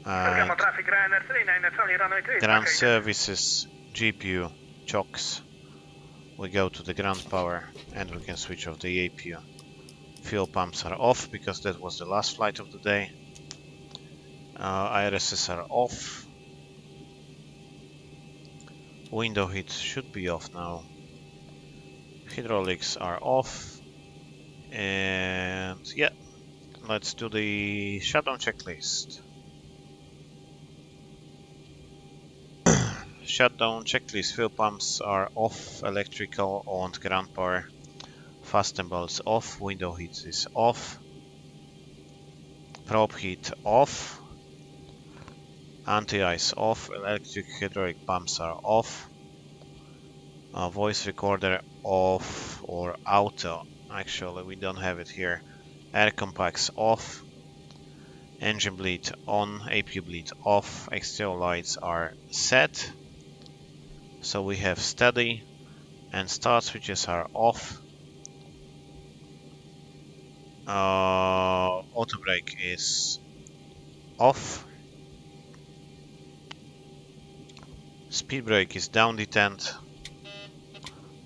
Bergamo traffic, Ryanair 39, sorry, runway 3. Ground services, GPU, chocks. We go to the ground power and we can switch off the APU. Fuel pumps are off because that was the last flight of the day. IRSs are off. Window heat should be off now. Hydraulics are off. And yeah, let's do the shutdown checklist. Shutdown checklist. Fuel pumps are off, electrical on, ground power. Fasten belts off, window heat is off. Probe heat off. Anti-ice off, electric hydraulic pumps are off. Voice recorder off or auto. Actually, we don't have it here. Air compacts off. Engine bleed on, APU bleed off. Exterior lights are set. So we have steady and start switches are off. Auto brake is off. Speed brake is down detent.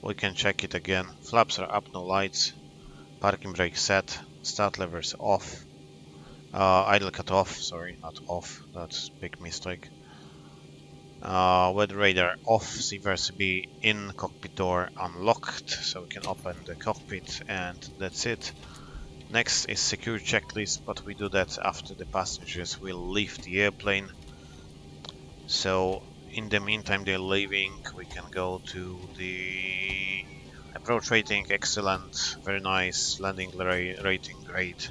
We can check it again. Flaps are up, no lights. Parking brake set. Start levers off. Idle cut off, sorry, not off. That's a big mistake. Weather radar off. CVRCB in, cockpit door unlocked, so we can open the cockpit, and that's it. Next is secure checklist, but we do that after the passengers will leave the airplane. So in the meantime they're leaving, we can go to the approach rating, excellent, very nice, landing rating, great.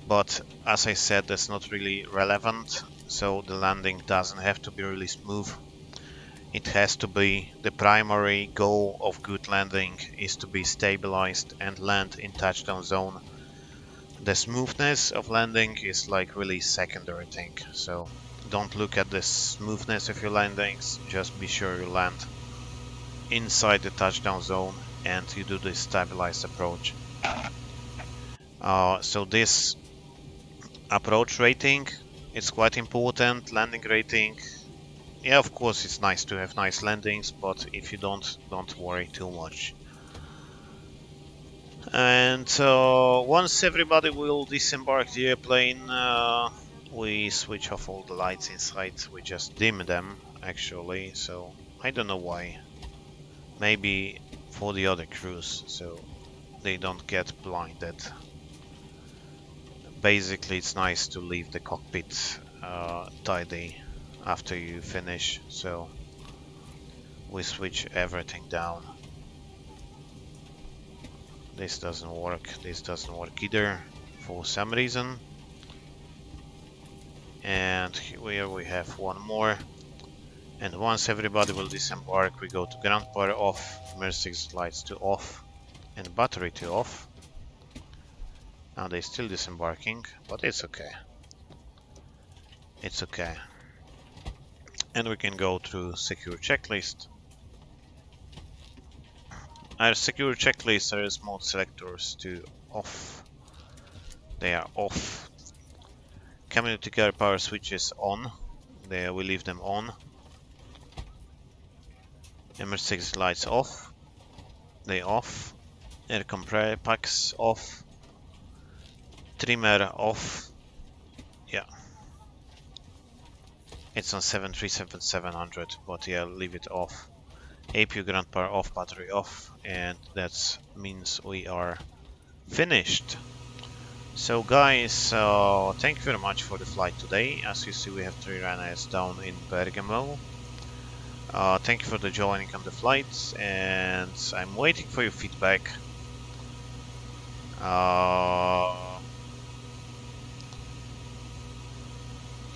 But as I said, that's not really relevant, so the landing doesn't have to be really smooth. It has to be, the primary goal of good landing is to be stabilized and land in touchdown zone. The smoothness of landing is like really secondary thing, so don't look at the smoothness of your landings, just be sure you land inside the touchdown zone and you do the stabilized approach. So this approach rating, it's quite important. Landing rating, yeah, of course it's nice to have nice landings, but if you don't worry too much. And once everybody will disembark the airplane, we switch off all the lights inside. We just dim them actually, so I don't know why. Maybe for the other crews, so they don't get blinded. Basically it's nice to leave the cockpit tidy after you finish, so we switch everything down. This doesn't work either for some reason. And here we have one more. And once everybody will disembark, we go to ground power off, emergency lights to off, and battery to off. Now they're still disembarking, but it's okay. It's okay. And we can go through secure checklist. Our secure checklist are mode selectors to off. They are off. Community car power switches on. There we leave them on. Emergency lights off. They off. Air compressor packs off. Trimmer off. Yeah. It's on 737-700, but yeah, leave it off. APU ground power off, battery off, and that means we are finished. So guys, thank you very much for the flight today. As you see, we have 3 Ryanairs down in Bergamo. Thank you for the joining on the flights, and I'm waiting for your feedback.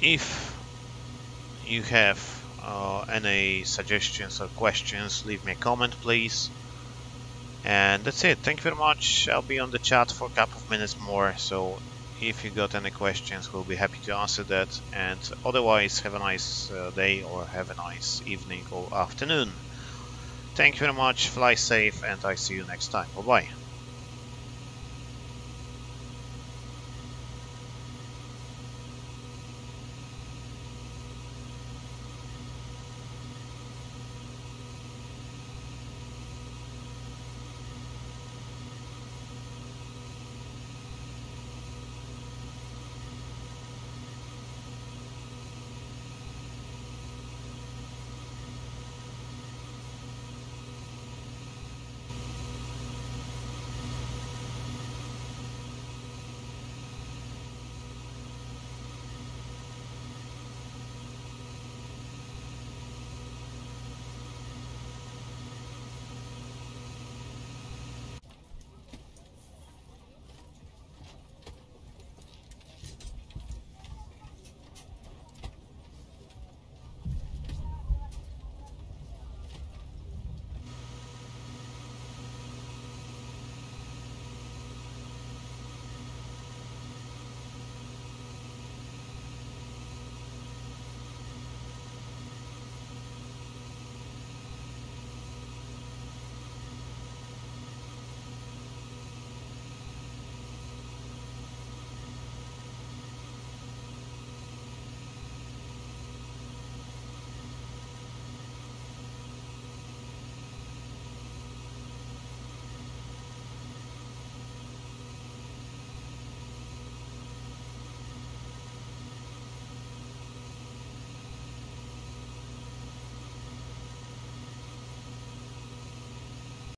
If you have any suggestions or questions, leave me a comment, please. And that's it. Thank you very much. I'll be on the chat for a couple of minutes more, so if you got any questions, we'll be happy to answer that. And otherwise, have a nice day, or have a nice evening or afternoon. Thank you very much. Fly safe, and I see you next time. Bye bye.